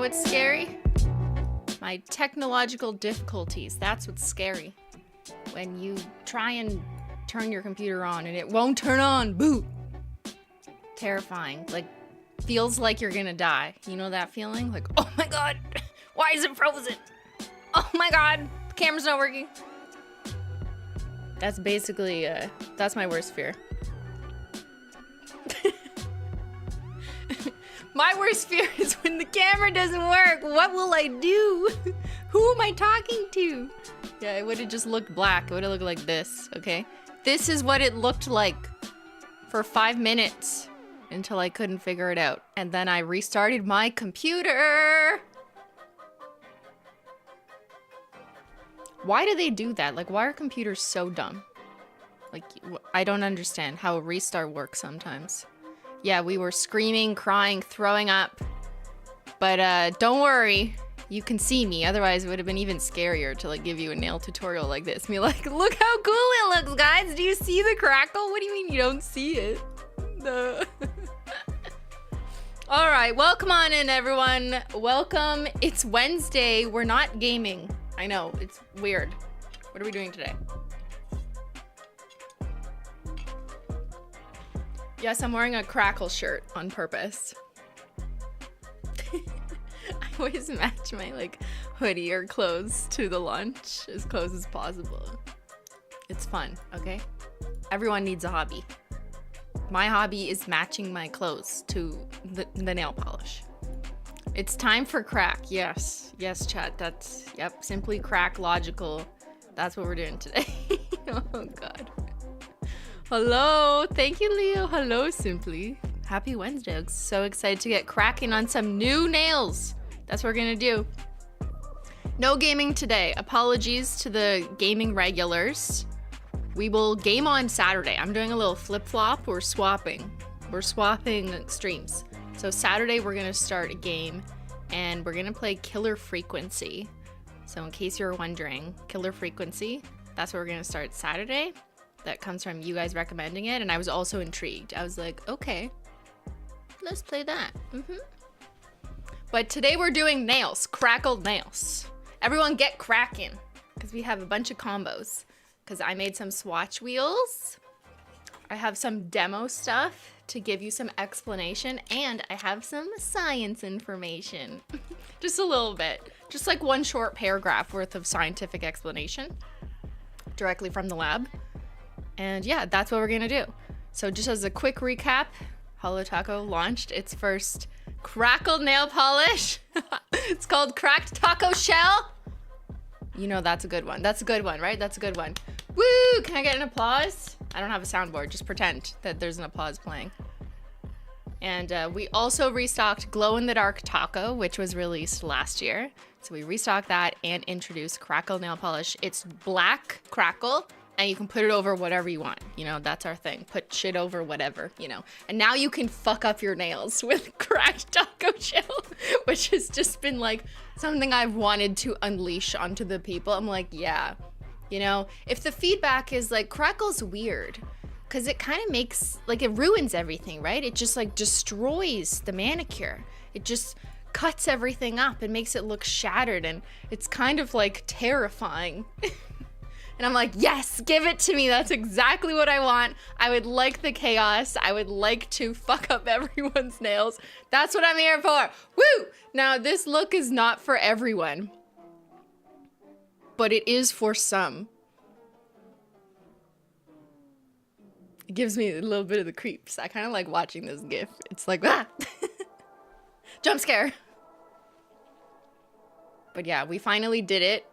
what's scary? My technological difficulties. That's what's scary. When you try and turn your computer on and it won't turn on. Boot. Terrifying. Like, feels like you're gonna die. You know that feeling? Like, oh my god, why is it frozen? Oh my god, the camera's not working. That's basically, that's my worst fear. My worst fear is when the camera doesn't work. What will I do? Who am I talking to? Yeah, it would have just looked black. It would have looked like this, okay? This is what it looked like for 5 minutes until I couldn't figure it out. And then I restarted my computer. Why do they do that? Like, why are computers so dumb? Like, I don't understand how a restart works sometimes. Yeah, we were screaming, crying, throwing up. But don't worry, you can see me. Otherwise, it would have been even scarier to like give you a nail tutorial like this. Be like, look how cool it looks, guys. Do you see the crackle? What do you mean you don't see it? No. All right, welcome on in, everyone. Welcome. It's Wednesday. We're not gaming. I know, it's weird. What are we doing today? Yes, I'm wearing a Crackle shirt on purpose. I always match my like hoodie or clothes to the lunch as close as possible. It's fun, okay? Everyone needs a hobby. My hobby is matching my clothes to the nail polish. It's time for crack. Yes, chat. That's, yep, simply crack logical. That's what we're doing today. Oh god. Hello, thank you, Leo. Hello, Simply. Happy Wednesday. I'm so excited to get cracking on some new nails. That's what we're gonna do. No gaming today. Apologies to the gaming regulars. We will game on Saturday. I'm doing a little flip-flop. We're swapping streams. So Saturday we're gonna start a game and we're gonna play Killer Frequency. So in case you're wondering, Killer Frequency, that's what we're gonna start Saturday. That comes from you guys recommending it, and I was also intrigued. I was like, okay, let's play that. But today we're doing nails, crackled nails. Everyone get cracking, because we have a bunch of combos. Because I made some swatch wheels. I have some demo stuff to give you some explanation, and I have some science information. Just a little bit. Just like one short paragraph worth of scientific explanation directly from the lab. And yeah, that's what we're gonna do. So just as a quick recap, Holo Taco launched its first crackled nail polish. It's called Cracked Taco Shell. You know that's a good one. That's a good one, right? That's a good one. Woo! Can I get an applause? I don't have a soundboard. Just pretend that there's an applause playing. And we also restocked Glow in the Dark Taco, which was released last year. So we restocked that and introduced Crackle nail polish. It's black Crackle. And you can put it over whatever you want. You know, that's our thing. Put shit over whatever, you know. And now you can fuck up your nails with Cracked Taco Shell, which has just been like something I've wanted to unleash onto the people. I'm like, yeah, you know, if the feedback is like, Crackle's weird, because it kind of makes, like, it ruins everything, right? It just like destroys the manicure. It just cuts everything up and makes it look shattered, and it's kind of like terrifying. And I'm like, yes, give it to me. That's exactly what I want. I would like the chaos. I would like to fuck up everyone's nails. That's what I'm here for. Woo! Now, this look is not for everyone, but it is for some. It gives me a little bit of the creeps. I kind of like watching this GIF. It's like, ah! Jump scare. But yeah, we finally did it.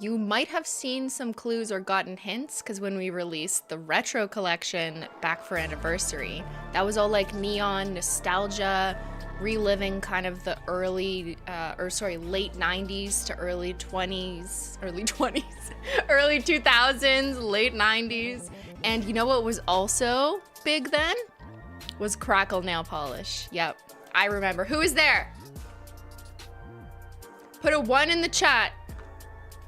You might have seen some clues or gotten hints, because when we released the retro collection back for anniversary, that was all like neon nostalgia, reliving kind of the late 90s to early 2000s, late 90s. And you know what was also big then? Was Crackle nail polish. Yep, I remember. Who is there? Put a 1 in the chat.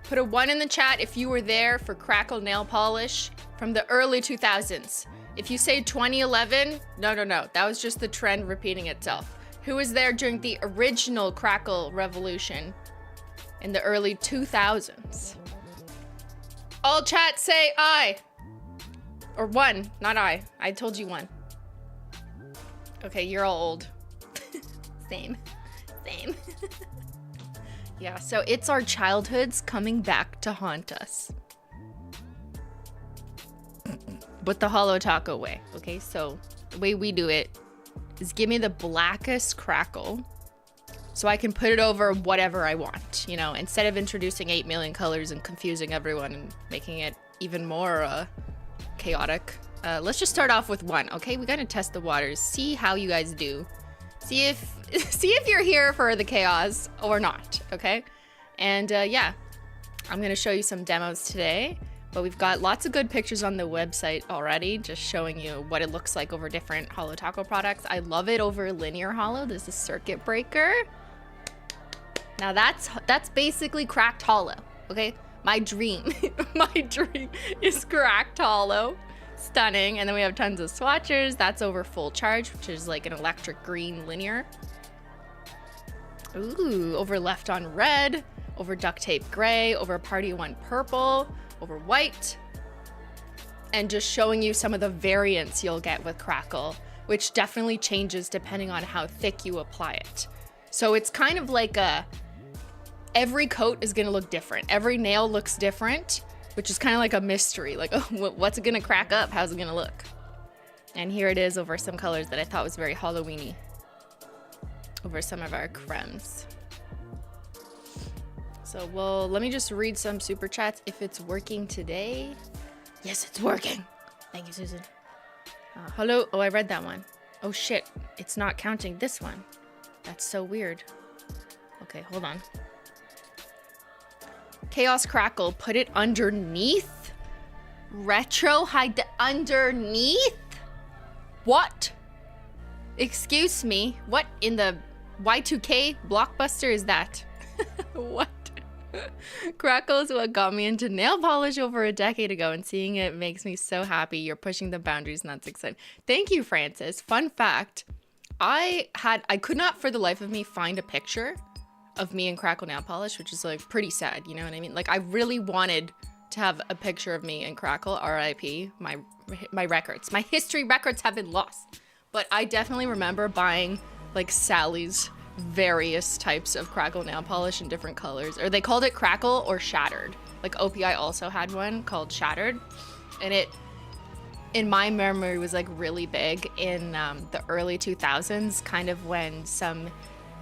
Put a 1 in the chat if you were there for Crackle nail polish from the early 2000s. If you say 2011, no. That was just the trend repeating itself. Who was there during the original Crackle revolution in the early 2000s? All chat say I. Or one, not I. I told you one. Okay, you're all old. Same. Same. Yeah, so it's our childhoods coming back to haunt us. But the Holo Taco way, okay? So the way we do it is give me the blackest Crackle so I can put it over whatever I want, you know, instead of introducing 8 million colors and confusing everyone and making it even more chaotic. Let's just start off with one, okay? We gotta test the waters, see how you guys do. See if you're here for the chaos or not, okay? And yeah, I'm gonna show you some demos today, but we've got lots of good pictures on the website already, just showing you what it looks like over different Holo Taco products. I love it over linear Holo. There's a circuit breaker. Now that's basically cracked Holo, okay? My dream, my dream is cracked Holo. Stunning. And then we have tons of swatchers. That's over full charge, which is like an electric green linear. Ooh, over left on red, over duct tape gray, over party one purple, over white. And just showing you some of the variants you'll get with Crackle, which definitely changes depending on how thick you apply it. So it's kind of like every coat is gonna look different. Every nail looks different, which is kind of like a mystery. Like, oh, what's it gonna crack up? How's it gonna look? And here it is over some colors that I thought was very Halloween-y. Over some of our cremes. So, well, let me just read some super chats if it's working today. Yes, it's working. Thank you, Susan. Hello. Oh, I read that one. Oh, shit. It's not counting this one. That's so weird. Okay, hold on. Chaos Crackle, put it underneath? Retro, hide the underneath? What? Excuse me, what in the Y2K blockbuster is that? What? Crackle is what got me into nail polish over a decade ago, and seeing it makes me so happy. You're pushing the boundaries, and that's exciting. Thank you, Francis. Fun fact, I could not for the life of me find a picture of me in Crackle nail polish, which is like pretty sad, you know what I mean? Like I really wanted to have a picture of me in Crackle, RIP, my records. My history records have been lost. But I definitely remember buying like Sally's various types of Crackle nail polish in different colors. Or they called it Crackle or Shattered. Like OPI also had one called Shattered. And it, in my memory, was like really big in the early 2000s, kind of when some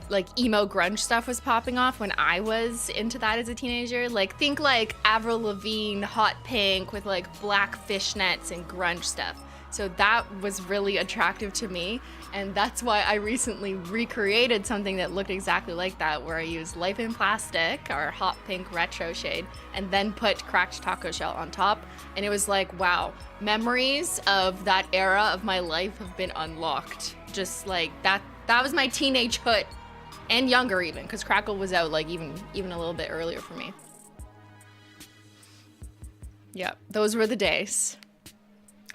like emo grunge stuff was popping off when I was into that as a teenager. Like think like Avril Lavigne, hot pink with like black fishnets and grunge stuff. So that was really attractive to me, and that's why I recently recreated something that looked exactly like that, where I used Life in Plastic, our hot pink retro shade, and then put cracked taco shell on top. And it was like, wow, memories of that era of my life have been unlocked. Just like that was my teenage hood. And younger even, because Crackle was out like even a little bit earlier for me. Yeah, those were the days.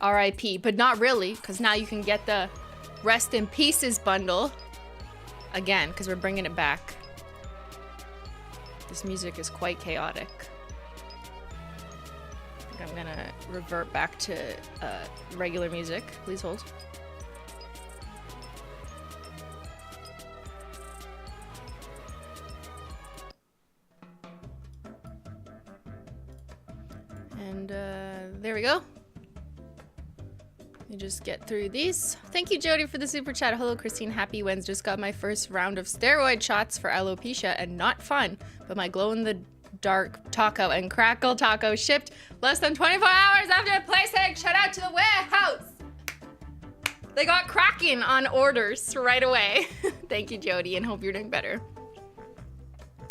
RIP, but not really, because now you can get the Rest in Pieces bundle again, because we're bringing it back. This music is quite chaotic. I think I'm gonna revert back to regular music. Please hold. And there we go. Let me just get through these. Thank you, Jody, for the super chat. Hello, Christine. Happy Wednesday. Just got my first round of steroid shots for alopecia, and not fun. But my glow-in-the-dark taco and Crackle taco shipped less than 24 hours after placing. Shout out to the warehouse. They got cracking on orders right away. Thank you, Jody, and hope you're doing better.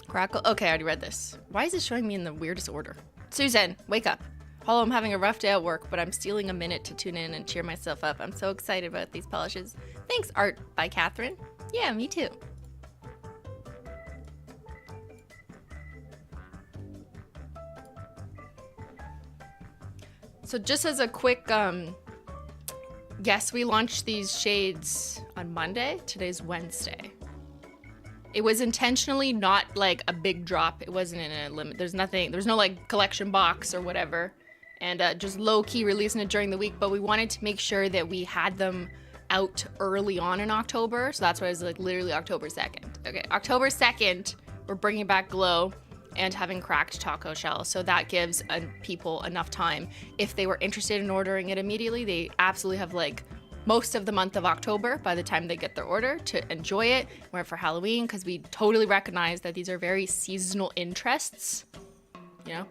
Crackle. Okay, I already read this. Why is it showing me in the weirdest order? Susan, wake up. Holo, I'm having a rough day at work, but I'm stealing a minute to tune in and cheer myself up. I'm so excited about these polishes. Thanks, Art by Catherine. Yeah, me too. So just as a quick, yes, we launched these shades on Monday. Today's Wednesday. It was intentionally not like a big drop. It wasn't in a limit. There's no like collection box or whatever. And just low-key releasing it during the week, but we wanted to make sure that we had them out early on in October. So that's why it was like literally October 2nd. Okay, October 2nd, we're bringing back Glow and having cracked taco shell. So that gives people enough time. If they were interested in ordering it immediately, they absolutely have like most of the month of October by the time they get their order to enjoy it. Wear it for Halloween because we totally recognize that these are very seasonal interests, you know?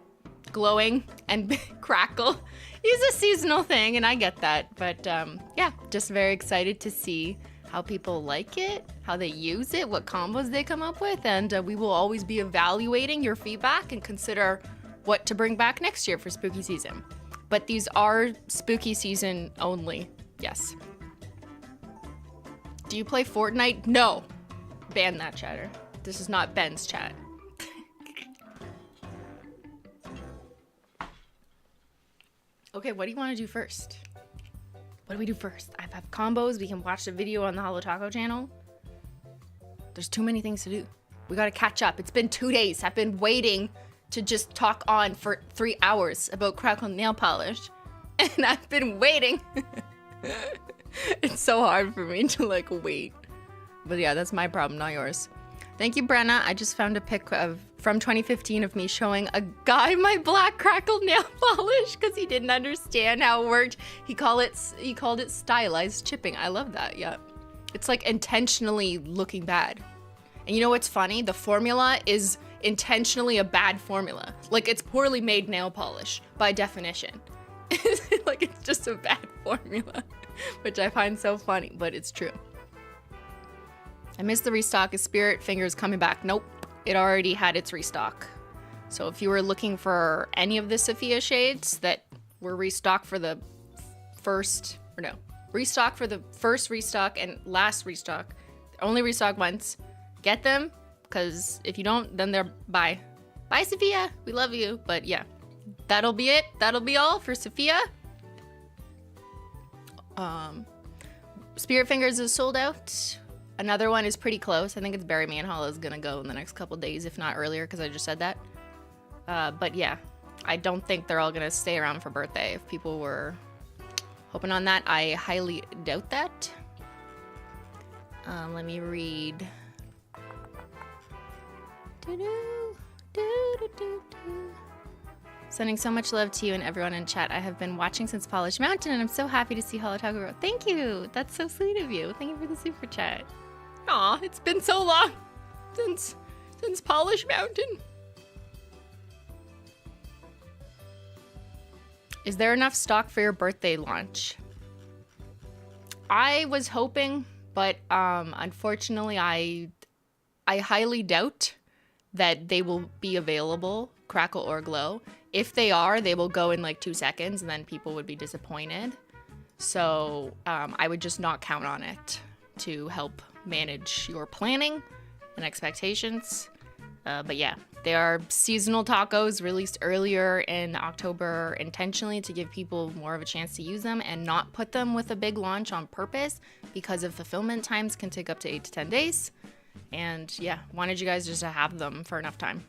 Glowing and Crackle is a seasonal thing, and I get that. But yeah, just very excited to see how people like it, how they use it, what combos they come up with, and we will always be evaluating your feedback and consider what to bring back next year for spooky season. But these are spooky season only, yes. Do you play Fortnite? No. Ban that chatter. This is not Ben's chat. Okay, what do you want to do first? What do we do first? I have combos. We can watch the video on the Holo Taco channel. There's too many things to do. We gotta catch up. It's been 2 days. I've been waiting to just talk on for 3 hours about Crackle nail polish. And I've been waiting. It's so hard for me to like wait. But yeah, that's my problem, not yours. Thank you, Brenna. I just found a pic from 2015 of me showing a guy my black Crackle nail polish because he didn't understand how it worked. He called it stylized chipping. I love that. Yeah, it's like intentionally looking bad. And you know what's funny? The formula is intentionally a bad formula. Like it's poorly made nail polish by definition. Like it's just a bad formula, which I find so funny, but it's true. I missed the restock. Is Spirit Fingers coming back? Nope. It already had its restock. So if you were looking for any of the Sophia shades that were restocked for the first restock and last restock, only restock once, get them, because if you don't, then they're bye. Bye, Sophia. We love you. But yeah, that'll be it. That'll be all for Sophia. Spirit Fingers is sold out. Another one is pretty close. I think it's Bury Me and Holo is gonna go in the next couple days, if not earlier, because I just said that. But yeah, I don't think they're all gonna stay around for birthday. If people were hoping on that, I highly doubt that. Let me read. Sending so much love to you and everyone in chat. I have been watching since Polish Mountain, and I'm so happy to see Holo Taco grow. Thank you. That's so sweet of you. Thank you for the super chat. Aw, it's been so long since Polish Mountain. Is there enough stock for your birthday launch? I was hoping, but unfortunately, I highly doubt that they will be available, Crackle or Glow. If they are, they will go in like 2 seconds, and then people would be disappointed. So I would just not count on it to help manage your planning and expectations. But yeah, they are seasonal tacos released earlier in October intentionally to give people more of a chance to use them and not put them with a big launch on purpose because of fulfillment times can take up to 8 to 10 days. And yeah, wanted you guys just to have them for enough time.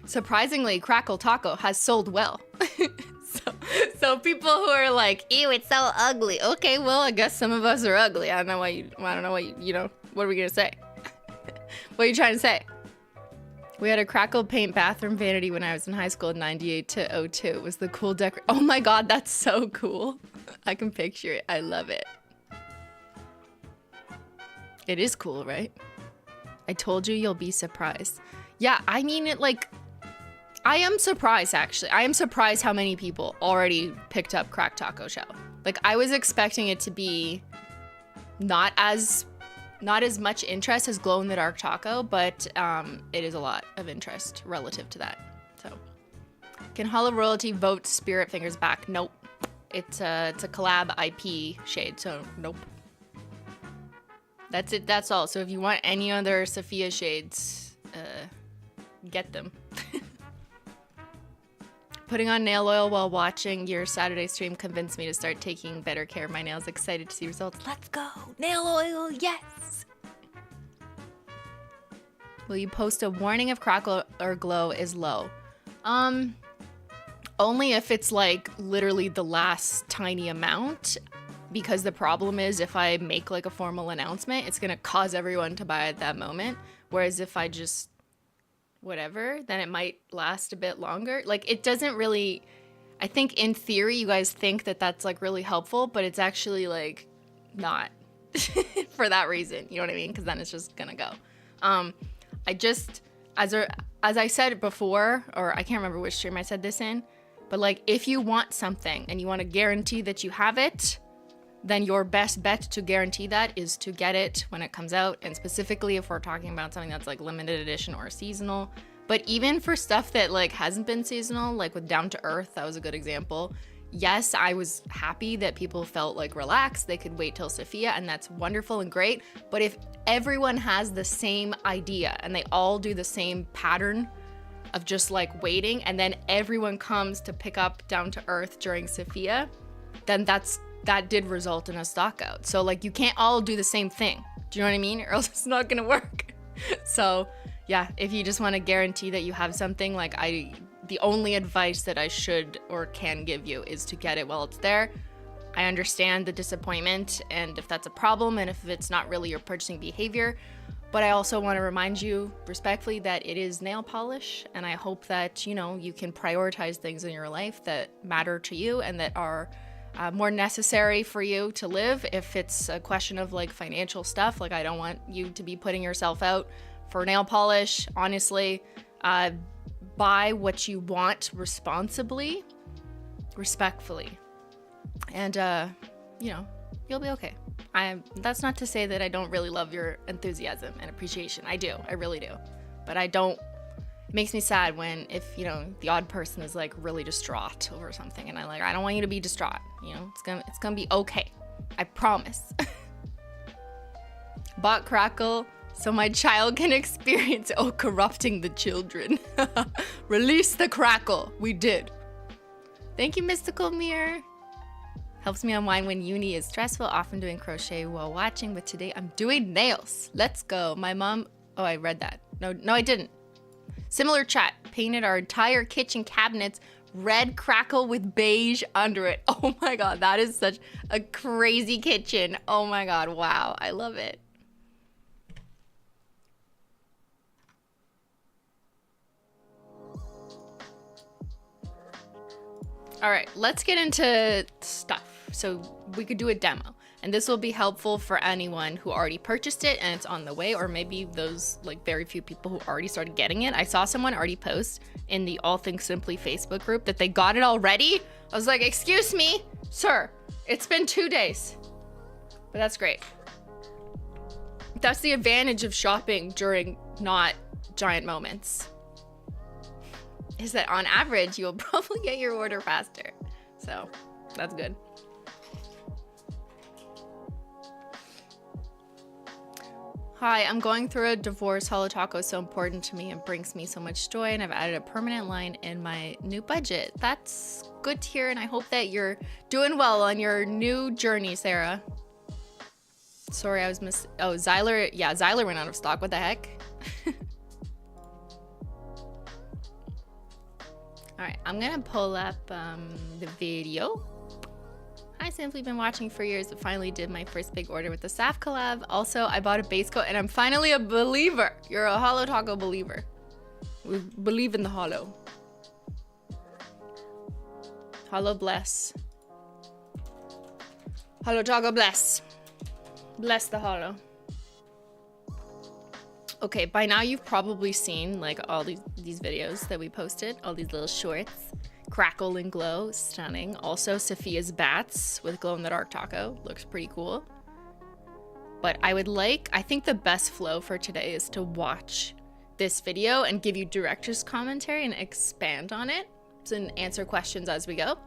Surprisingly, Crackle Taco has sold well. So people who are like, ew, it's so ugly. Okay, well, I guess some of us are ugly. I don't know what are we gonna say? What are you trying to say? We had a Crackle paint bathroom vanity when I was in high school in 98 to 02. It was the cool decor. Oh my God, that's so cool. I can picture it. I love it. It is cool, right? I told you you'll be surprised. Yeah, I mean it like, I am surprised actually. I am surprised how many people already picked up cracked taco shell. Like I was expecting it to be not as much interest as glow in the dark taco, but it is a lot of interest relative to that. So, can Holo Royalty vote Spirit Fingers back? Nope. It's a collab IP shade, so nope. That's it. That's all. So if you want any other Sophia shades, get them. Putting on nail oil while watching your Saturday stream convinced me to start taking better care of my nails. Excited to see results. Let's go. Nail oil, yes. Will you post a warning if crackle or glow is low? Only if it's like literally the last tiny amount, because the problem is if I make like a formal announcement, it's gonna cause everyone to buy at that moment. Whereas if I just whatever, then it might last a bit longer. Like it doesn't really, I think in theory you guys think that that's like really helpful, but it's actually like not for that reason. You know what I mean? Because then it's just gonna go. I just, as I said before, or I can't remember which stream I said this in, but like if you want something and you want to guarantee that you have it, then your best bet to guarantee that is to get it when it comes out. And specifically if we're talking about something that's like limited edition or seasonal. But even for stuff that like hasn't been seasonal, like with Down to Earth, that was a good example. Yes, I was happy that people felt like relaxed. They could wait till Sophia, and that's wonderful and great. But if everyone has the same idea and they all do the same pattern of just like waiting, and then everyone comes to pick up Down to Earth during Sophia, then that did result in a stock out. So like you can't all do the same thing. Do you know what I mean? Or else it's not gonna work. So yeah, if you just want to guarantee that you have something, like the only advice that I should or can give you is to get it while it's there. I understand the disappointment and if that's a problem and if it's not really your purchasing behavior, but I also want to remind you respectfully that it is nail polish, and I hope that, you know, you can prioritize things in your life that matter to you and that are more necessary for you to live. If it's a question of like financial stuff, like I don't want you to be putting yourself out for nail polish. Honestly, buy what you want responsibly, respectfully, and you know, you'll be okay. That's not to say that I don't really love your enthusiasm and appreciation. I do, I really do, but I don't. It makes me sad if you know, the odd person is like really distraught over something, and I don't want you to be distraught. You know, it's gonna be okay. I promise. Bought Crackle so my child can experience corrupting the children. Release the Crackle. We did. Thank you, Mystical Mirror. Helps me unwind when uni is stressful. Often doing crochet while watching, but today I'm doing nails. Let's go. My mom. Oh, I read that. No, I didn't. Similar chat. Painted our entire kitchen cabinets red Crackle with beige under it. Oh my god, that is such a crazy kitchen. Oh my god, wow, I love it. All right, let's get into stuff. So we could do a demo, and this will be helpful for anyone who already purchased it and it's on the way, or maybe those like very few people who already started getting it. I saw someone already post in the All Things Simply Facebook group that they got it already. I was like, excuse me, sir, it's been 2 days. But that's great. That's the advantage of shopping during not giant moments, is that on average, you'll probably get your order faster. So that's good. Hi, I'm going through a divorce. Holo Taco is so important to me and brings me so much joy, and I've added a permanent line in my new budget. That's good to hear, and I hope that you're doing well on your new journey, Sarah. Sorry, I was oh, Xyler. Yeah, Xyler went out of stock. What the heck? All right, I'm gonna pull up the video. Hi, Simply, been watching for years, but finally did my first big order with the SAF collab. Also, I bought a base coat and I'm finally a believer. You're a Holo Taco believer. We believe in the Holo. Holo bless. Holo Taco bless. Bless the Holo. Okay, by now you've probably seen like all these videos that we posted, all these little shorts. Crackle and glow, stunning. Also, Sophia's bats with glow in the dark taco, looks pretty cool. But I think the best flow for today is to watch this video and give you director's commentary and expand on it and answer questions as we go.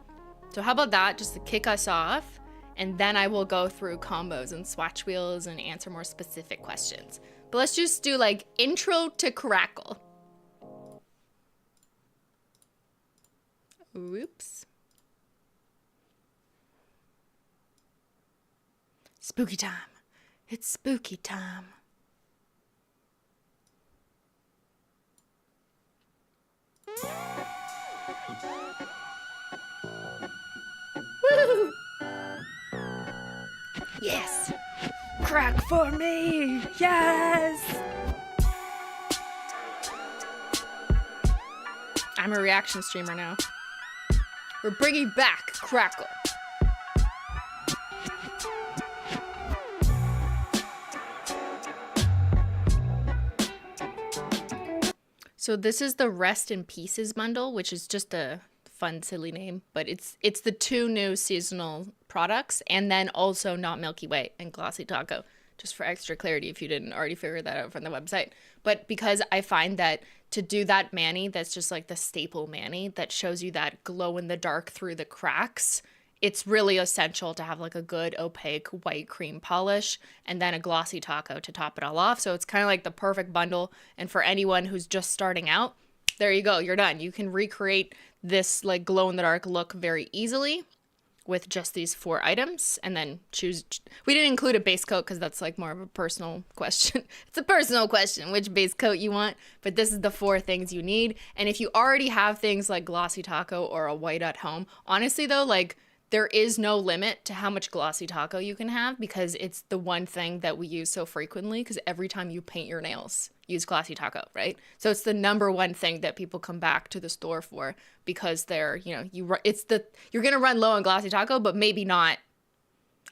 So how about that, just to kick us off, and then I will go through combos and swatch wheels and answer more specific questions. But let's just do like intro to Crackle. Whoops. Spooky time. It's spooky time. Woo! Yes! Crack for me! Yes! I'm a reaction streamer now. We're bringing back Crackle. So this is the Rest in Pieces bundle, which is just a fun, silly name, but it's the 2 new seasonal products, and then also Not Milky Way and Glossy Taco, just for extra clarity if you didn't already figure that out from the website. But because I find that to do that mani, that's just like the staple mani that shows you that glow in the dark through the cracks, it's really essential to have like a good opaque white cream polish and then a glossy taco to top it all off. So it's kind of like the perfect bundle. And for anyone who's just starting out, there you go, you're done. You can recreate this like glow in the dark look very easily with just these 4 items, and then choose. We didn't include a base coat because that's like more of a personal question. It's a personal question which base coat you want, but this is the 4 things you need. And if you already have things like glossy taco or a white at home, honestly though, like there is no limit to how much glossy taco you can have, because it's the one thing that we use so frequently, because every time you paint your nails, use glossy taco, right? So it's the number one thing that people come back to the store for, because they're, you know, you're going to run low on glossy taco, but maybe not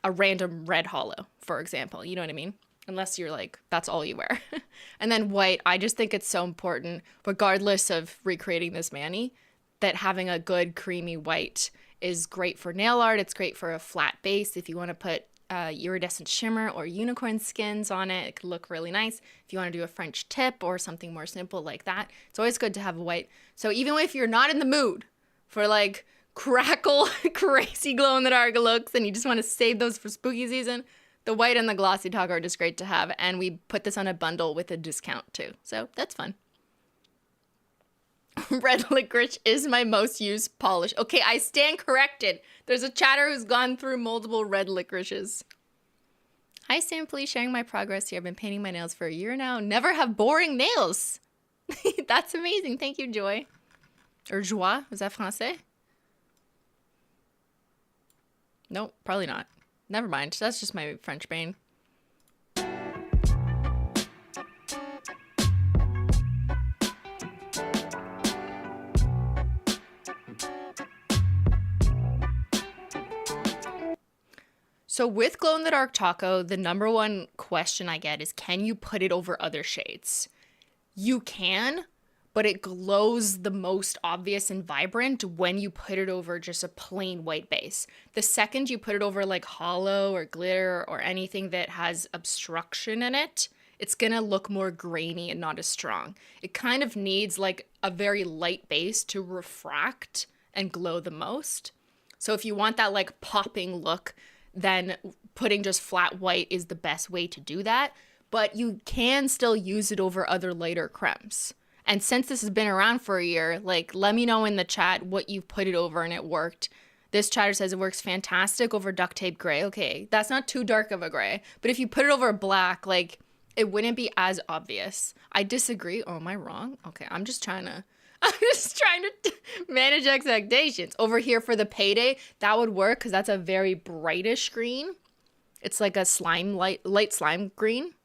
a random red Holo, for example. You know what I mean? Unless you're like, that's all you wear. And then white, I just think it's so important, regardless of recreating this mani, that having a good creamy white is great for nail art. It's great for a flat base. If you want to put iridescent shimmer or unicorn skins on it, it could look really nice. If you want to do a French tip or something more simple like that, it's always good to have a white. So even if you're not in the mood for like Crackle crazy glow in the dark looks and you just want to save those for spooky season, the white and the glossy taco are just great to have. And we put this on a bundle with a discount too. So that's fun. Red licorice is my most used polish. Okay, I stand corrected. There's a chatter who's gone through multiple red licorices. Hi, Simply, sharing my progress here. I've been painting my nails for a year now. Never have boring nails. That's amazing. Thank you, Joy. Or Joie. Is that Francais? Nope, probably not. Never mind. That's just my French brain. So with glow in the dark taco, the number one question I get is, can you put it over other shades? You can, but it glows the most obvious and vibrant when you put it over just a plain white base. The second you put it over like holo or glitter or anything that has obstruction in it, it's gonna look more grainy and not as strong. It kind of needs like a very light base to refract and glow the most. So if you want that like popping look, then putting just flat white is the best way to do that. But you can still use it over other lighter cremes. And since this has been around for a year, like, let me know in the chat what you've put it over and it worked. This chatter says it works fantastic over duct tape gray. Okay, that's not too dark of a gray. But if you put it over black, like, it wouldn't be as obvious. I disagree. Oh, am I wrong? Okay, I'm just trying to manage expectations. Over here for the payday, that would work because that's a very brightish green. It's like a slime, light slime green.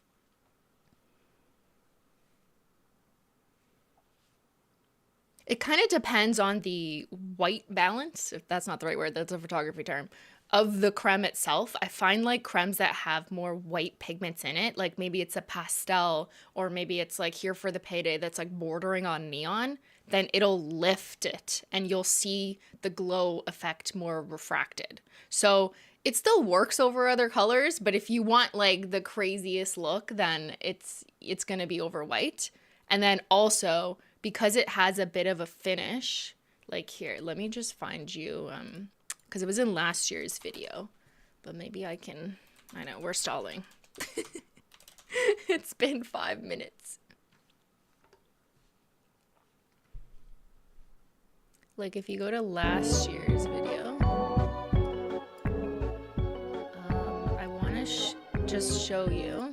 It kind of depends on the white balance, if that's not the right word, that's a photography term, of the creme itself. I find like cremes that have more white pigments in it, like maybe it's a pastel or maybe it's like here for the payday that's like bordering on neon, then it'll lift it and you'll see the glow effect more refracted. So it still works over other colors, but if you want like the craziest look, then it's going to be over white. And then also, because it has a bit of a finish, like here, let me just find you, because it was in last year's video, but maybe I know, we're stalling. It's been 5 minutes. like if you go to last year's video, I want to just show you.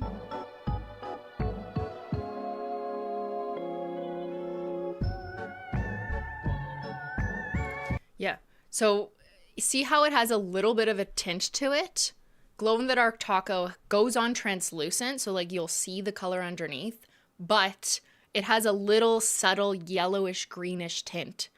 Yeah, so see how it has a little bit of a tint to it? Glow in the dark taco goes on translucent, so like you'll see the color underneath, but it has a little subtle yellowish greenish tint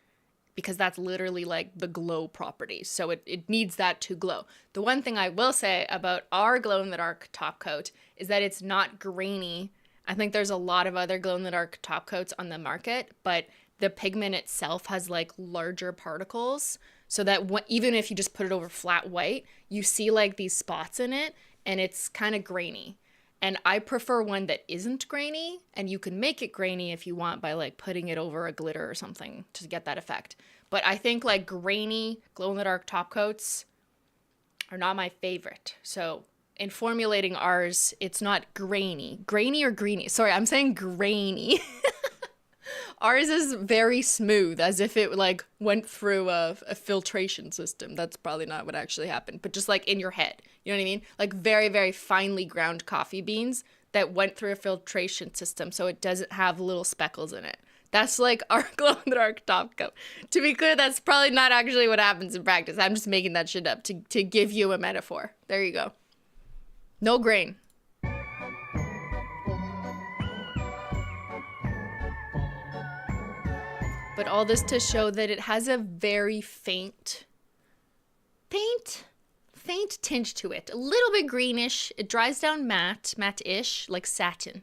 because that's literally like the glow properties. So it needs that to glow. The one thing I will say about our glow in the dark top coat is that it's not grainy. I think there's a lot of other glow in the dark top coats on the market, but the pigment itself has like larger particles, so that even if you just put it over flat white, you see like these spots in it and it's kind of grainy. And I prefer one that isn't grainy, and you can make it grainy if you want by like putting it over a glitter or something to get that effect. But I think like grainy glow in the dark top coats are not my favorite. So in formulating ours, it's not grainy. Grainy or greeny? Sorry, I'm saying grainy. Ours is very smooth, as if it like went through a filtration system. That's probably not what actually happened, but just like in your head. You know what I mean? Like very, very finely ground coffee beans that went through a filtration system, so it doesn't have little speckles in it. That's like our glow in the dark top coat. To be clear, that's probably not actually what happens in practice. I'm just making that shit up to give you a metaphor. There you go. No grain. But all this to show that it has a very faint tinge to it. A little bit greenish. It dries down matte-ish, like satin.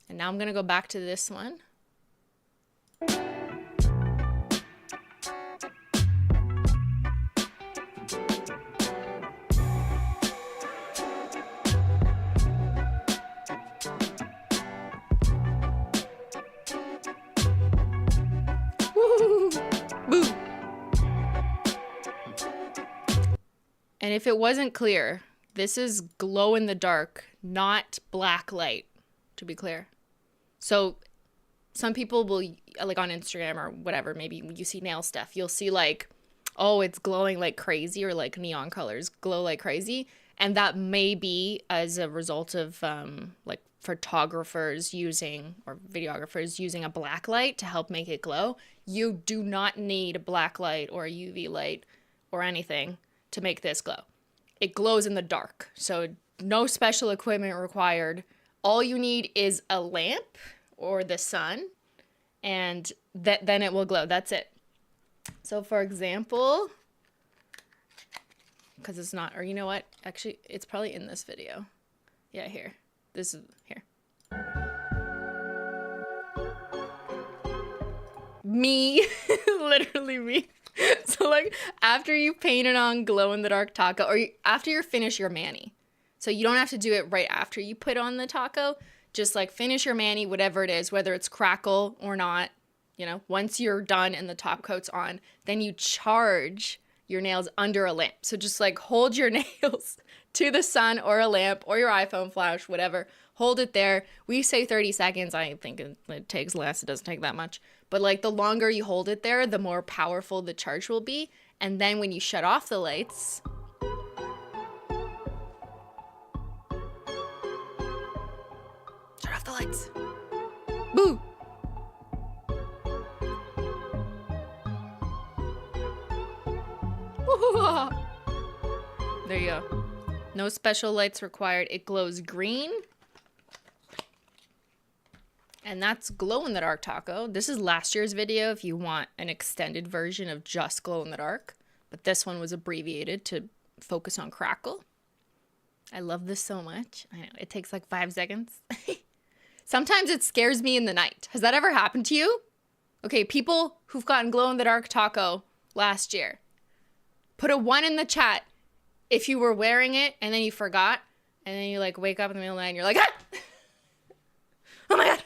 And now I'm gonna go back to this one. And if it wasn't clear, this is glow in the dark, not black light, to be clear. So some people will, like on Instagram or whatever, maybe you see nail stuff, you'll see like, oh, it's glowing like crazy, or like neon colors glow like crazy. And that may be as a result of like photographers using, or videographers using a black light to help make it glow. You do not need a black light or a UV light or anything to make this glow. It glows in the dark, so no special equipment required. All you need is a lamp or the sun, and then it will glow. That's it. So for example, because it's not, or you know what? Actually, it's probably in this video. Yeah, here. This is here. Me, literally me. So like after you paint it on glow in the dark taco, or after you finish your mani, so you don't have to do it right after you put on the taco, just like finish your mani, whatever it is, whether it's Crackle or not, you know, once you're done and the top coat's on, then you charge your nails under a lamp. So just like hold your nails to the sun or a lamp or your iPhone flash, whatever, hold it there. We say 30 seconds. I think it takes less. It doesn't take that much. But like the longer you hold it there, the more powerful the charge will be. And then when you shut off the lights, shut off the lights. Boo! There you go. No special lights required. It glows green. And that's glow in the dark taco. This is last year's video if you want an extended version of just glow in the dark. But this one was abbreviated to focus on Crackle. I love this so much. I know, it takes like 5 seconds. Sometimes it scares me in the night. Has that ever happened to you? Okay, people who've gotten glow in the dark taco last year, put a 1 in the chat if you were wearing it and then you forgot, and then you like wake up in the middle of the night and you're like, ah! Oh my god.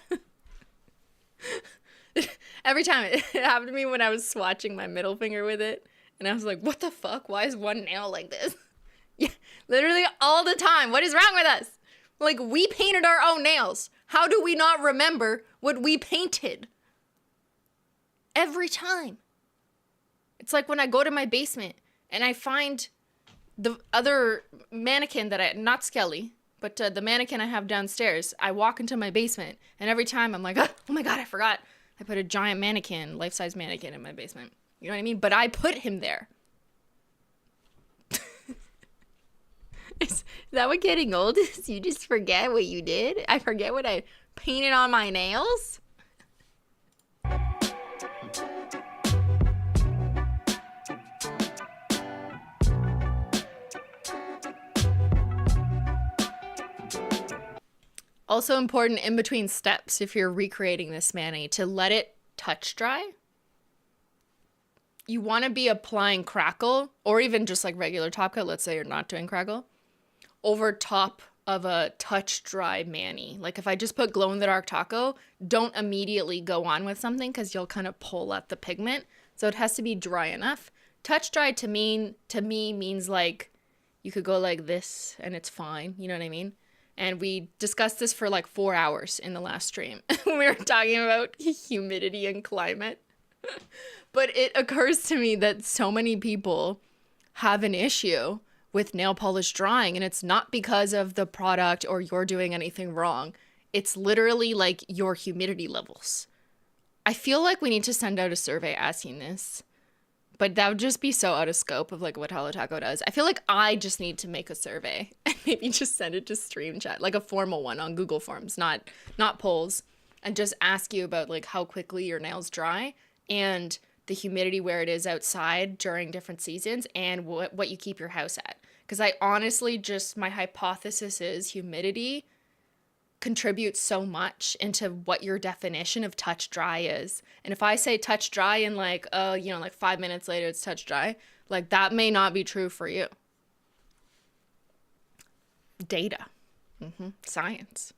Every time it happened to me when I was swatching my middle finger with it, and I was like, what the fuck? Why is one nail like this? Yeah, literally all the time. What is wrong with us? Like, we painted our own nails. How do we not remember what we painted? Every time. It's like when I go to my basement and I find the other mannequin that not Skelly, but the mannequin I have downstairs. I walk into my basement and every time I'm like, oh my God, I forgot. I put a giant mannequin, life-size mannequin in my basement. You know what I mean? But I put him there. Is that what getting old is? You just forget what you did? I forget what I painted on my nails? Also important in between steps, if you're recreating this mani, to let it touch dry. You want to be applying Crackle, or even just like regular top coat, let's say you're not doing Crackle, over top of a touch dry mani. Like if I just put glow in the dark taco, don't immediately go on with something because you'll kind of pull at the pigment. So it has to be dry enough. Touch dry to me means like you could go like this and it's fine. You know what I mean? And we discussed this for like 4 hours in the last stream. We were talking about humidity and climate. But it occurs to me that so many people have an issue with nail polish drying, and it's not because of the product or you're doing anything wrong. It's literally like your humidity levels. I feel like we need to send out a survey asking this, but that would just be so out of scope of like what Holo Taco does. I feel like I just need to make a survey and maybe just send it to stream chat, like a formal one on Google Forms, not polls, and just ask you about like how quickly your nails dry and the humidity where it is outside during different seasons and what you keep your house at. Because I honestly just, my hypothesis is humidity contributes so much into what your definition of touch dry is. And if I say touch dry and like, like 5 minutes later it's touch dry, like that may not be true for you. Data. Science.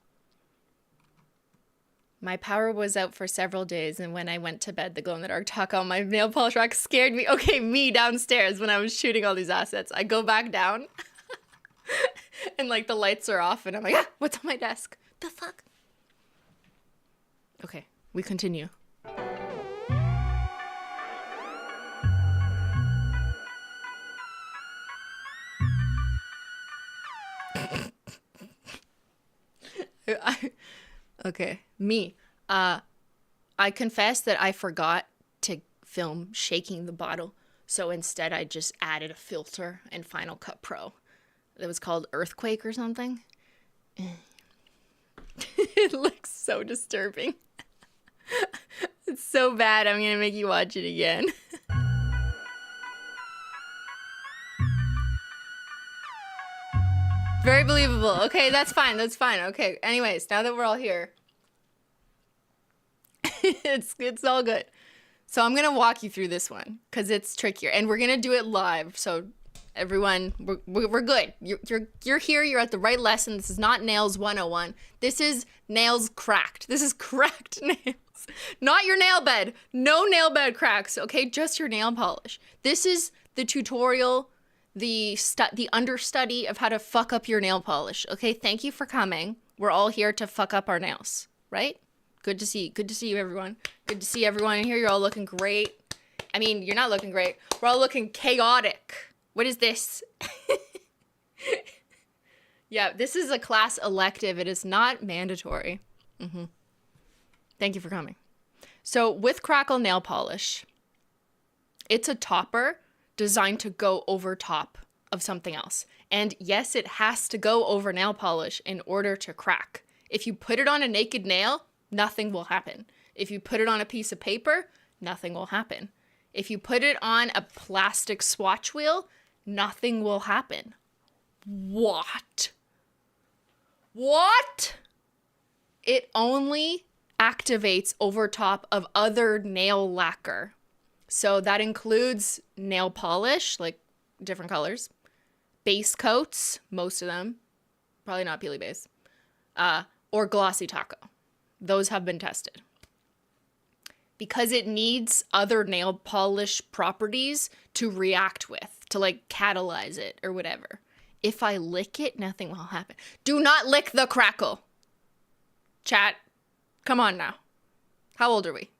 My power was out for several days, and when I went to bed, the glow-in-the-dark taco on my nail polish rack scared me. Okay, me downstairs when I was shooting all these assets. I go back down, and, like, the lights are off, and I'm like, what's on my desk? The fuck? Okay, we continue. Okay, me. I confess that I forgot to film shaking the bottle, so instead I just added a filter in Final Cut Pro. It was called Earthquake or something. It looks so disturbing. It's so bad, I'm gonna make you watch it again. Very believable. Okay, that's fine. Okay, anyways, now that we're all here, it's all good. So I'm gonna walk you through this one because it's trickier, and we're gonna do it live. So everyone, we're good. You're here. You're at the right lesson. This is not Nails 101. This is Nails Cracked. This is cracked nails, not your nail bed. No nail bed cracks. Okay, just your nail polish. This is the tutorial. The understudy of how to fuck up your nail polish. Okay, thank you for coming. We're all here to fuck up our nails, right? Good to see you, everyone. Good to see everyone in here. You're all looking great. I mean, you're not looking great. We're all looking chaotic. What is this? Yeah, this is a class elective. It is not mandatory. Thank you for coming. So with Crackle nail polish, it's a topper designed to go over top of something else. And yes, it has to go over nail polish in order to crack. If you put it on a naked nail, nothing will happen. If you put it on a piece of paper, nothing will happen. If you put it on a plastic swatch wheel, nothing will happen. What? It only activates over top of other nail lacquer. So that includes nail polish, like different colors, base coats, most of them, probably not peely base, or glossy taco. Those have been tested. Because it needs other nail polish properties to react with, to like catalyze it or whatever. If I lick it, nothing will happen. Do not lick the Crackle. Chat, come on now. How old are we?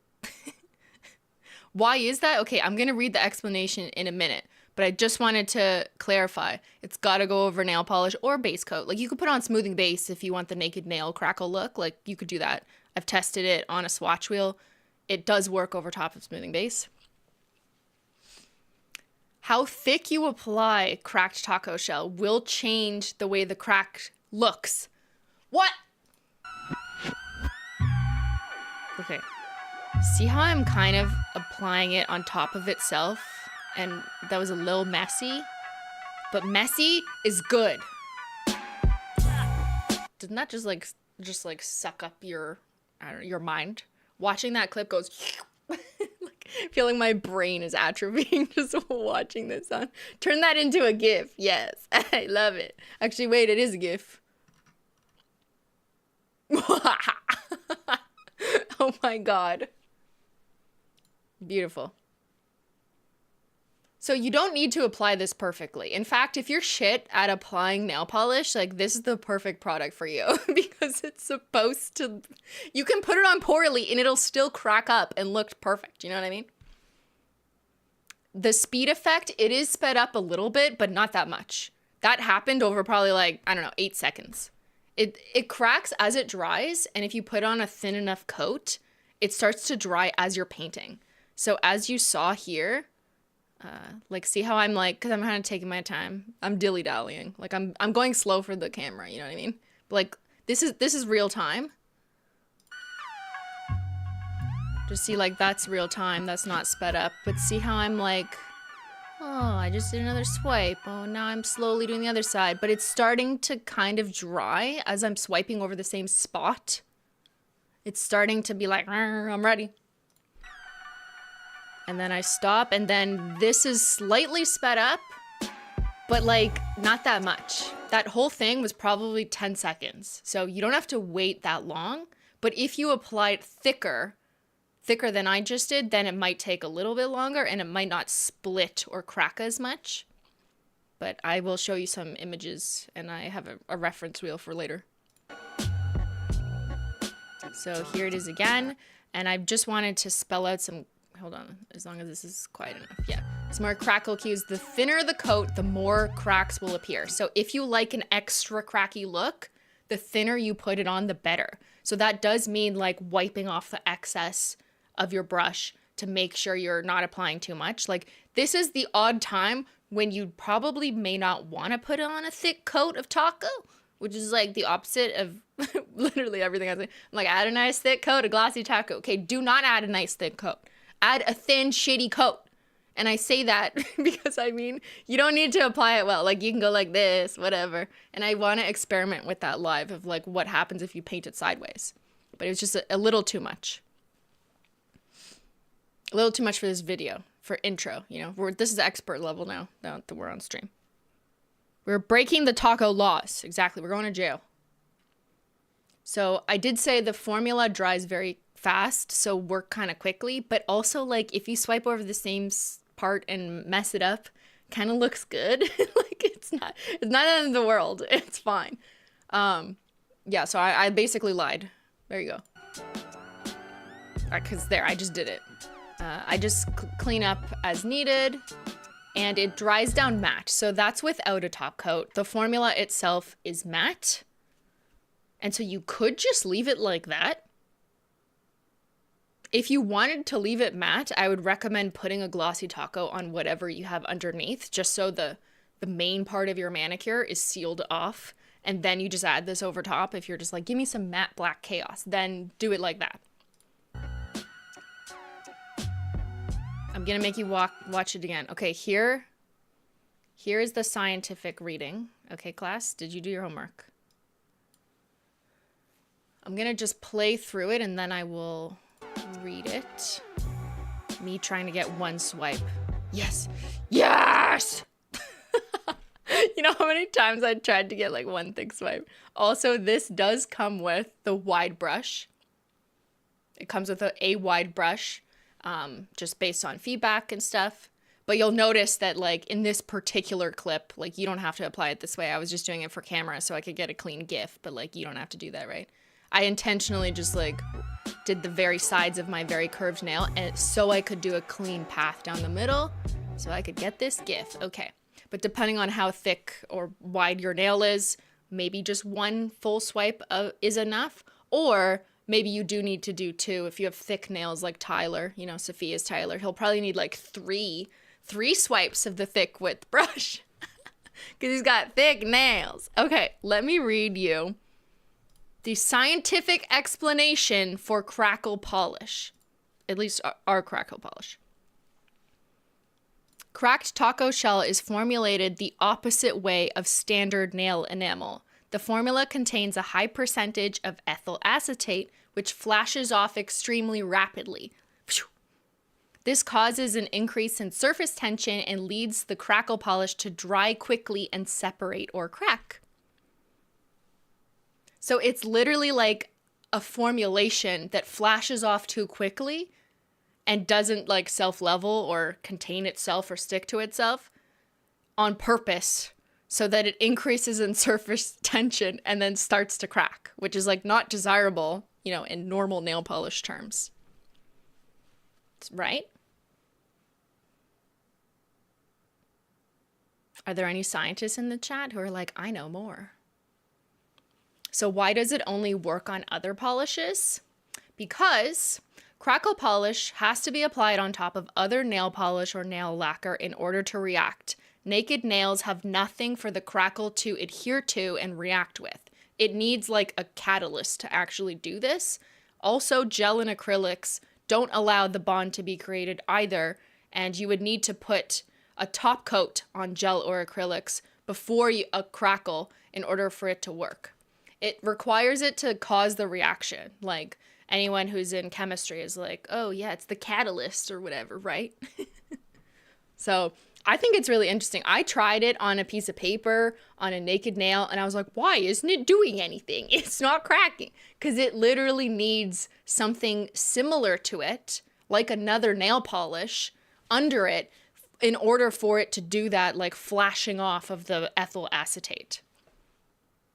Why is that? Okay, I'm gonna read the explanation in a minute, but I just wanted to clarify. It's gotta go over nail polish or base coat. Like, you could put on smoothing base if you want the naked nail crackle look. Like, you could do that. I've tested it on a swatch wheel. It does work over top of smoothing base. How thick you apply cracked taco shell will change the way the crack looks. What? Okay. See how I'm kind of applying it on top of itself? And that was a little messy. But messy is good. Doesn't that just like suck up your, I don't know, your mind? Watching that clip goes like, feeling my brain is atrophying just watching this on. Turn that into a GIF. Yes. I love it. Actually, wait, it is a GIF. Oh my god. Beautiful. So you don't need to apply this perfectly. In fact, if you're shit at applying nail polish, like, this is the perfect product for you because it's supposed to, you can put it on poorly and it'll still crack up and look perfect. You know what I mean? The speed effect, it is sped up a little bit, but not that much. That happened over probably like, I don't know, 8 seconds. It cracks as it dries, and if you put on a thin enough coat, it starts to dry as you're painting. So as you saw here, like, see how I'm like, because I'm kind of taking my time. I'm dilly-dallying. Like, I'm going slow for the camera, you know what I mean? But like, this is real time. Just see, like, that's real time. That's not sped up. But see how I'm like, oh, I just did another swipe. Oh, now I'm slowly doing the other side. But it's starting to kind of dry as I'm swiping over the same spot. It's starting to be like, I'm ready. And then I stop, and then this is slightly sped up, but like, not that much. That whole thing was probably 10 seconds. So you don't have to wait that long. But if you applied thicker than I just did, then it might take a little bit longer and it might not split or crack as much. But I will show you some images, and I have a reference wheel for later. So here it is again, and I just wanted to spell out some, hold on, as long as this is quiet enough, yeah. Some more crackle cues. The thinner the coat, the more cracks will appear. So if you like an extra cracky look, the thinner you put it on, the better. So that does mean like wiping off the excess of your brush to make sure you're not applying too much. Like, this is the odd time when you probably may not want to put on a thick coat of taco, which is like the opposite of literally everything I say. I'm like, add a nice thick coat of glossy taco. Okay, do not add a nice thick coat. Add a thin, shitty coat. And I say that because, I mean, you don't need to apply it well. Like, you can go like this, whatever. And I want to experiment with that live of like what happens if you paint it sideways. But it was just a little too much. A little too much for this video, for intro, you know. This is expert level now that we're on stream. We're breaking the taco laws. Exactly, we're going to jail. So I did say the formula dries very fast, so work kind of quickly. But also, like, if you swipe over the same part and mess it up, kind of looks good. Like, it's not the end of the world. It's fine. Yeah, so I basically lied. There you go. Because there, I just did it. I just clean up as needed, and it dries down matte. So that's without a top coat. The formula itself is matte. And so you could just leave it like that. If you wanted to leave it matte, I would recommend putting a glossy taco on whatever you have underneath, just so the main part of your manicure is sealed off. And then you just add this over top. If you're just like, give me some matte black chaos, then do it like that. I'm gonna make you watch it again. Okay, here is the scientific reading. Okay, class, did you do your homework? I'm gonna just play through it and then I will read it. Me trying to get one swipe. Yes, yes! You know how many times I tried to get like one thick swipe? Also, this does come with the wide brush. It comes with a wide brush. Just based on feedback and stuff. But you'll notice that, like, in this particular clip, like, you don't have to apply it this way. I was just doing it for camera so I could get a clean GIF, but, like, you don't have to do that, right? I intentionally just, like, did the very sides of my very curved nail, and so I could do a clean path down the middle, so I could get this GIF. Okay, but depending on how thick or wide your nail is, maybe just one full swipe is enough, or maybe you do need to do two. If you have thick nails like Tyler, you know, Sophia's Tyler, he'll probably need like three swipes of the thick width brush because he's got thick nails. Okay, let me read you the scientific explanation for Crackle polish, at least our Crackle polish. Cracked taco shell is formulated the opposite way of standard nail enamel. The formula contains a high percentage of ethyl acetate, which flashes off extremely rapidly. This causes an increase in surface tension and leads the Crackle polish to dry quickly and separate or crack. So it's literally like a formulation that flashes off too quickly and doesn't like self-level or contain itself or stick to itself on purpose so that it increases in surface tension and then starts to crack, which is like not desirable, you know, in normal nail polish terms. Right? Are there any scientists in the chat who are like, I know more? So why does it only work on other polishes? Because Crackle polish has to be applied on top of other nail polish or nail lacquer in order to react. Naked nails have nothing for the Crackle to adhere to and react with. It needs like a catalyst to actually do this. Also, gel and acrylics don't allow the bond to be created either, and you would need to put a top coat on gel or acrylics before a Crackle in order for it to work. It requires it to cause the reaction. Like anyone who's in chemistry is like, oh yeah, it's the catalyst or whatever, right? So I think it's really interesting. I tried it on a piece of paper, on a naked nail, and I was like, why isn't it doing anything? It's not cracking. Because it literally needs something similar to it, like another nail polish, under it, in order for it to do that, like flashing off of the ethyl acetate.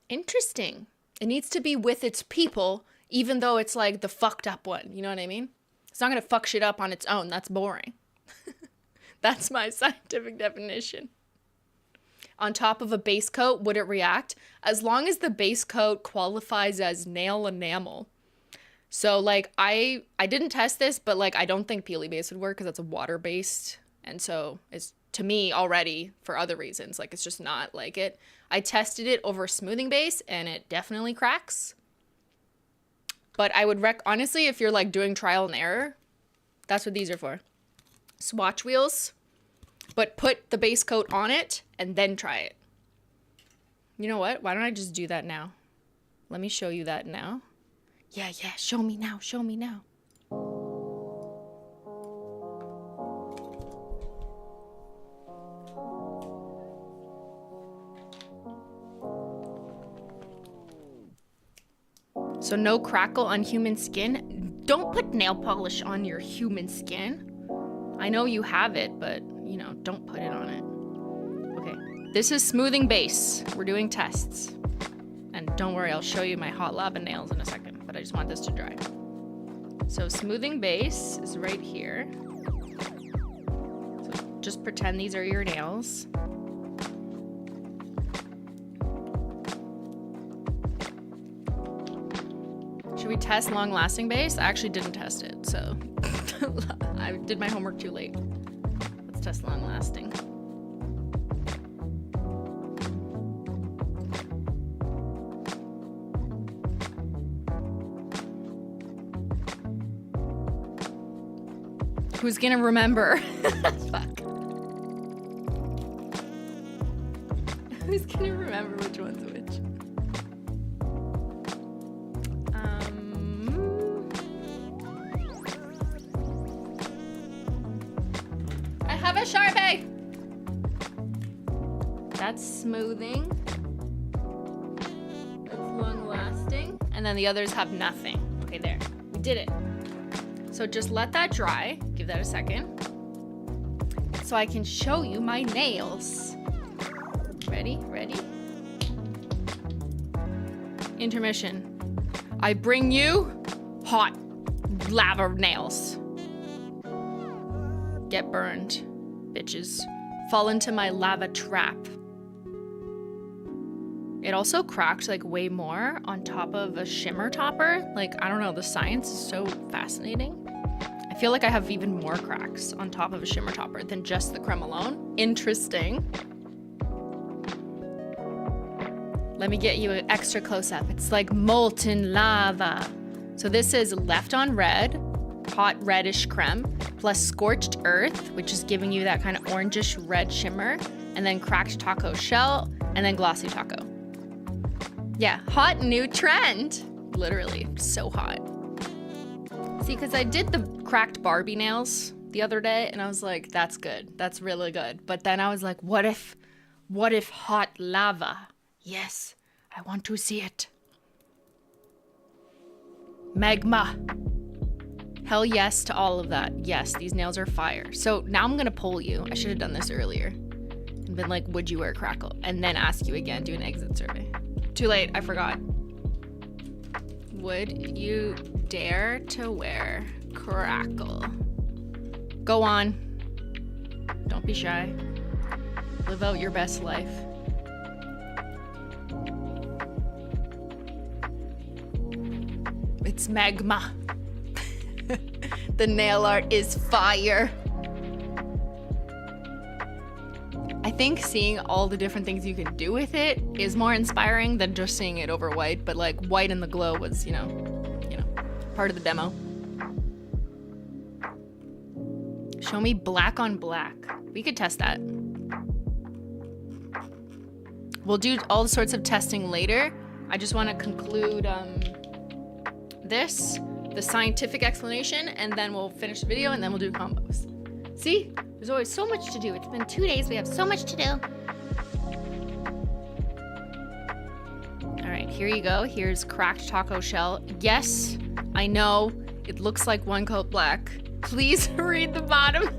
Interesting. It needs to be with its people, even though it's like the fucked up one. You know what I mean? It's not going to fuck shit up on its own. That's boring. That's my scientific definition. On top of a base coat, would it react? As long as the base coat qualifies as nail enamel. So like I didn't test this, but like I don't think Peely base would work because it's a water based. And so it's, to me already, for other reasons, like it's just not like it. I tested it over smoothing base and it definitely cracks. But I would honestly, if you're like doing trial and error, that's what these are for. Swatch wheels, but put the base coat on it and then try it. You know what? Why don't I just do that now? Let me show you that now. Yeah, show me now, show me now. So no Crackle on human skin. Don't put nail polish on your human skin. I know you have it, but, you know, don't put it on it. Okay, this is smoothing base. We're doing tests. And don't worry, I'll show you my hot lava nails in a second, but I just want this to dry. So smoothing base is right here. So just pretend these are your nails. Should we test long-lasting base? I actually didn't test it, so I did my homework too late. Let's test long-lasting. Who's gonna remember? Fuck. Who's gonna remember which one's which? I have a Sharpie! That's smoothing. That's long lasting. And then the others have nothing. Okay, there. We did it. So just let that dry. Give that a second. So I can show you my nails. Ready? Ready? Intermission. I bring you hot lava nails. Get burned, bitches. Fall into my lava trap. It also cracked like way more on top of a shimmer topper. Like, I don't know, the science is so fascinating. I feel like I have even more cracks on top of a shimmer topper than just the creme alone. Interesting. Let me get you an extra close up. It's like molten lava. So this is left on red, hot reddish creme, plus scorched earth, which is giving you that kind of orangish red shimmer, and then cracked taco shell, and then glossy taco. Yeah, hot new trend. Literally, so hot. See, because I did the cracked Barbie nails the other day, and I was like, that's good. That's really good. But then I was like, what if hot lava? Yes, I want to see it. Magma. Hell yes to all of that. Yes, these nails are fire. So now I'm gonna poll you. I should have done this earlier. And been like, would you wear Crackle? And then ask you again, do an exit survey. Too late, I forgot. Would you dare to wear Crackle? Go on. Don't be shy. Live out your best life. It's magma. The nail art is fire. I think seeing all the different things you can do with it is more inspiring than just seeing it over white, but like white in the glow was, you know, part of the demo. Show me black on black. We could test that. We'll do all sorts of testing later. I just want to conclude the scientific explanation, and then we'll finish the video, and then we'll do combos. See? There's always so much to do. It's been 2 days. We have so much to do. All right, here you go. Here's cracked taco shell. Yes, I know it looks like one coat black. Please read the bottom.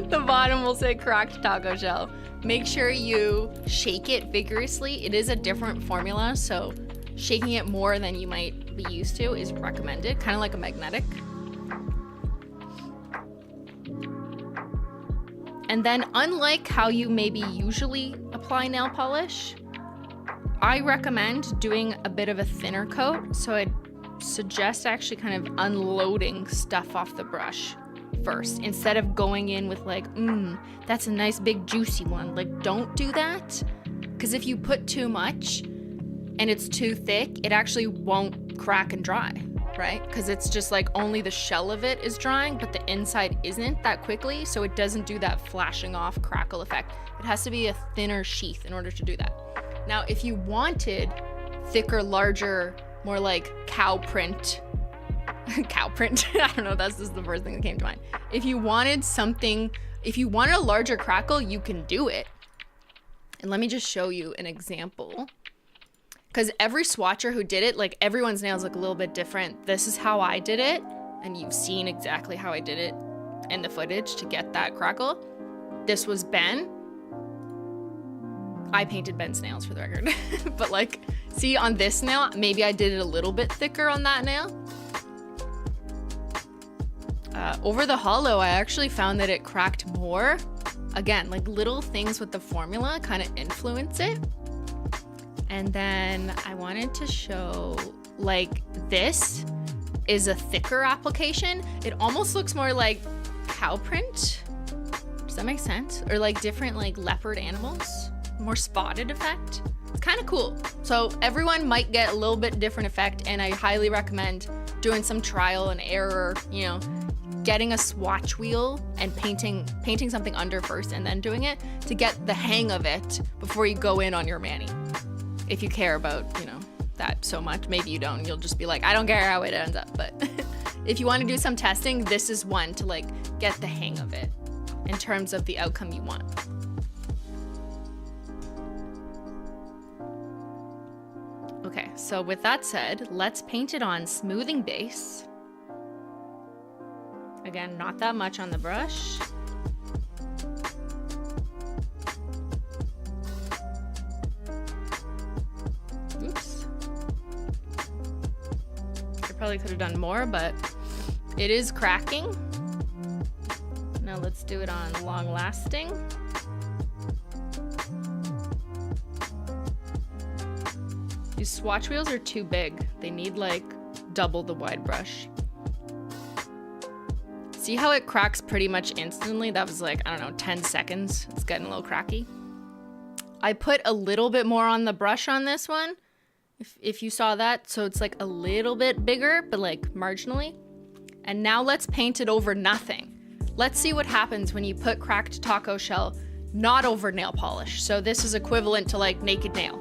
The bottom will say cracked taco shell. Make sure you shake it vigorously. It is a different formula, so shaking it more than you might be used to is recommended, kind of like a magnetic. And then, unlike how you maybe usually apply nail polish, I recommend doing a bit of a thinner coat. So I'd suggest actually kind of unloading stuff off the brush first, instead of going in with like, that's a nice big juicy one. Like, don't do that, because if you put too much and it's too thick, it actually won't crack and dry, right? Because it's just like only the shell of it is drying, but the inside isn't that quickly, so it doesn't do that flashing off crackle effect. It has to be a thinner sheath in order to do that. Now, if you wanted thicker, larger, more like cow print, I don't know, that's just the first thing that came to mind. If you wanted a larger crackle, you can do it. And let me just show you an example. Because every swatcher who did it, like everyone's nails look a little bit different. This is how I did it, and you've seen exactly how I did it in the footage to get that crackle. This was Ben. I painted Ben's nails for the record. But like, see on this nail, maybe I did it a little bit thicker on that nail. Over the Holo, I actually found that it cracked more. Again, like little things with the formula kind of influence it. And then I wanted to show, like, this is a thicker application. It almost looks more like cow print. Does that make sense? Or like different like leopard animals, more spotted effect. It's kind of cool. So everyone might get a little bit different effect, and I highly recommend doing some trial and error, you know, getting a swatch wheel and painting something under first and then doing it to get the hang of it before you go in on your mani. If you care about, you know, that so much. Maybe you don't. You'll just be like, I don't care how it ends up. But if you want to do some testing, this is one to like get the hang of it in terms of the outcome you want. Okay, so with that said, let's paint it on smoothing base. Again, not that much on the brush. Oops. I probably could have done more, but It is cracking. Now let's do it on long lasting. These swatch wheels are too big. They need like double the wide brush. See how it cracks pretty much instantly? That was like, I don't know, 10 seconds. It's getting a little cracky. I put a little bit more on the brush on this one, if you saw that. So it's like a little bit bigger, but like marginally. And now let's paint it over nothing. Let's see what happens when you put cracked taco shell not over nail polish. So this is equivalent to like naked nail.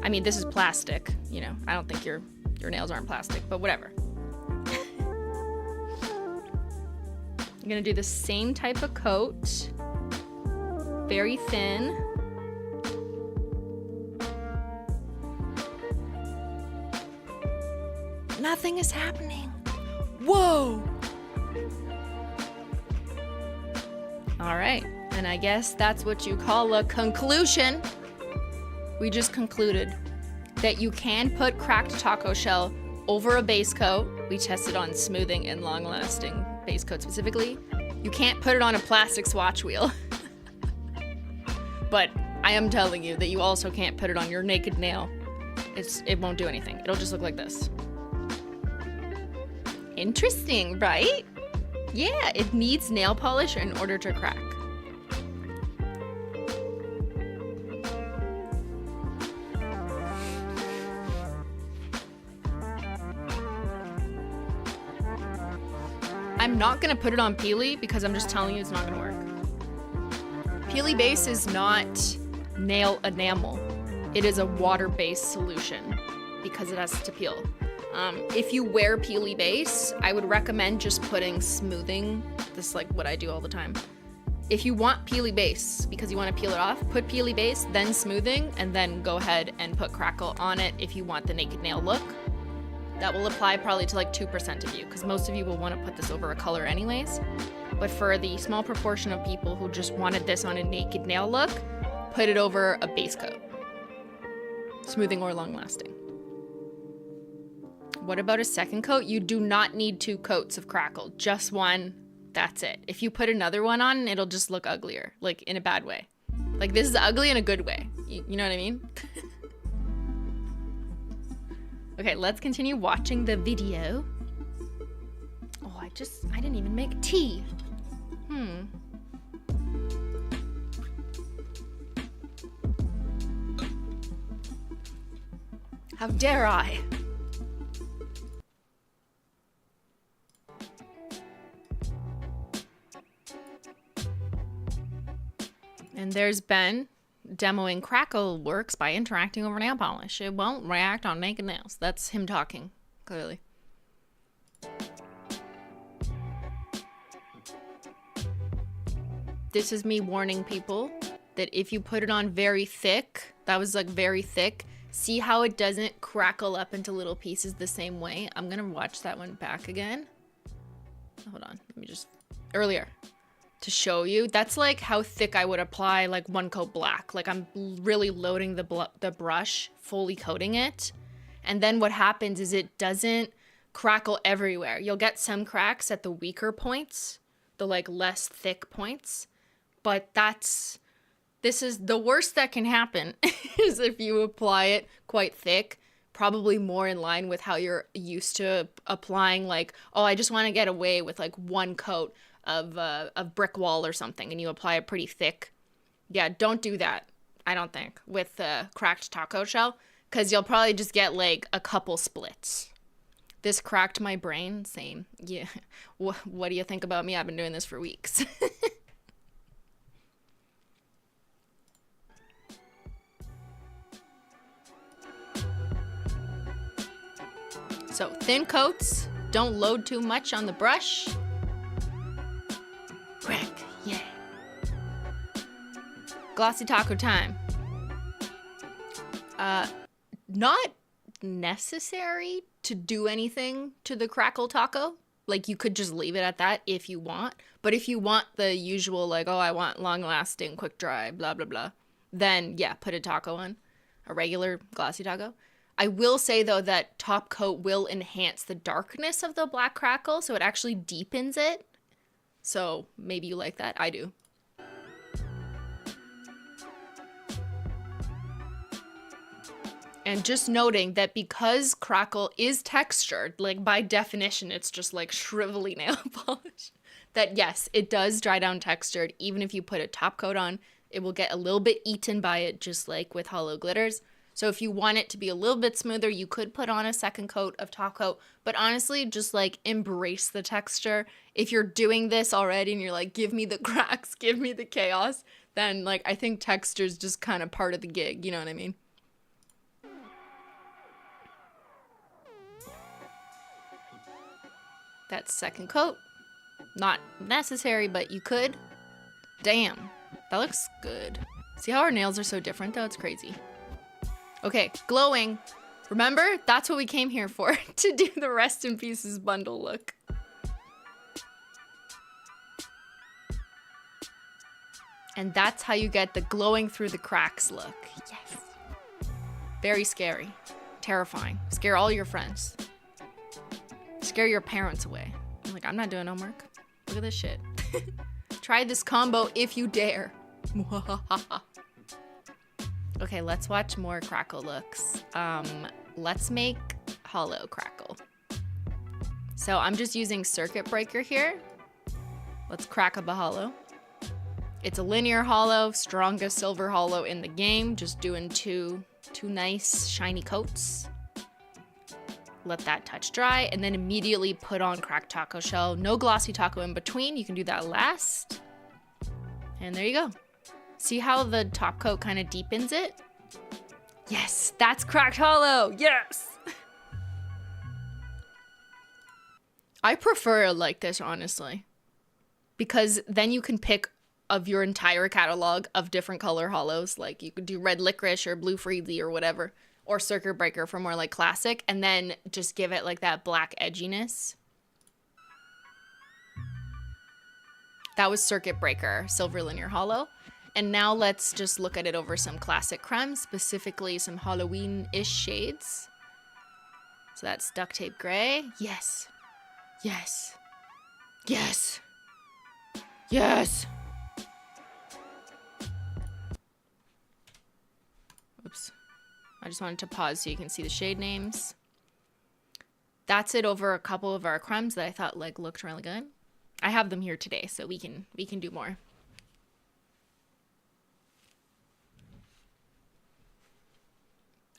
I mean, this is plastic, you know. I don't think your nails aren't plastic, but whatever. I'm gonna do the same type of coat. Very thin. Nothing is happening. Whoa! All right, and I guess that's what you call a conclusion. We just concluded that you can put cracked taco shell over a base coat. We tested on smoothing and long-lasting base coat specifically. You can't put it on a plastic swatch wheel. But I am telling you that you also can't put it on your naked nail. It won't do anything. It'll just look like this. Interesting, right? Yeah, it needs nail polish in order to crack. I'm not gonna put it on Peely because I'm just telling you it's not gonna work. Peely base is not nail enamel. It is a water-based solution because it has to peel. If you wear Peely base, I would recommend just putting smoothing. This is like what I do all the time. If you want Peely base because you want to peel it off, put Peely base, then smoothing, and then go ahead and put Crackle on it if you want the naked nail look. That will apply probably to like 2% of you because most of you will want to put this over a color anyways. But for the small proportion of people who just wanted this on a naked nail look, put it over a base coat. Smoothing or long lasting. What about a second coat? You do not need 2 coats of Crackle, just one, that's it. If you put another one on, it'll just look uglier, like in a bad way. Like this is ugly in a good way, you know what I mean? Okay, let's continue watching the video. Oh, I didn't even make tea. How dare I? And there's Ben demoing Crackle works by interacting over nail polish. It won't react on naked nails. That's him talking, clearly. This is me warning people that if you put it on very thick, that was like very thick, see how it doesn't crackle up into little pieces the same way? I'm gonna watch that one back again. Hold on, let me just, earlier. To show you, that's like how thick I would apply like 1 coat black. Like I'm really loading the brush, fully coating it. And then what happens is it doesn't crackle everywhere. You'll get some cracks at the weaker points, the like less thick points. But this is the worst that can happen is if you apply it quite thick, probably more in line with how you're used to applying like, oh, I just want to get away with like 1 coat of brick wall or something, and you apply it pretty thick. Yeah, don't do that, I don't think, with cracked taco shell, because you'll probably just get like a couple splits. This cracked my brain, same. Yeah, what do you think about me? I've been doing this for weeks. So thin coats, don't load too much on the brush. Crack, yeah. Glossy taco time. Not necessary to do anything to the Crackle taco. Like you could just leave it at that if you want. But if you want the usual like, oh, I want long lasting, quick dry, blah, blah, blah. Then yeah, put a taco on. A regular glossy taco. I will say though that top coat will enhance the darkness of the black crackle, so it actually deepens it. So maybe you like that. I do. And just noting that because Crackle is textured, like by definition, it's just like shrivelly nail polish, that yes, it does dry down textured. Even if you put a top coat on, it will get a little bit eaten by it, just like with Holo glitters. So if you want it to be a little bit smoother, you could put on a second coat of top coat. But honestly, just like embrace the texture. If you're doing this already and you're like, give me the cracks, give me the chaos, then like I think texture is just kind of part of the gig. You know what I mean? That's second coat. Not necessary, but you could. Damn, that looks good. See how our nails are so different though? It's crazy. Okay, glowing. Remember, that's what we came here for, to do the Rest in Pieces bundle look. And that's how you get the glowing through the cracks look. Yes. Very scary. Terrifying. Scare all your friends. Scare your parents away. I'm like, I'm not doing homework. Look at this shit. Try this combo if you dare. Okay, let's watch more Crackle looks. Let's make Holo Crackle. So I'm just using Circuit Breaker here. Let's crack up a Holo. It's a linear Holo, strongest silver Holo in the game. Just doing two nice shiny coats. Let that touch dry, and then immediately put on cracked taco shell. No glossy taco in between. You can do that last. And there you go. See how the top coat kind of deepens it? Yes, that's cracked Holo. Yes. I prefer it like this, honestly, because then you can pick of your entire catalog of different color Holos. Like you could do red licorice or blue freely or whatever. Or Circuit Breaker for more like classic, and then just give it like that black edginess. That was Circuit Breaker, Silver Linear Holo. And now let's just look at it over some classic creme, specifically some Halloween-ish shades. So that's Duct Tape Gray. Yes. Yes. Yes. Yes. Oops. I just wanted to pause so you can see the shade names. That's it over a couple of our cremes that I thought like looked really good. I have them here today, so we can do more.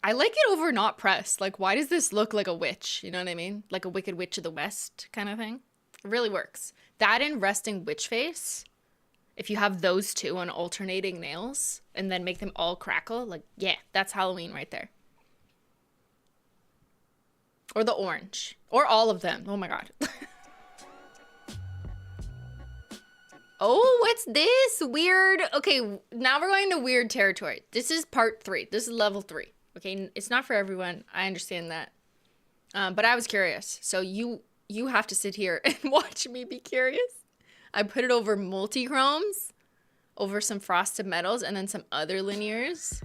I like it over not pressed. Like, why does this look like a witch? You know what I mean? Like a Wicked Witch of the West kind of thing. It really works. That and Resting Witch Face. If you have those two on alternating nails and then make them all crackle, like, yeah, that's Halloween right there. Or the orange. Or all of them. Oh my god. Oh, what's this? Weird. Okay, now we're going to weird territory. This is part 3. This is level 3. Okay, it's not for everyone. I understand that. But I was curious. So you have to sit here and watch me be curious. I put it over multi-chromes, over some frosted metals, and then some other linears.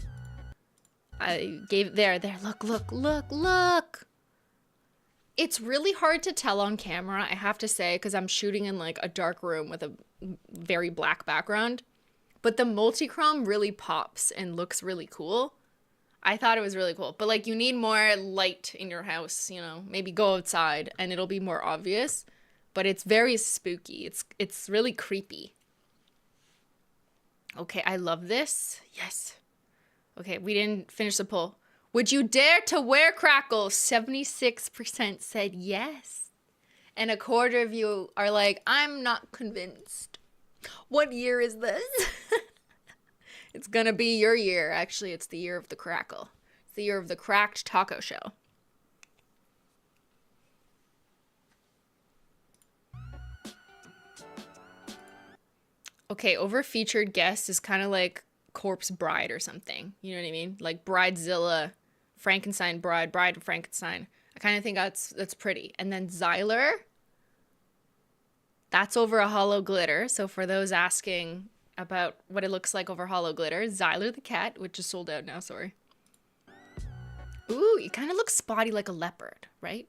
I gave there, look. It's really hard to tell on camera, I have to say, because I'm shooting in like a dark room with a very black background. But the multi-chrome really pops and looks really cool. I thought it was really cool. But like you need more light in your house, you know, maybe go outside and it'll be more obvious. But it's very spooky. It's really creepy. Okay, I love this. Yes. Okay, we didn't finish the poll. Would you dare to wear Crackle? 76% said yes. And a quarter of you are like, I'm not convinced. What year is this? It's gonna be your year. Actually, it's the year of the Crackle. It's the year of the cracked taco shell. Okay, over featured guest is kind of like Corpse Bride or something. You know what I mean? Like Bridezilla, Frankenstein Bride, Bride of Frankenstein. I kind of think that's pretty. And then Xyler, that's over a Holo glitter. So for those asking about what it looks like over Holo glitter, Xyler the cat, which is sold out now, sorry. Ooh, you kind of look spotty like a leopard, right?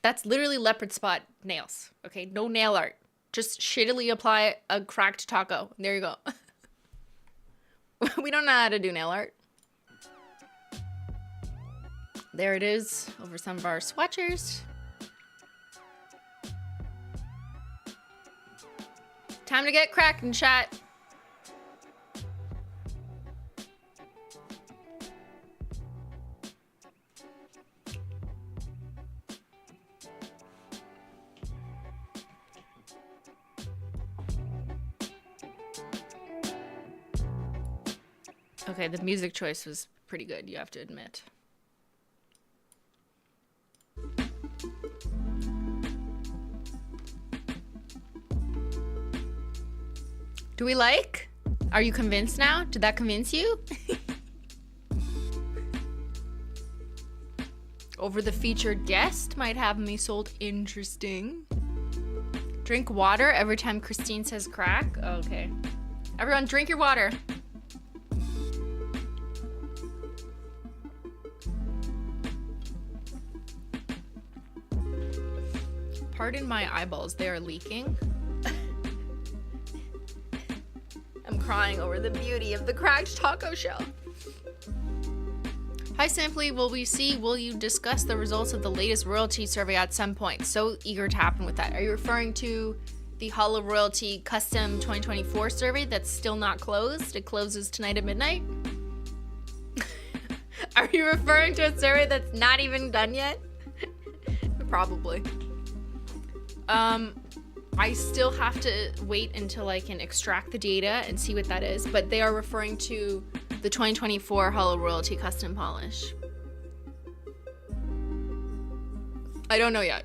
That's literally leopard spot nails, okay? No nail art. Just shittily apply a cracked taco. There you go. We don't know how to do nail art. There it is over some of our swatchers. Time to get cracking, chat. Okay, the music choice was pretty good, you have to admit. Do we like? Are you convinced now? Did that convince you? Over the featured guest might have me sold. Interesting. Drink water every time Christine says crack. Okay. Everyone drink your water. Pardon my eyeballs, they are leaking. I'm crying over the beauty of the cracked taco shell. Hi Simply, will you discuss the results of the latest royalty survey at some point? So eager to happen with that. Are you referring to the Holo Royalty Custom 2024 survey that's still not closed? It closes tonight at midnight? Are you referring to a survey that's not even done yet? Probably. I still have to wait until I can extract the data and see what that is, but they are referring to the 2024 Holo Royalty Custom Polish. I don't know yet.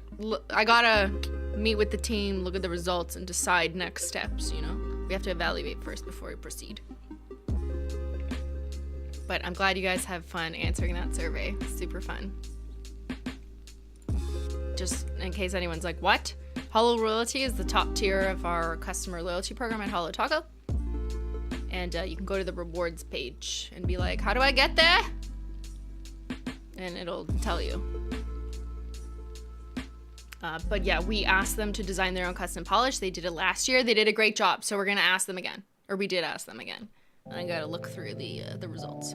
I gotta meet with the team, look at the results, and decide next steps, you know? We have to evaluate first before we proceed. But I'm glad you guys have fun answering that survey. Super fun. Just in case anyone's like, what? Holo Royalty is the top tier of our customer loyalty program at Holo Taco. And you can go to the rewards page and be like, how do I get there? And it'll tell you. But yeah, we asked them to design their own custom polish. They did it last year. They did a great job. So we're going to ask them again. Or we did ask them again. And I got to look through the results.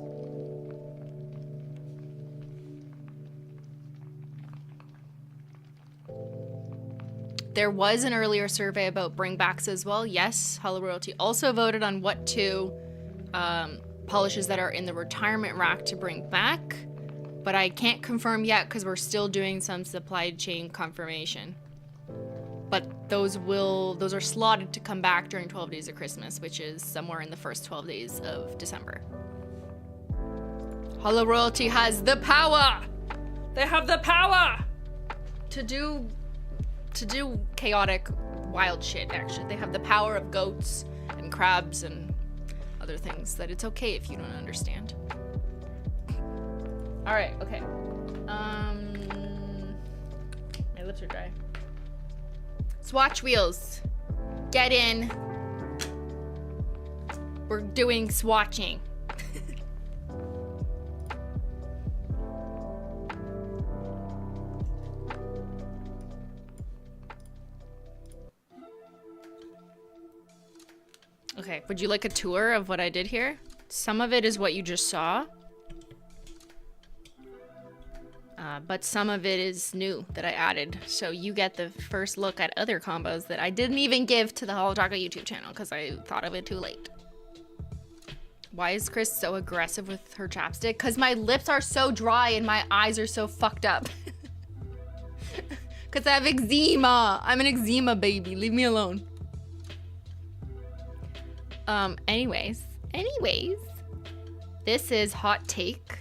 There was an earlier survey about bringbacks as well. Yes, Holo Royalty also voted on what two polishes that are in the retirement rack to bring back. But I can't confirm yet because we're still doing some supply chain confirmation. But those are slotted to come back during 12 Days of Christmas, which is somewhere in the first 12 days of December. Holo Royalty has the power! They have the power to do chaotic, wild shit, actually. They have the power of goats and crabs and other things that it's okay if you don't understand. Alright, okay. My lips are dry. Swatch wheels. Get in. We're doing swatching. Okay, would you like a tour of what I did here? Some of it is what you just saw. But some of it is new that I added. So you get the first look at other combos that I didn't even give to the Holo Taco YouTube channel because I thought of it too late. Why is Chris so aggressive with her chapstick? Because my lips are so dry and my eyes are so fucked up. Because I have eczema. I'm an eczema baby. Leave me alone. Anyways. This is hot take.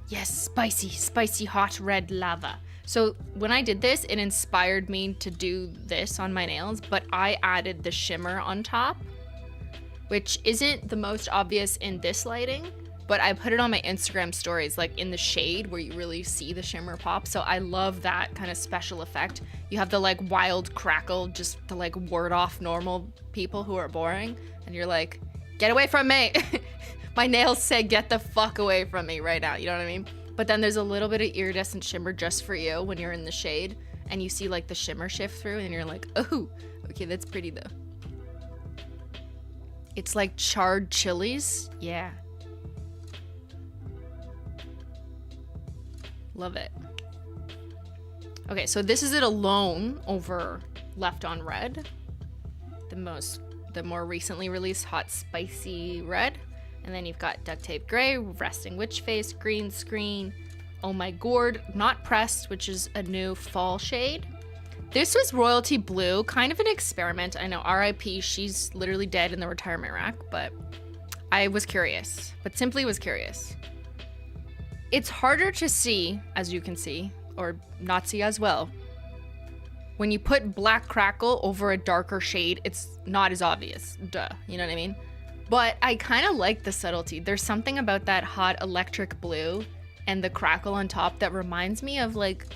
Yes, spicy hot red lava. So when I did this, it inspired me to do this on my nails, but I added the shimmer on top, which isn't the most obvious in this lighting, but I put it on my Instagram stories, like in the shade where you really see the shimmer pop. So I love that kind of special effect. You have the like wild crackle just to like ward off normal people who are boring. And you're like, get away from me. My nails say, get the fuck away from me right now. You know what I mean? But then there's a little bit of iridescent shimmer just for you when you're in the shade. And you see like the shimmer shift through and you're like, oh, okay, that's pretty though. It's like charred chilies. Yeah. Love it. Okay, so this is it alone over Left on Red. The more recently released Hot Spicy Red. And then you've got Duct Tape Gray, Resting Witch Face, Green Screen, Oh My Gourd, Not Pressed, which is a new fall shade. This was Royalty Blue, kind of an experiment. I know, RIP, she's literally dead in the retirement rack, but I was curious. But simply was curious. It's harder to see, as you can see, or not see as well. When you put black Crackle over a darker shade, it's not as obvious. Duh, you know what I mean? But I kind of like the subtlety. There's something about that hot electric blue and the Crackle on top that reminds me of like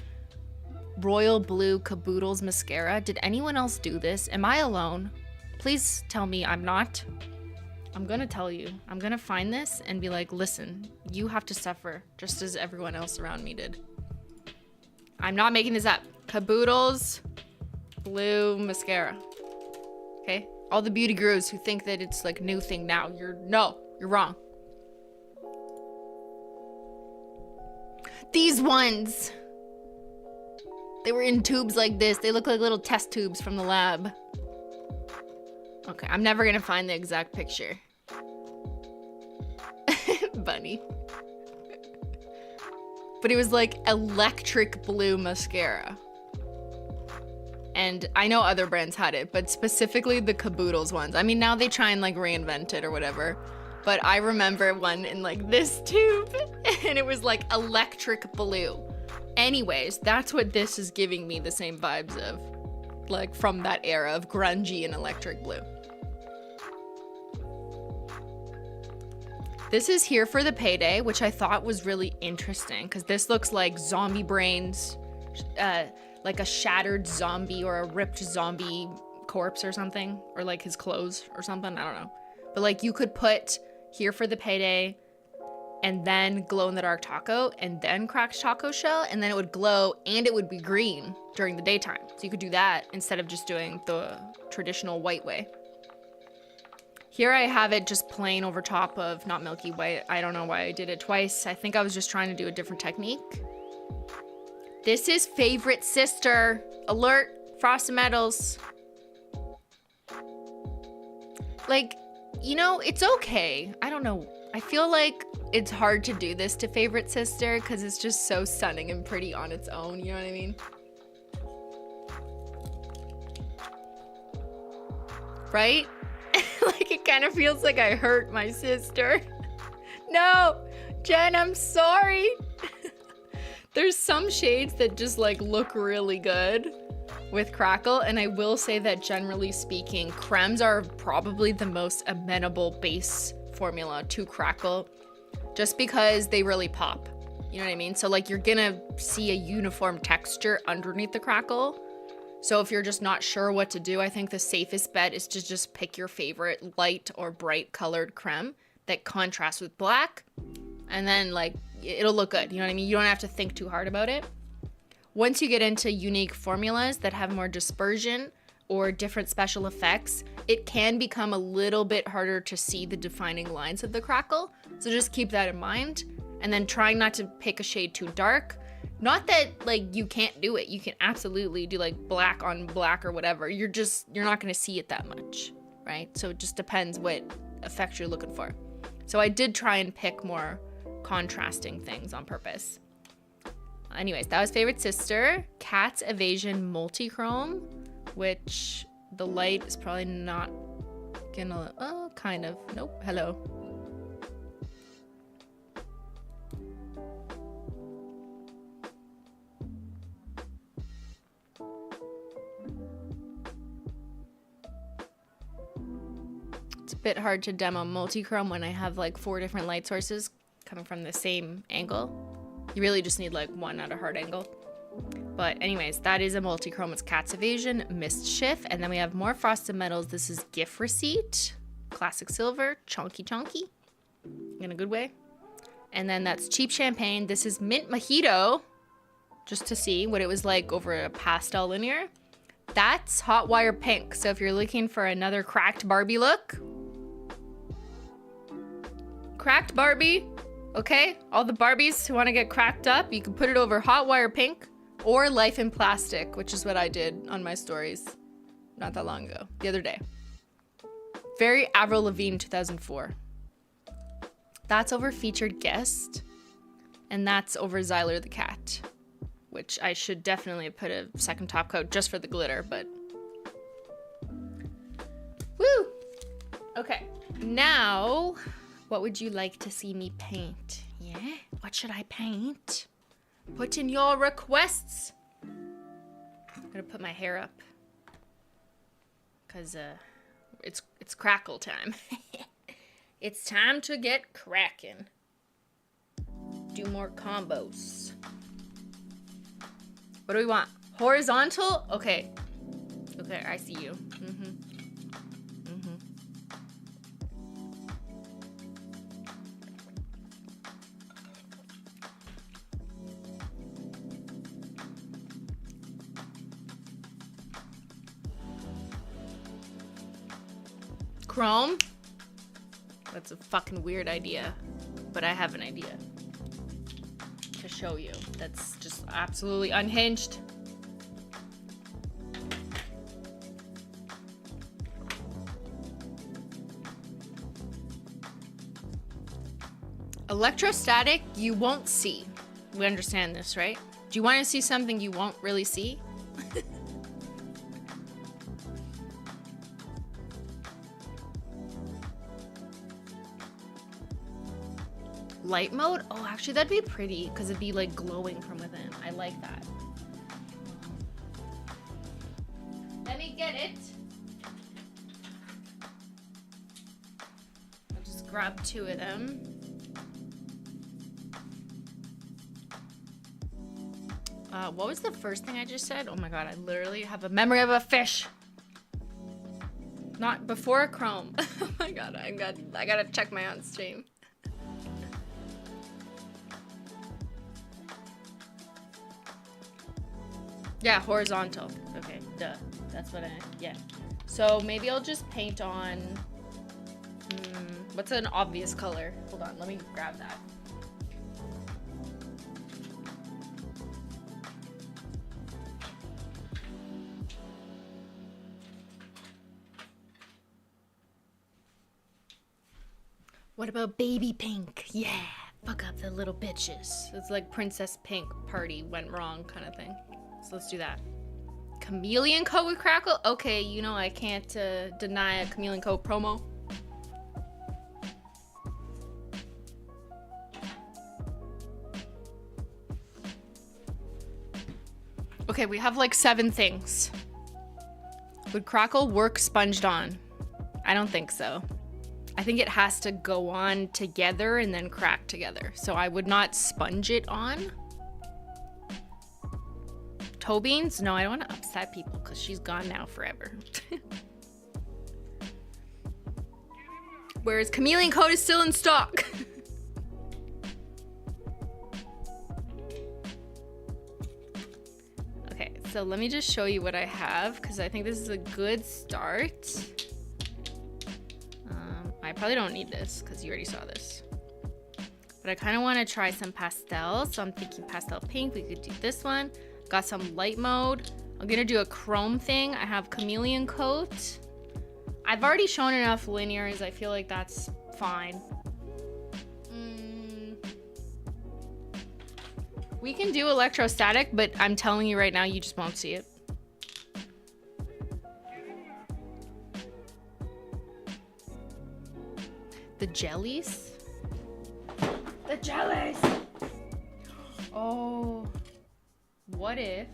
Royal Blue Caboodles mascara. Did anyone else do this? Am I alone? Please tell me I'm not. I'm gonna tell you. I'm gonna find this and be like, listen, you have to suffer just as everyone else around me did. I'm not making this up. Caboodles Blue mascara. Okay? All the beauty gurus who think that it's like a new thing now, you're wrong. These ones. They were in tubes like this. They look like little test tubes from the lab. Okay, I'm never gonna find the exact picture. Bunny. But it was like electric blue mascara. And I know other brands had it, but specifically the Caboodles ones. I mean, now they try and like reinvent it or whatever. But I remember one in like this tube and it was like electric blue. Anyways, that's what this is giving me the same vibes of. Like from that era of grungy and electric blue. This is Here for the Payday, which I thought was really interesting because this looks like zombie brains, like a shattered zombie or a ripped zombie corpse or something, or like his clothes or something, I don't know. But like you could put Here for the Payday and then glow in the dark taco and then cracked taco shell and then it would glow and it would be green during the daytime. So you could do that instead of just doing the traditional white way. Here I have it just plain over top of not milky white. I don't know why I did it twice. I think I was just trying to do a different technique. This is Favorite Sister. Alert, Frosted Metals. Like, you know, it's okay. I don't know. I feel like it's hard to do this to Favorite Sister because it's just so stunning and pretty on its own. You know what I mean? Right? Like it kind of feels like I hurt my sister. No, Jen, I'm sorry. There's some shades that just like look really good with Crackle, and I will say that generally speaking, cremes are probably the most amenable base formula to Crackle just because they really pop. You know what I mean? So like you're gonna see a uniform texture underneath the Crackle. So if you're just not sure what to do, I think the safest bet is to just pick your favorite light or bright colored creme that contrasts with black, and then like it'll look good. You know what I mean? You don't have to think too hard about it. Once you get into unique formulas that have more dispersion or different special effects, it can become a little bit harder to see the defining lines of the Crackle. So just keep that in mind, and then trying not to pick a shade too dark. Not that like you can't do it. You can absolutely do like black on black or whatever. You're not gonna see it that much, right? So it just depends what effect you're looking for. So I did try and pick more contrasting things on purpose. Anyways, that was Favorite Sister. Cat's Evasion Multichrome, which the light is probably not gonna, oh, kind of, nope, hello. It's a bit hard to demo multichrome when I have like 4 different light sources coming from the same angle. You really just need like one at a hard angle. But anyways, that is a multichrome. It's Cat's Evasion, Mischief, and then we have more Frosted Metals. This is Gift Receipt, Classic Silver, Chonky Chonky. in a good way. And then that's cheap champagne. This is mint mojito, just to see what it was like over a pastel linear. That's hot wire pink. So if you're looking for another cracked Barbie look, cracked Barbie, okay? All the Barbies who want to get cracked up, you can put it over hot wire pink or life in plastic, which is what I did on my stories not that long ago, the other day. Very Avril Lavigne 2004. That's over featured guest, and that's over Zyler the cat, which I should definitely put a second top coat just for the glitter, but woo! Okay, now what would you like to see me paint? Yeah, what should I paint? Put in your requests. I'm gonna put my hair up because it's Crackle time. It's time to get cracking. Do more combos. What do we want? Horizontal? Okay. Okay, I see you. Chrome? That's a fucking weird idea, but I have an idea to show you. That's just absolutely unhinged. Electrostatic, you won't see. We understand this, right? Do you want to see something you won't really see? Light mode? Oh, actually that'd be pretty because it'd be like glowing from within. I like that. Let me get it. I'll just grab 2 of them. What was the first thing I just said? Oh my god, I literally have a memory of a fish. Not before a chrome. Oh my god, I gotta check my own stream. Yeah, horizontal. Okay, duh. That's what yeah. So maybe I'll just paint on, what's an obvious color? Hold on, let me grab that. What about baby pink? Yeah, fuck up the little bitches. It's like Princess Pink party went wrong kind of thing. So let's do that. Chameleon coat with Crackle? Okay, you know I can't deny a chameleon coat promo. Okay, we have like 7 things. Would Crackle work sponged on? I don't think so. I think it has to go on together and then crack together. So I would not sponge it on. Toe beans? No, I don't want to upset people because she's gone now forever. Whereas chameleon coat is still in stock. Okay, so let me just show you what I have because I think this is a good start. I probably don't need this because you already saw this. But I kind of want to try some pastels. So I'm thinking pastel pink. We could do this one. Got some light mode. I'm gonna do a chrome thing. I have chameleon coat. I've already shown enough linears. I feel like that's fine. We can do electrostatic, but I'm telling you right now, you just won't see it. The jellies? The jellies! Oh, what if?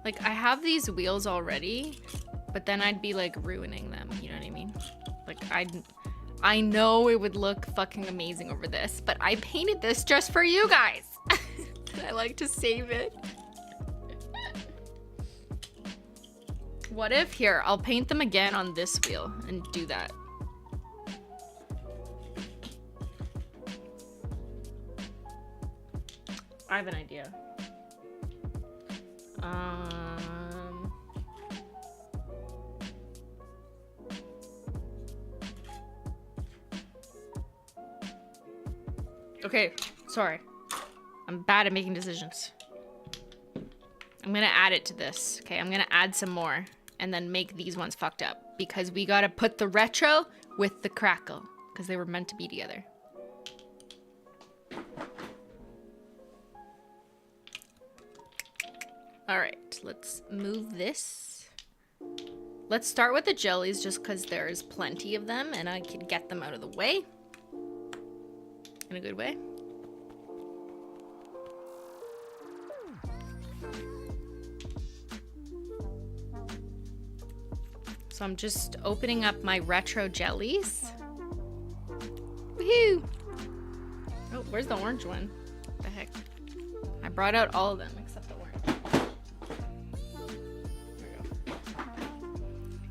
Like, I have these wheels already, but then I'd be like ruining them, you know what I mean? Like, I know it would look fucking amazing over this, but I painted this just for you guys. I like to save it. What if, here, I'll paint them again on this wheel and do that. I have an idea. Okay, sorry. I'm bad at making decisions. I'm gonna add it to this. Okay, I'm gonna add some more and then make these ones fucked up because we gotta put the retro with the crackle because they were meant to be together. All right, let's move this. Let's start with the jellies just because there's plenty of them and I can get them out of the way. In a good way. So I'm just opening up my retro jellies. Woohoo! Oh, where's the orange one? What the heck? I brought out all of them except the orange. There we go.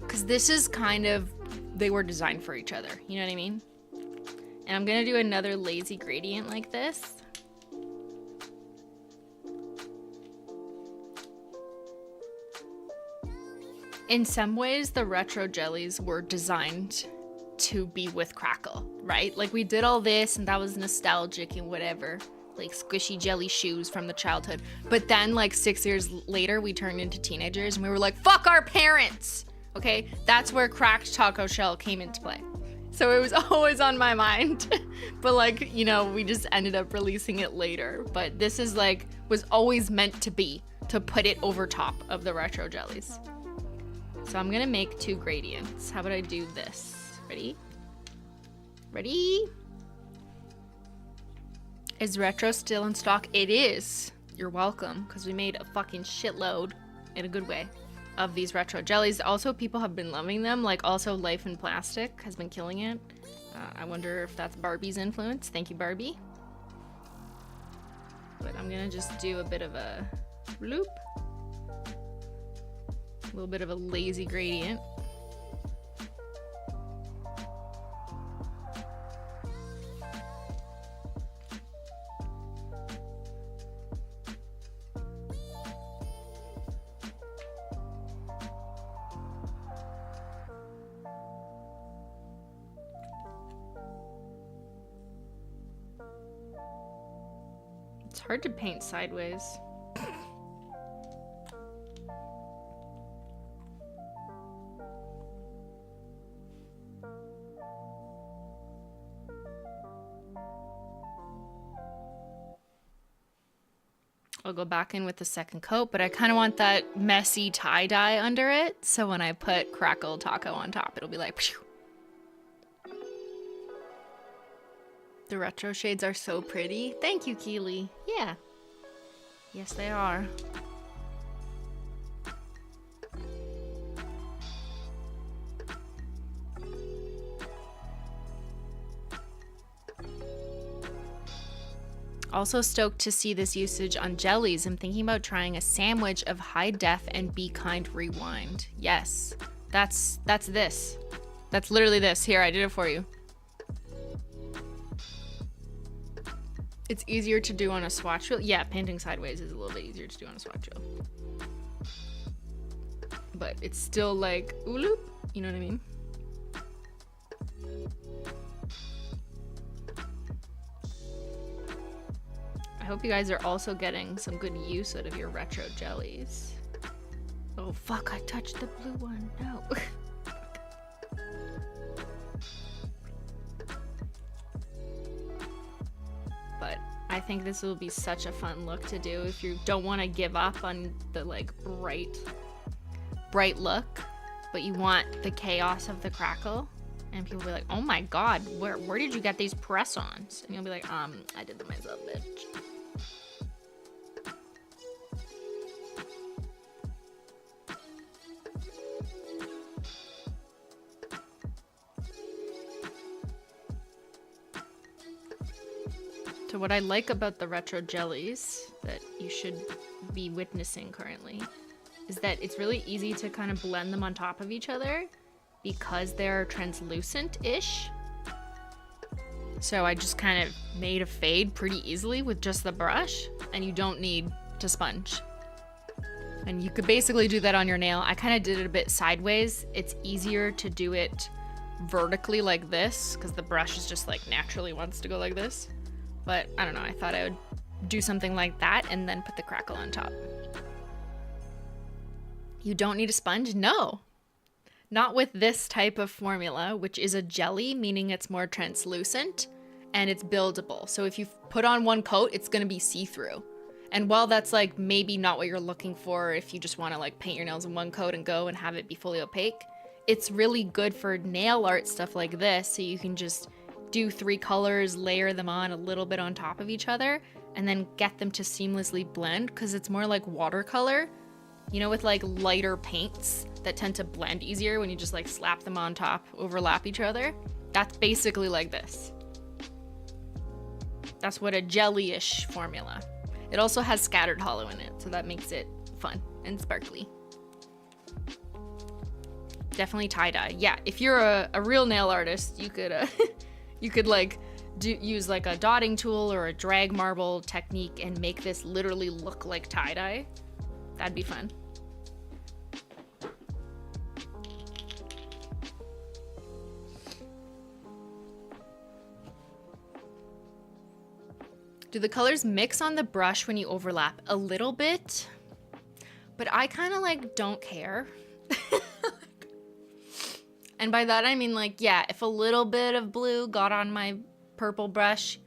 Because this is kind of, they were designed for each other. You know what I mean? And I'm gonna do another lazy gradient like this. In some ways, the retro jellies were designed to be with Crackle, right? Like we did all this and that was nostalgic and whatever. Like squishy jelly shoes from the childhood. But then like 6 years later, we turned into teenagers and we were like, fuck our parents! Okay, that's where cracked taco shell came into play. So it was always on my mind. But like, you know, we just ended up releasing it later. But this is like, was always meant to be, to put it over top of the retro jellies. So I'm gonna make 2 gradients. How about I do this? Ready? Ready? Is retro still in stock? It is. You're welcome, because we made a fucking shitload, in a good way, of these retro jellies. Also, people have been loving them. Like, also Life in Plastic has been killing it. I wonder if that's Barbie's influence. Thank you, Barbie. But I'm gonna just do a bit of a loop. A little bit of a lazy gradient. It's hard to paint sideways. I'll go back in with the second coat, but I kind of want that messy tie-dye under it, so when I put Crackle Taco on top, it'll be like... Phew. The retro shades are so pretty. Thank you, Keely. Yeah. Yes, they are. Also stoked to see this usage on jellies. I'm thinking about trying a sandwich of high def and Be Kind Rewind. Yes, that's this. That's literally this. Here, I did it for you. It's easier to do on a swatch wheel. Yeah, painting sideways is a little bit easier to do on a swatch wheel. But it's still like, ooloop, you know what I mean? I hope you guys are also getting some good use out of your retro jellies. Oh fuck, I touched the blue one. No. But I think this will be such a fun look to do if you don't want to give up on the like bright look, but you want the chaos of the Crackle. And people will be like, oh my god, where did you get these press-ons? And you'll be like, I did them myself, bitch. So what I like about the retro jellies that you should be witnessing currently is that it's really easy to kind of blend them on top of each other because they're translucent-ish. So I just kind of made a fade pretty easily with just the brush, and you don't need to sponge. And you could basically do that on your nail. I kind of did it a bit sideways. It's easier to do it vertically like this because the brush is just like naturally wants to go like this. But I don't know, I thought I would do something like that and then put the crackle on top. You don't need a sponge? No. Not with this type of formula, which is a jelly, meaning it's more translucent and it's buildable. So if you put on one coat, it's gonna be see-through. And while that's like maybe not what you're looking for if you just wanna like paint your nails in one coat and go and have it be fully opaque, it's really good for nail art stuff like this. So you can just do 3 colors, layer them on a little bit on top of each other, and then get them to seamlessly blend because it's more like watercolor. You know, with like lighter paints that tend to blend easier when you just like slap them on top, overlap each other. That's basically like this. That's what a jelly-ish formula. It also has scattered hollow in it, so that makes it fun and sparkly. Definitely tie-dye. Yeah, if you're a real nail artist, you could you could like use like a dotting tool or a drag marble technique and make this literally look like tie-dye. That'd be fun. Do the colors mix on the brush when you overlap? A little bit, but I kind of like don't care. And by that I mean like, yeah, if a little bit of blue got on my purple brush,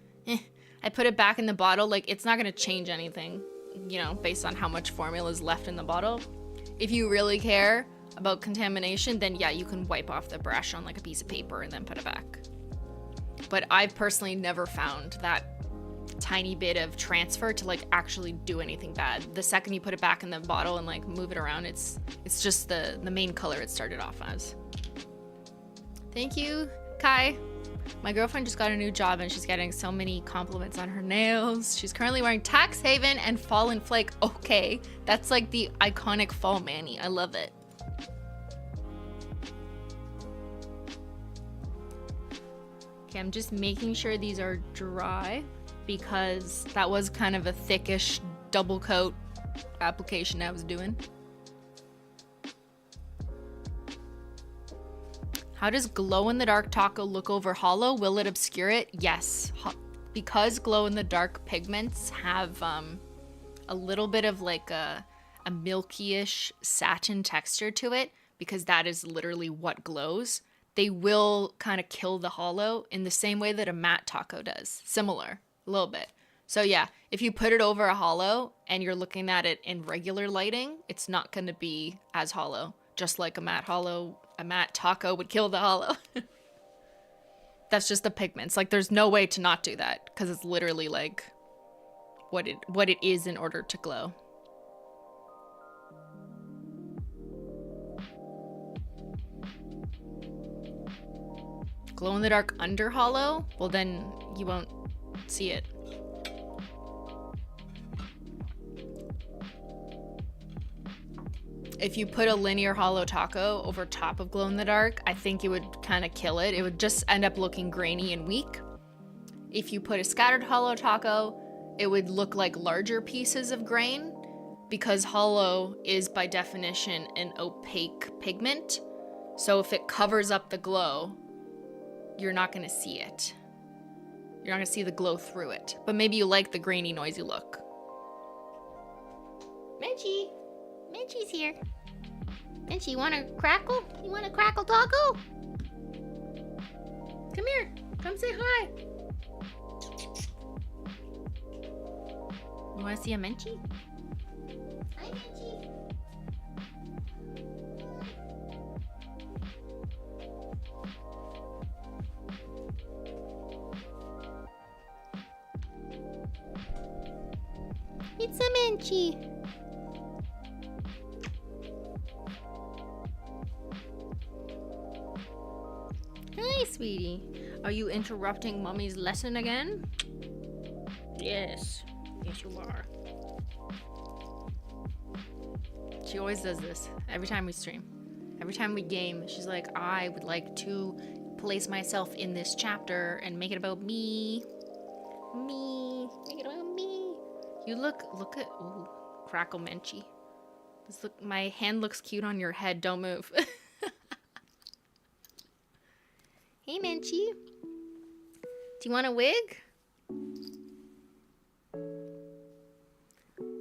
I put it back in the bottle, like it's not gonna change anything, you know, based on how much formula is left in the bottle. If you really care about contamination, then yeah, you can wipe off the brush on like a piece of paper and then put it back. But I've personally never found that tiny bit of transfer to like actually do anything bad. The second you put it back in the bottle and like move it around, it's just the main color it started off as. Thank you, Kai. My girlfriend just got a new job and she's getting so many compliments on her nails. She's currently wearing Tax Haven and Fallen Flake. Okay, that's like the iconic fall mani. I love it. Okay, I'm just making sure these are dry because that was kind of a thickish double coat application I was doing. How does glow-in-the-dark taco look over Holo? Will it obscure it? Yes. Because glow-in-the-dark pigments have a little bit of like a milky-ish satin texture to it, because that is literally what glows, they will kind of kill the Holo in the same way that a matte taco does. Similar, a little bit. So yeah, if you put it over a Holo and you're looking at it in regular lighting, it's not going to be as hollow, just like a matte Holo. A matte taco would kill the Holo. That's just the pigments. Like there's no way to not do that because it's literally like what it is in order to glow. Glow in the dark under Holo? Well then you won't see it. If you put a linear Holo taco over top of glow in the dark, I think it would kind of kill it. It would just end up looking grainy and weak. If you put a scattered Holo taco, it would look like larger pieces of grain because Holo is by definition an opaque pigment. So if it covers up the glow, you're not gonna see it. You're not gonna see the glow through it. But maybe you like the grainy, noisy look. Menchie! Menchie's here. Menchie, you want a crackle? You want a crackle taco? Come here. Come say hi. You want to see a Menchie? Hi, Menchie. It's a Menchie. Hi, sweetie. Are you interrupting Mommy's lesson again? Yes. Yes, you are. She always does this every time we stream. Every time we game, she's like, I would like to place myself in this chapter and make it about me. Make it about me. You look at, ooh, Crackle Menchie. My hand looks cute on your head. Don't move. Hey, Menchie. Do you want a wig?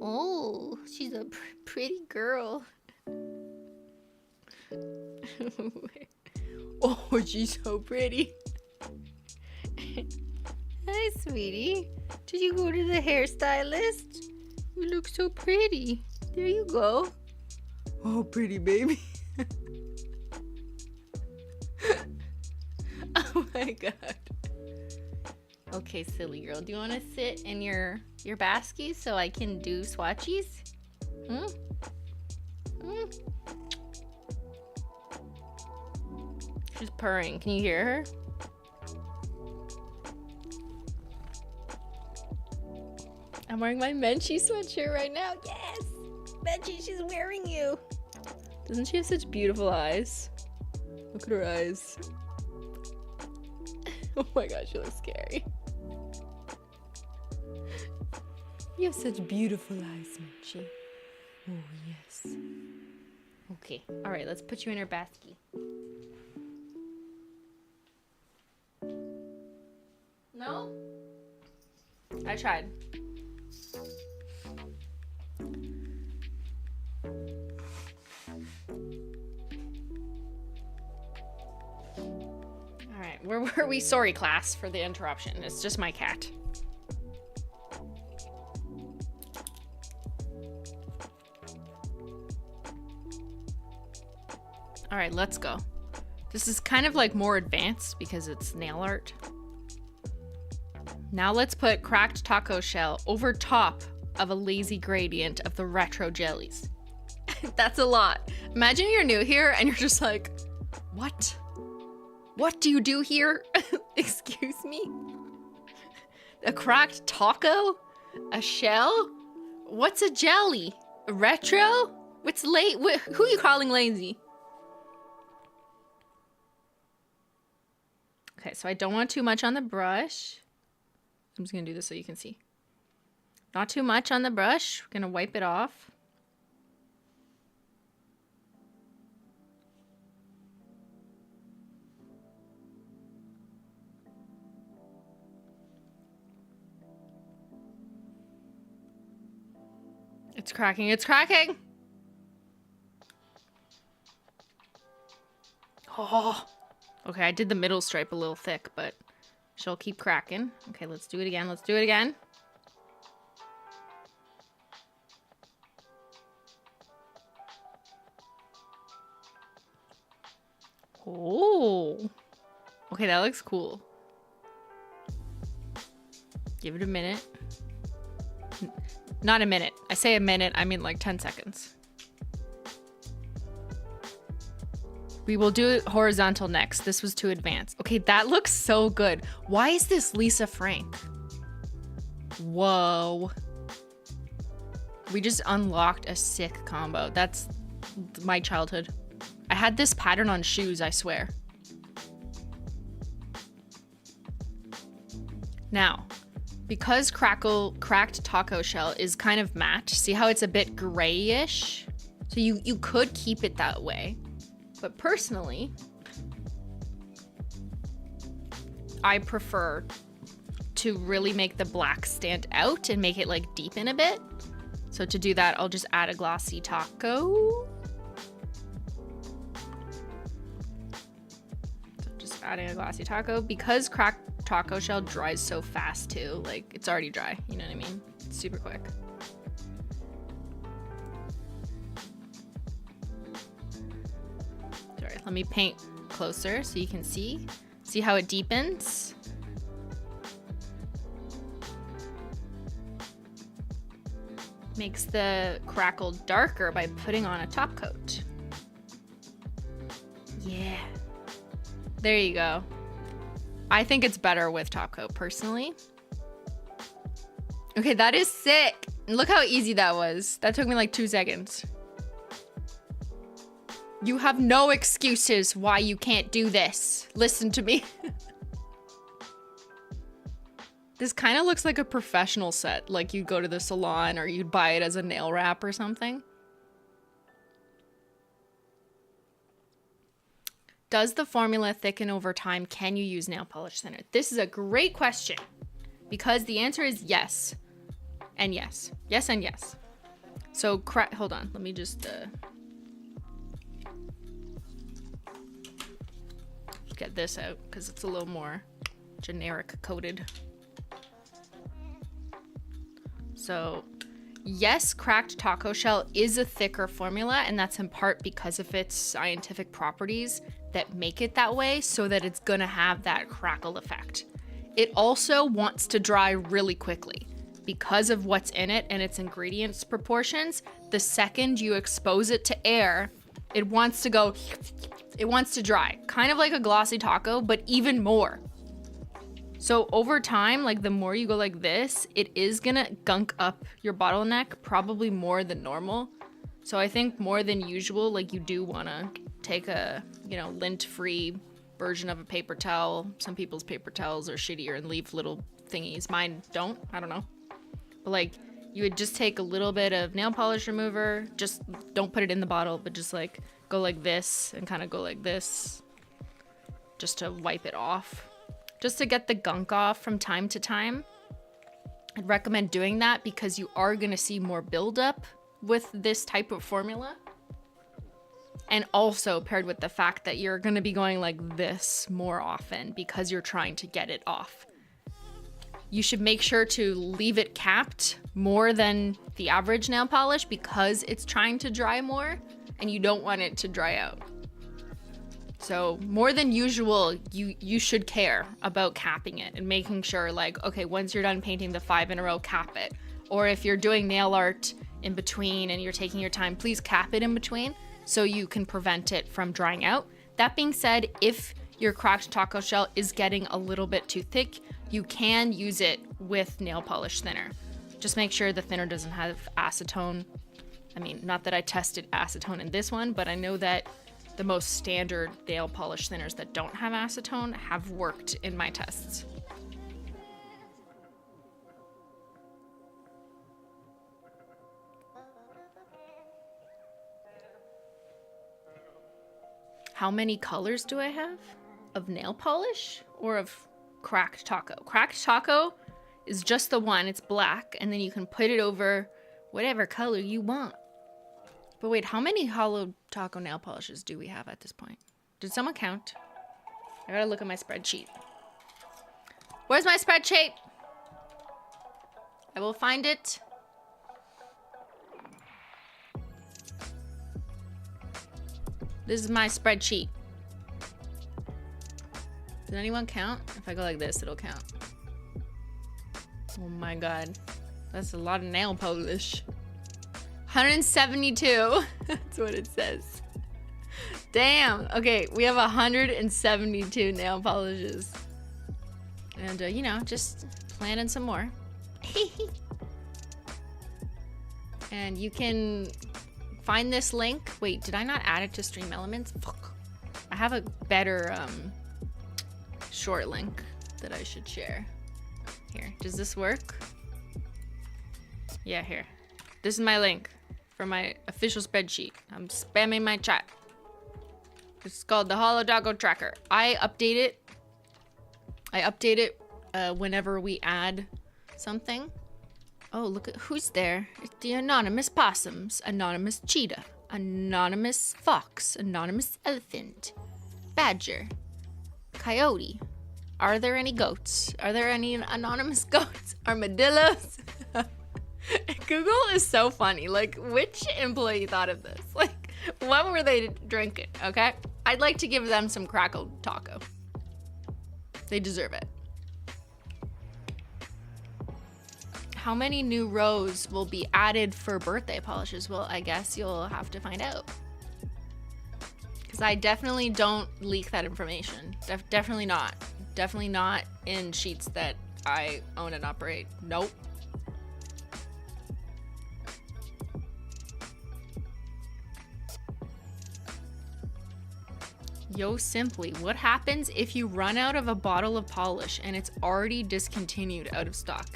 Oh, she's a pretty girl. Oh, she's so pretty. Hi, sweetie. Did you go to the hairstylist? You look so pretty. There you go. Oh, pretty baby. Oh my god. Okay, silly girl. Do you want to sit in your basket so I can do swatchies? Hmm? Hmm? She's purring. Can you hear her? I'm wearing my Menchie sweatshirt right now. Yes! Menchie, she's wearing you. Doesn't she have such beautiful eyes? Look at her eyes. Oh my gosh, she looks scary. You have such beautiful eyes, Menchie. Oh, yes. Okay, alright, let's put you in her basket. No? I tried. Alright, where were we? Sorry, class, for the interruption. It's just my cat. Alright, let's go. This is kind of like more advanced because it's nail art. Now let's put cracked taco shell over top of a lazy gradient of the retro jellies. That's a lot. Imagine you're new here and you're just like, what? What do you do here? Excuse me? A cracked taco? A shell? What's a jelly? A retro? What's late? Who are you calling lazy? Okay, so I don't want too much on the brush. I'm just gonna do this so you can see. Not too much on the brush. We're gonna wipe it off. It's cracking, it's cracking! Oh. Okay, I did the middle stripe a little thick, but she'll keep cracking. Okay, let's do it again, let's do it again. Oh. Okay, that looks cool. Give it a minute. Not a minute. I say a minute, I mean like 10 seconds. We will do it horizontal next. This was too advanced. Okay, that looks so good. Why is this Lisa Frank? Whoa. We just unlocked a sick combo. That's my childhood. I had this pattern on shoes, I swear. Now, because cracked taco shell is kind of matte, see how it's a bit grayish? So you could keep it that way. But personally, I prefer to really make the black stand out and make it like deepen a bit. So to do that, I'll just add a glossy taco. So just adding a glossy taco. Because cracked taco shell dries so fast too, like it's already dry, you know what I mean? It's super quick. Let me paint closer so you can see. See how it deepens? Makes the crackle darker by putting on a top coat. Yeah. There you go. I think it's better with top coat, personally. Okay, that is sick. Look how easy that was. That took me like 2 seconds. You have no excuses why you can't do this. Listen to me. This kind of looks like a professional set, like you'd go to the salon or you'd buy it as a nail wrap or something. Does the formula thicken over time? Can you use nail polish thinner? This is a great question because the answer is yes and yes. Yes and yes. So, hold on. Let me just get this out because it's a little more generic coated. So, yes, cracked taco shell is a thicker formula, and that's in part because of its scientific properties that make it that way so that it's gonna have that crackle effect. It also wants to dry really quickly because of what's in it and its ingredients proportions. The second you expose it to air, it wants to go, it wants to dry, kind of like a glossy taco, but even more. So over time, like the more you go like this, it is gonna gunk up your bottleneck probably more than normal. So I think more than usual, like you do wanna take a, you know, lint-free version of a paper towel. Some people's paper towels are shittier and leave little thingies. Mine don't, I don't know. But like you would just take a little bit of nail polish remover, just don't put it in the bottle, but just like go like this and kind of go like this just to wipe it off. Just to get the gunk off from time to time. I'd recommend doing that because you are gonna see more buildup with this type of formula. And also paired with the fact that you're gonna be going like this more often because you're trying to get it off. You should make sure to leave it capped more than the average nail polish because it's trying to dry more and you don't want it to dry out. So more than usual, you should care about capping it and making sure like, okay, once you're done painting the 5 in a row, cap it. Or if you're doing nail art in between and you're taking your time, please cap it in between so you can prevent it from drying out. That being said, if your cracked taco shell is getting a little bit too thick, you can use it with nail polish thinner. Just make sure the thinner doesn't have acetone. I mean, not that I tested acetone in this one, but I know that the most standard nail polish thinners that don't have acetone have worked in my tests. How many colors do I have of nail polish or of cracked taco? Cracked taco is just the one, it's black, and then you can put it over whatever color you want. But wait, how many Holo taco nail polishes do we have at this point? Did someone count? I gotta look at my spreadsheet. Where's my spreadsheet? I will find it. This is my spreadsheet. Did anyone count? If I go like this, it'll count. Oh my god. That's a lot of nail polish. 172. That's what it says. Damn. Okay, we have 172 nail polishes. And, you know, just planning some more. And you can find this link. Wait, did I not add it to Stream Elements? Fuck. I have a better short link that I should share. Here, does this work? Yeah, here. This is my link for my official spreadsheet. I'm spamming my chat. It's called the Holo Taco Tracker. I update it whenever we add something. Oh, look at who's there. It's the anonymous possums, anonymous cheetah, anonymous fox, anonymous elephant, badger, coyote. Are there any goats? Are there any anonymous goats? Armadillos? Google is so funny. Like, which employee thought of this? Like, what were they drinking? Okay? I'd like to give them some Crackle taco. They deserve it. How many new rows will be added for birthday polishes? Well, I guess you'll have to find out. Because I definitely don't leak that information. Definitely not. Definitely not in sheets that I own and operate. Nope. Yo, Simply, what happens if you run out of a bottle of polish and it's already discontinued out of stock?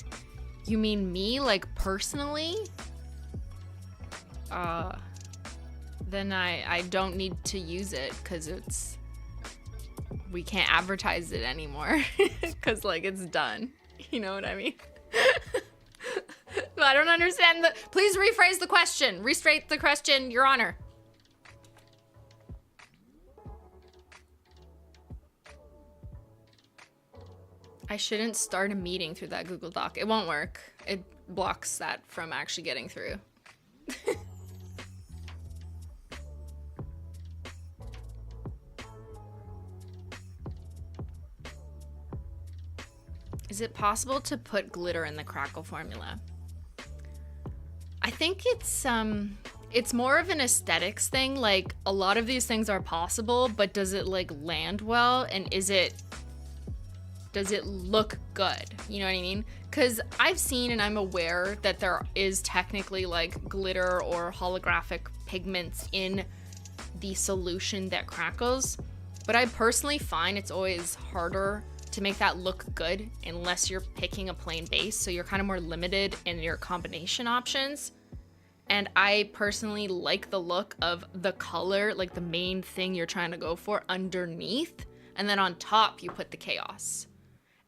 You mean me, like personally? Then I don't need to use it because we can't advertise it anymore because like it's done. You know what I mean? I don't understand please rephrase the question. Restate the question, Your Honor. I shouldn't start a meeting through that Google Doc. It won't work. It blocks that from actually getting through. Is it possible to put glitter in the Crackle formula? I think it's more of an aesthetics thing. Like, a lot of these things are possible, but does it like land well? And does it look good? You know what I mean? Because I've seen and I'm aware that there is technically like glitter or holographic pigments in the solution that crackles, but I personally find it's always harder to make that look good unless you're picking a plain base, so you're kind of more limited in your combination options. And I personally like the look of the color, like the main thing you're trying to go for underneath, and then on top you put the chaos.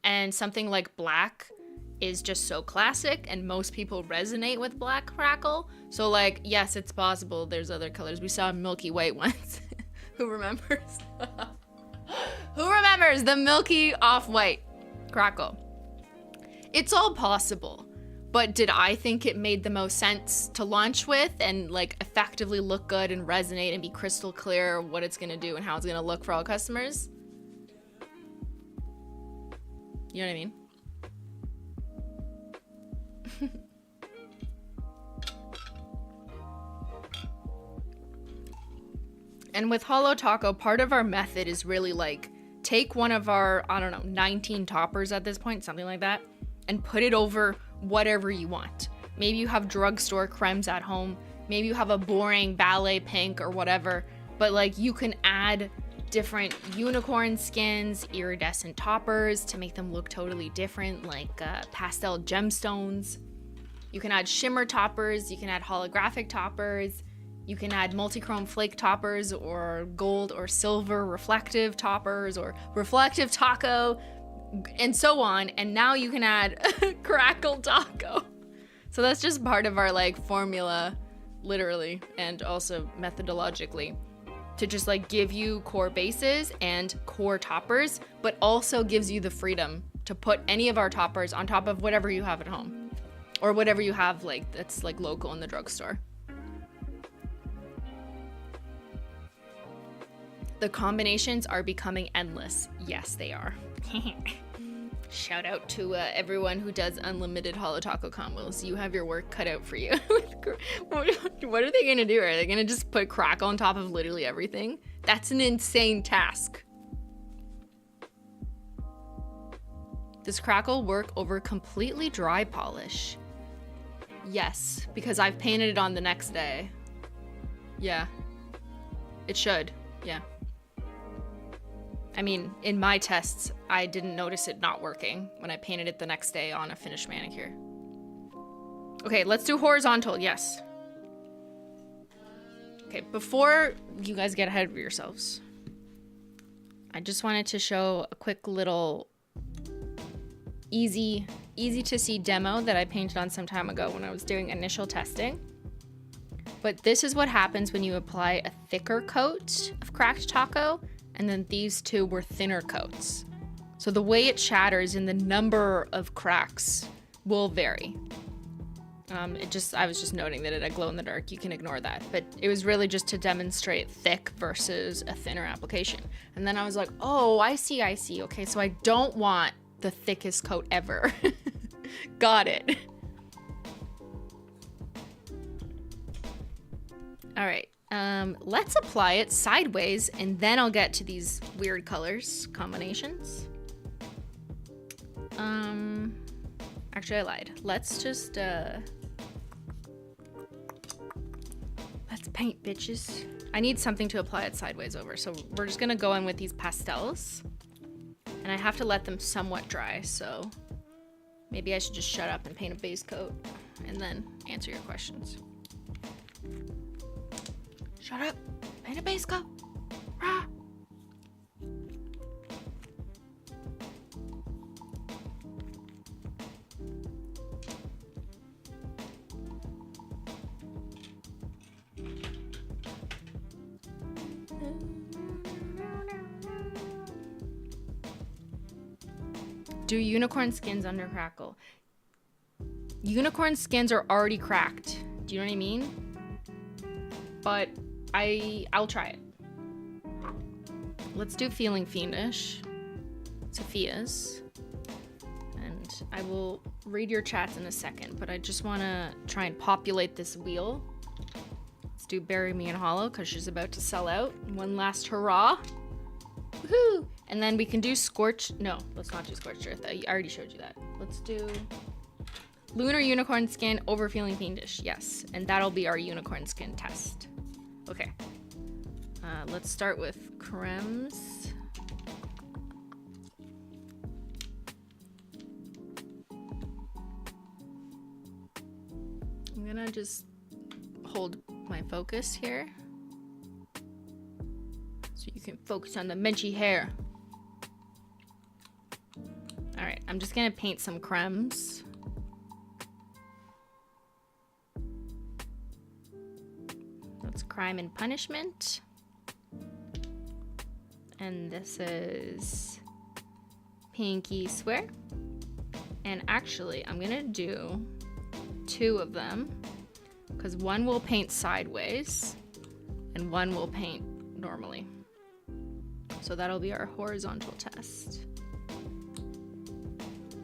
And something like black is just so classic and most people resonate with black Crackle. So like, yes, it's possible there's other colors. We saw milky white once. Who remembers? Who remembers the milky off-white Crackle? It's all possible, but did I think it made the most sense to launch with and like effectively look good and resonate and be crystal clear what it's gonna do and how it's gonna look for all customers? You know what I mean? And with Holo Taco, part of our method is really like, take one of our, I don't know, 19 toppers at this point, something like that, and put it over whatever you want. Maybe you have drugstore cremes at home. Maybe you have a boring ballet pink or whatever, but like you can add different unicorn skins, iridescent toppers to make them look totally different, like pastel gemstones. You can add shimmer toppers, you can add holographic toppers, you can add multi-chrome flake toppers or gold or silver reflective toppers or reflective taco and so on. And now you can add Crackle taco. So that's just part of our like formula, literally, and also methodologically, to just like give you core bases and core toppers, but also gives you the freedom to put any of our toppers on top of whatever you have at home or whatever you have like that's like local in the drugstore. The combinations are becoming endless. Yes, they are. Shout out to everyone who does unlimited Holo Taco combos. You have your work cut out for you. What are they gonna do? Are they gonna just put Crackle on top of literally everything? That's an insane task. Does Crackle work over completely dry polish? Yes, because I've painted it on the next day. Yeah. It should, yeah. I mean, in my tests, I didn't notice it not working when I painted it the next day on a finished manicure. Okay, let's do horizontal, yes. Okay, before you guys get ahead of yourselves, I just wanted to show a quick little easy to see demo that I painted on some time ago when I was doing initial testing. But this is what happens when you apply a thicker coat of cracked taco, and then these two were thinner coats. So the way it shatters and the number of cracks will vary. I was just noting that it had glow in the dark. You can ignore that. But it was really just to demonstrate thick versus a thinner application. And then I was like, oh, I see. Okay, so I don't want the thickest coat ever. Got it. All right. Let's apply it sideways, and then I'll get to these weird colors combinations. Actually, I lied. Let's paint, bitches. I need something to apply it sideways over, so we're just gonna go in with these pastels. And I have to let them somewhat dry, so maybe I should just shut up and paint a base coat and then answer your questions. Shut up, paint a base coat. Rah. Do unicorn skins under Crackle? Unicorn skins are already cracked. Do you know what I mean? But I'll try it. Let's do Feeling Fiendish. Sophia's. And I will read your chats in a second, but I just want to try and populate this wheel. Let's do Bury Me in Holo, because she's about to sell out. One last hurrah. Woohoo! And then we can do Scorched. No, let's not do Scorched Earth. I already showed you that. Let's do Lunar Unicorn Skin over Feeling Fiendish. Yes, and that'll be our unicorn skin test. Okay. Let's start with cremes. I'm gonna just hold my focus here so you can focus on the Menchie hair. All right, I'm just gonna paint some cremes. That's Crime and Punishment. And this is Pinky Swear. And actually, I'm gonna do 2 of them because one will paint sideways and one will paint normally. So that'll be our horizontal test.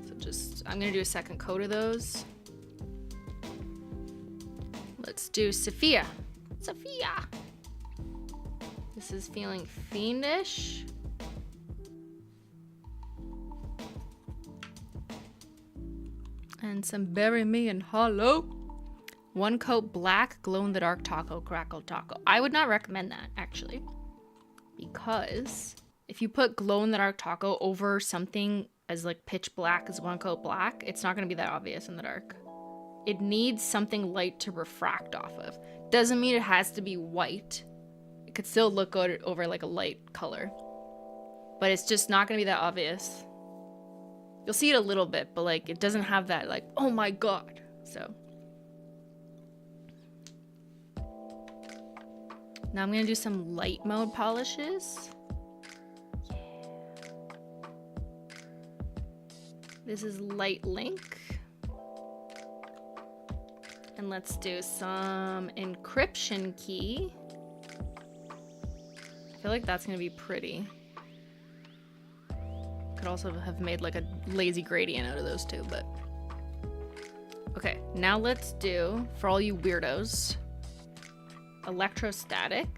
So just, I'm gonna do a second coat of those. Let's do Sophia. Sophia! This is Feeling Fiendish. And some Bury Me in Holo. 1 coat black, glow in the dark taco, crackle taco. I would not recommend that, actually. Because if you put glow in the dark taco over something as like pitch black as 1 coat black, it's not going to be that obvious in the dark. It needs something light to refract off of. Doesn't mean it has to be white. It could still look good over like a light color. But it's just not going to be that obvious. You'll see it a little bit, but like it doesn't have that like, oh my god. So now I'm going to do some light mode polishes. Yeah. This is Light Link. And let's do some Encryption Key. I feel like that's gonna be pretty. Could also have made like a lazy gradient out of those 2, but. Okay, now let's do, for all you weirdos, Electrostatic.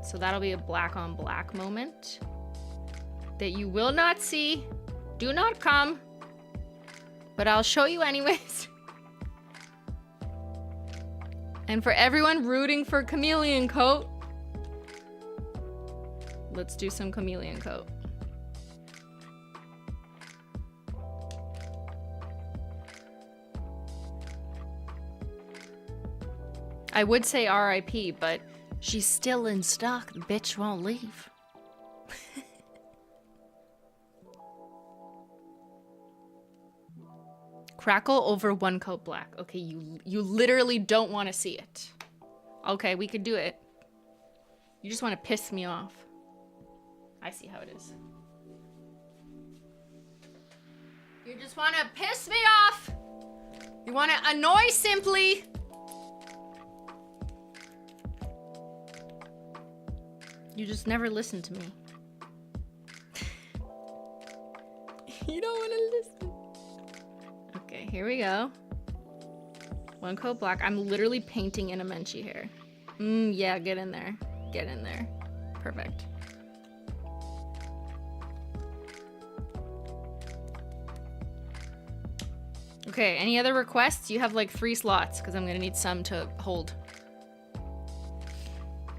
So that'll be a black on black moment that you will not see. Do not come. But I'll show you anyways. And for everyone rooting for Chameleon Coat, let's do some Chameleon Coat. I would say RIP, but she's still in stock. The bitch won't leave. Crackle over 1 coat black. Okay, you literally don't want to see it. Okay, we could do it. You just want to piss me off. I see how it is. You just want to piss me off. You want to annoy Simply. You just never listen to me. You don't want to listen. Okay, here we go. 1 coat black. I'm literally painting in a Menchie hair. Yeah, get in there. Get in there. Perfect. Okay, any other requests? You have like 3 slots because I'm gonna need some to hold.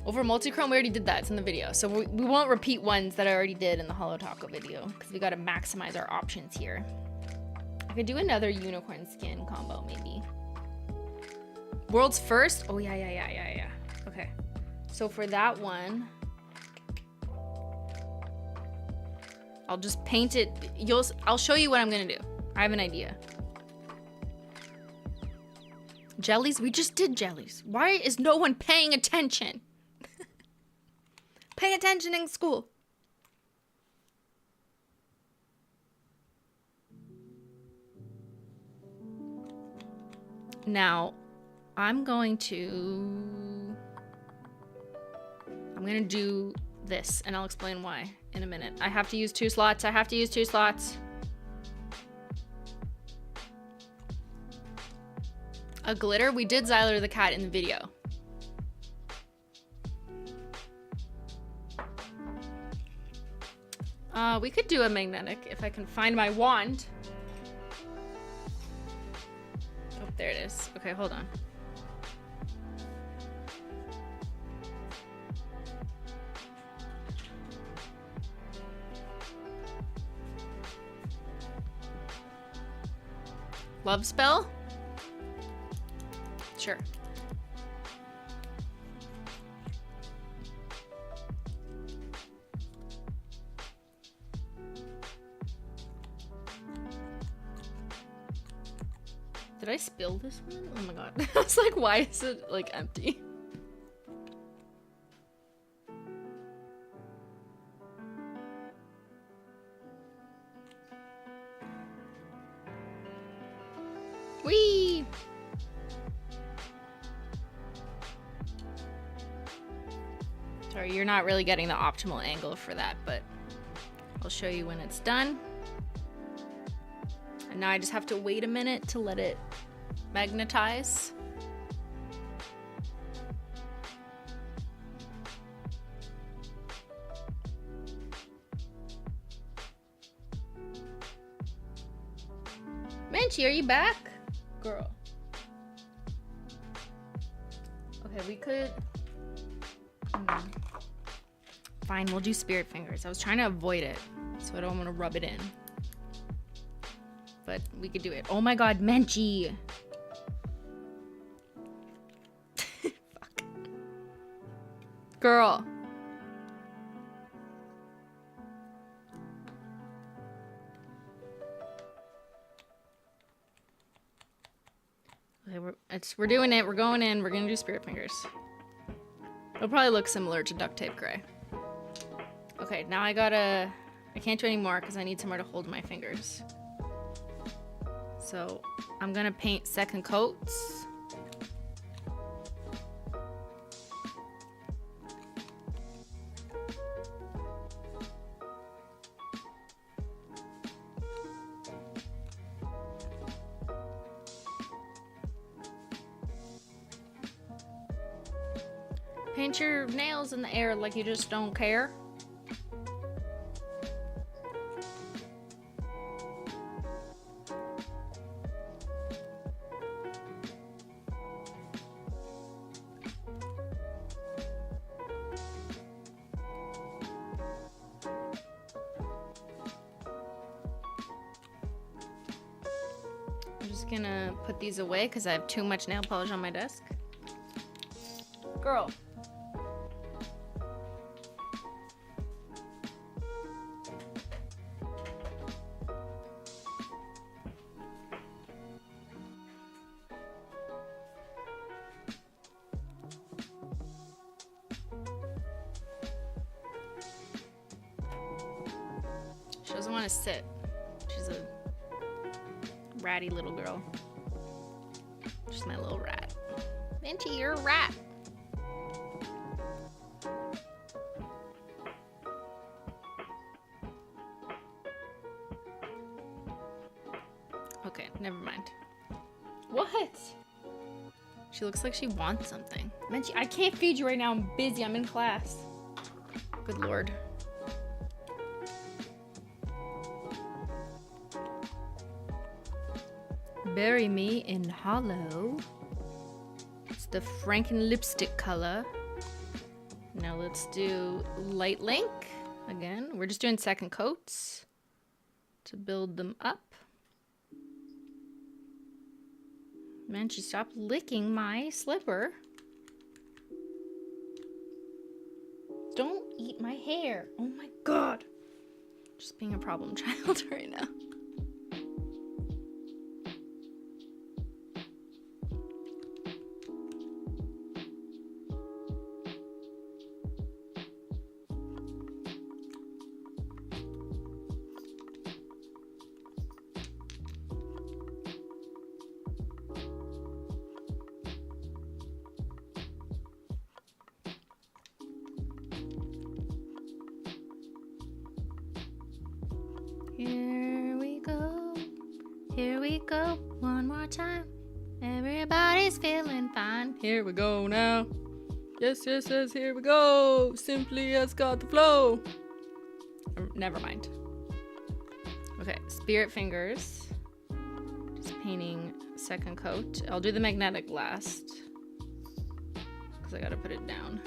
Over multi-chrome, we already did that. It's in the video. So we won't repeat ones that I already did in the Holo Taco video because we got to maximize our options here. I could do another unicorn skin combo maybe. World's first? Oh, yeah. Okay. So for that one, I'll just paint it. I'll show you what I'm going to do. I have an idea. Jellies? We just did jellies. Why is no one paying attention? Pay attention in school. Now, I'm going to do this, and I'll explain why in a minute. I have to use 2 slots. A glitter? We did Xyler the cat in the video. We could do a magnetic if I can find my wand. Oh, there it is. Okay, hold on. Love spell? Sure. Did I spill this one? Oh my god. I was like, why is it like empty? Whee! Sorry, you're not really getting the optimal angle for that, but I'll show you when it's done. And now I just have to wait a minute to let it magnetize. Menchie, are you back? Girl. Okay, we could... Fine, we'll do spirit fingers. I was trying to avoid it, so I don't want to rub it in. But we could do it. Oh my god, Menchie! Fuck. Girl. Okay, we're doing it. We're going in. We're gonna do spirit fingers. It'll probably look similar to duct tape gray. Okay, now I can't do any more because I need somewhere to hold my fingers. So I'm gonna paint second coats. Paint your nails in the air like you just don't care. I'm just gonna put these away because I have too much nail polish on my desk. Girl. She doesn't want to sit. She's a ratty little girl. She's my little rat. Menchie, you're a rat. Okay, never mind. What? She looks like she wants something. Menchie, I can't feed you right now. I'm busy. I'm in class. Good lord. Bury me in Holo. It's the Franken lipstick color. Now let's do light link. Again, we're just doing second coats to build them up. Menchie, stop licking my slipper. Don't eat my hair. Oh my god. Just being a problem child right now. Here we go, one more time. Everybody's feeling fine. Here we go now. Yes, yes, yes, here we go. Simply has got the flow. Never mind. Okay, spirit fingers. Just painting second coat. I'll do the magnetic last, because I gotta put it down.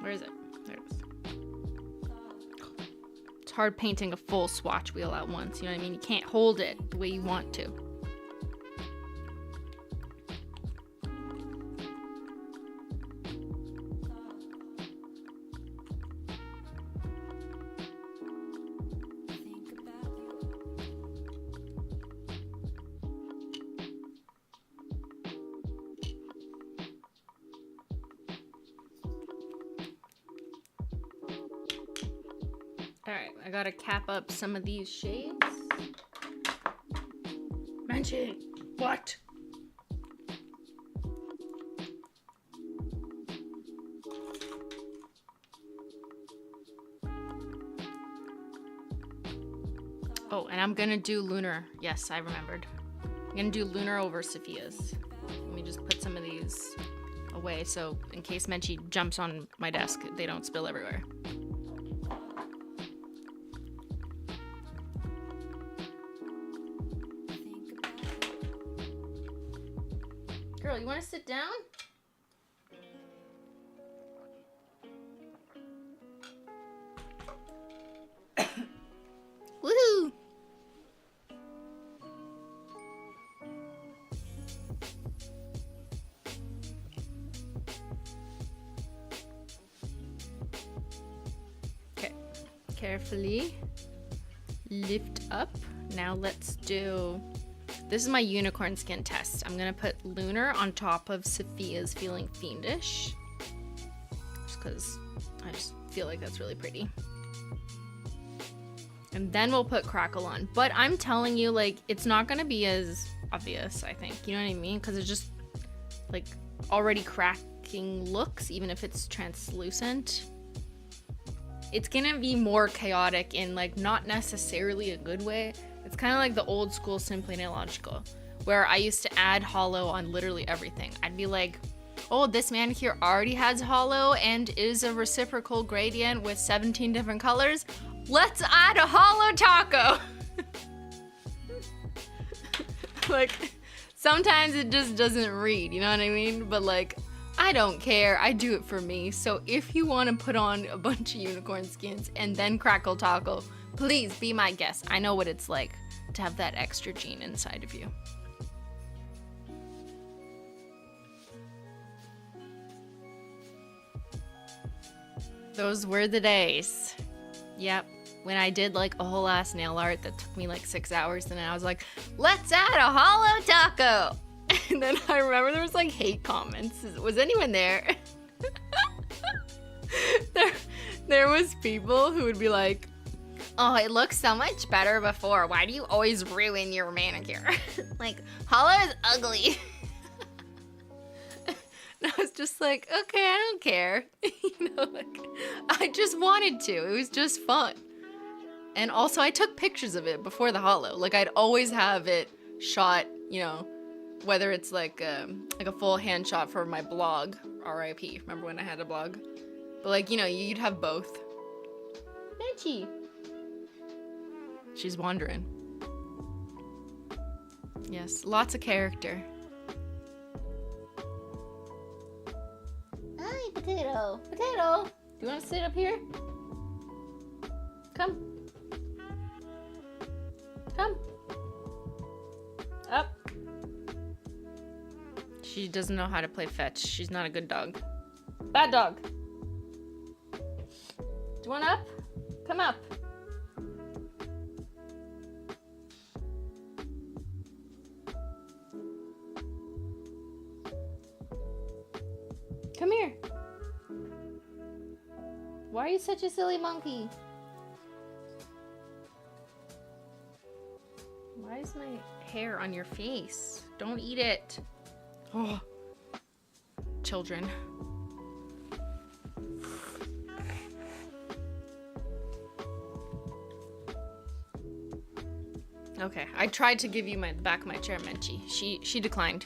Where is it? There it is. It's hard painting a full swatch wheel at once, you know what I mean? You can't hold it the way you want to. Alright, I gotta cap up some of these shades. Menchie, what? Oh, and I'm gonna do Lunar. Yes, I remembered. I'm gonna do Lunar over Sophia's. Let me just put some of these away so in case Menchie jumps on my desk, they don't spill everywhere. Girl, you want to sit down? Woohoo! Okay, carefully lift up. Now let's do. This is my unicorn skin test. I'm gonna put Lunar on top of Sophia's Feeling Fiendish. Just because I just feel like that's really pretty. And then we'll put Crackle on. But I'm telling you, like, it's not gonna be as obvious, I think. You know what I mean? Because it's just, like, already cracking looks, even if it's translucent. It's gonna be more chaotic in, like, not necessarily a good way. It's kind of like the old school Simplynailogical, where I used to add holo on literally everything. I'd be like, oh, this manicure already has holo and is a reciprocal gradient with 17 different colors. Let's add a holo taco. Like, sometimes it just doesn't read, you know what I mean? But like, I don't care, I do it for me. So if you want to put on a bunch of unicorn skins and then Crackle taco, please be my guest. I know what it's like to have that extra gene inside of you. Those were the days. Yep. When I did like a whole ass nail art that took me like 6 hours, and then I was like, let's add a holo taco. And then I remember there was like hate comments. Was anyone there? There was people who would be like, oh, it looks so much better before. Why do you always ruin your manicure? Like, holo is ugly. And I was just like, okay, I don't care. You know, like, I just wanted to. It was just fun. And also, I took pictures of it before the holo. Like, I'd always have it shot, you know, whether it's like a full hand shot for my blog, RIP. Remember when I had a blog? But like, you know, you'd have both. Menchie. She's wandering. Yes, lots of character. Hey, potato. Potato. Do you want to sit up here? Come. Come. Up. She doesn't know how to play fetch. She's not a good dog. Bad dog. Do you want up? Come up. Come here. Why are you such a silly monkey? Why is my hair on your face? Don't eat it. Oh, children. Okay, I tried to give you my back of my chair, Menchie. She declined.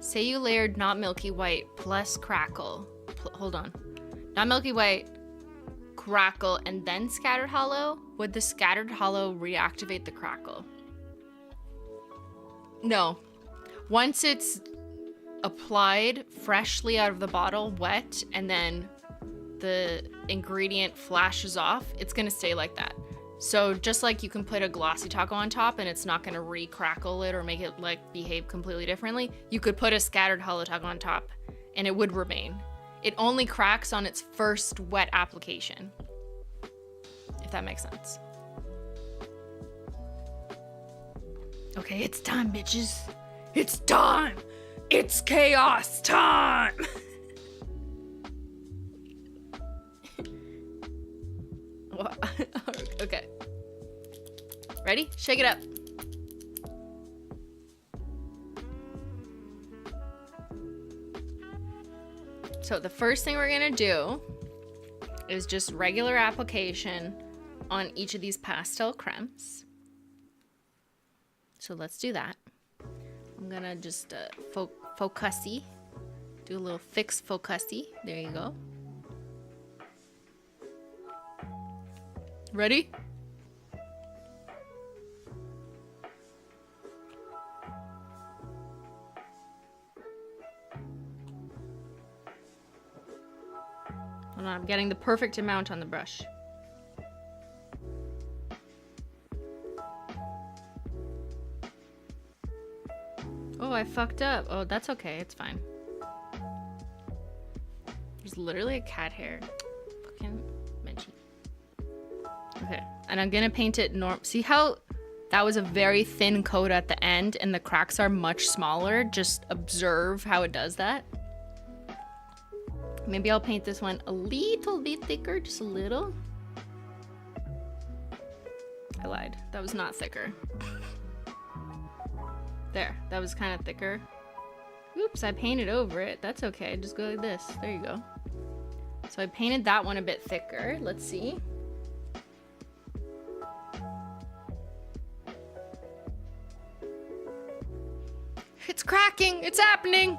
Say you layered not milky white plus crackle. Hold on. Not milky white, crackle, and then scattered hollow. Would the scattered hollow reactivate the crackle? No. Once it's applied freshly out of the bottle, wet, and then the ingredient flashes off, it's gonna stay like that. So just like you can put a glossy taco on top and it's not gonna re-crackle it or make it like behave completely differently, you could put a scattered hollow taco on top and it would remain. It only cracks on its first wet application, if that makes sense. Okay, it's time, bitches. It's time. It's chaos time. Okay. Ready? Shake it up. So the first thing we're gonna do is just regular application on each of these pastel cremes. So let's do that. I'm gonna just focusy. Do a little fix focusy. There you go. Ready? Hold on, I'm getting the perfect amount on the brush. Oh, I fucked up. Oh, that's okay. It's fine. There's literally a cat hair. Fucking Menchie. Okay, and I'm gonna paint it See how that was a very thin coat at the end and the cracks are much smaller? Just observe how it does that. Maybe I'll paint this one a little bit thicker, just a little. I lied. That was not thicker. There, that was kind of thicker. Oops, I painted over it. That's okay, just go like this. There you go. So I painted that one a bit thicker. Let's see. It's cracking, it's happening.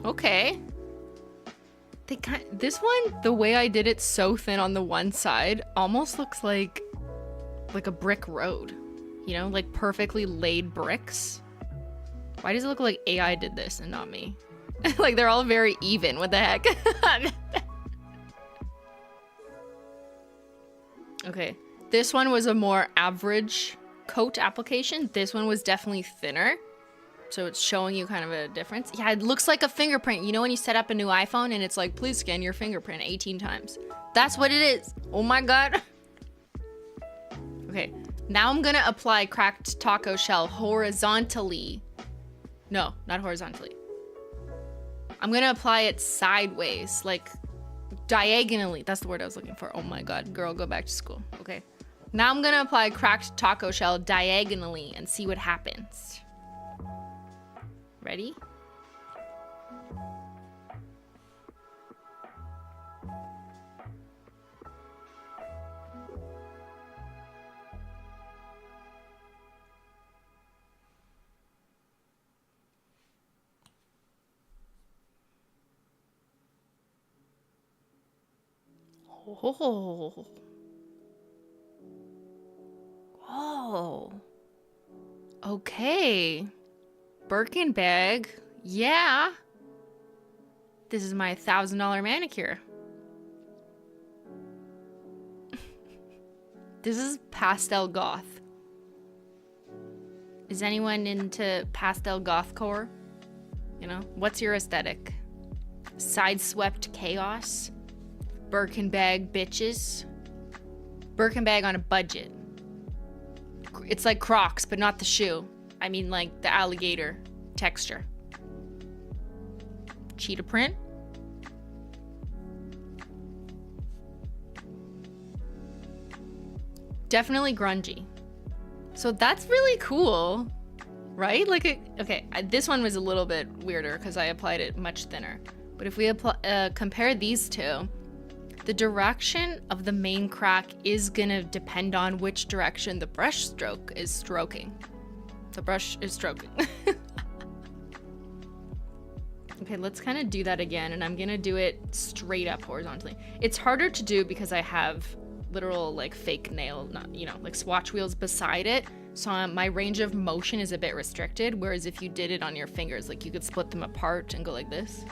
Okay. This one, the way I did it so thin on the one side, almost looks like a brick road. You know, like perfectly laid bricks. Why does it look like AI did this and not me? Like they're all very even, what the heck? Okay, this one was a more average coat application. This one was definitely thinner. So it's showing you kind of a difference. Yeah, it looks like a fingerprint. You know when you set up a new iPhone and it's like, please scan your fingerprint 18 times. That's what it is. Oh my God. Okay, now I'm gonna apply cracked taco shell horizontally. No, not horizontally. I'm gonna apply it sideways, like diagonally. That's the word I was looking for. Oh my God, girl, go back to school. Okay. Now I'm gonna apply cracked taco shell diagonally and see what happens. Ready? Oh. Oh. Okay. Birkin bag. Yeah. This is my $1,000 manicure. This is pastel goth. Is anyone into pastel gothcore? You know, what's your aesthetic? Sideswept chaos? Birkin bag bitches? Birkin bag on a budget. It's like Crocs, but not the shoe. I mean like the alligator texture. Cheetah print? Definitely grungy. So that's really cool, right? Like, okay, this one was a little bit weirder because I applied it much thinner. But if we compare these two, the direction of the main crack is gonna depend on which direction the brush stroke is stroking. The brush is stroking. Okay, let's kind of do that again, and I'm gonna do it straight up horizontally. It's harder to do because I have literal like fake nail, not, you know, like swatch wheels beside it. So my range of motion is a bit restricted, whereas if you did it on your fingers, like you could split them apart and go like this.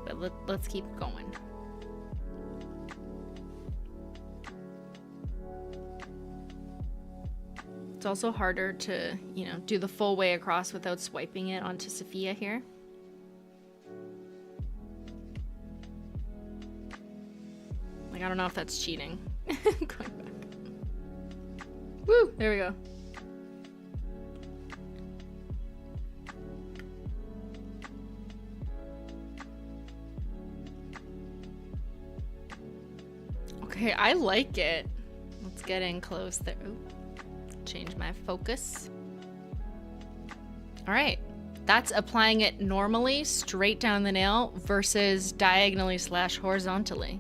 But let's keep going. It's also harder to, you know, do the full way across without swiping it onto Sophia here. Like, I don't know if that's cheating. Going back. Woo! There we go. Okay, I like it. Let's get in close there. Ooh. Change my focus. All right, that's applying it normally straight down the nail versus diagonally / horizontally.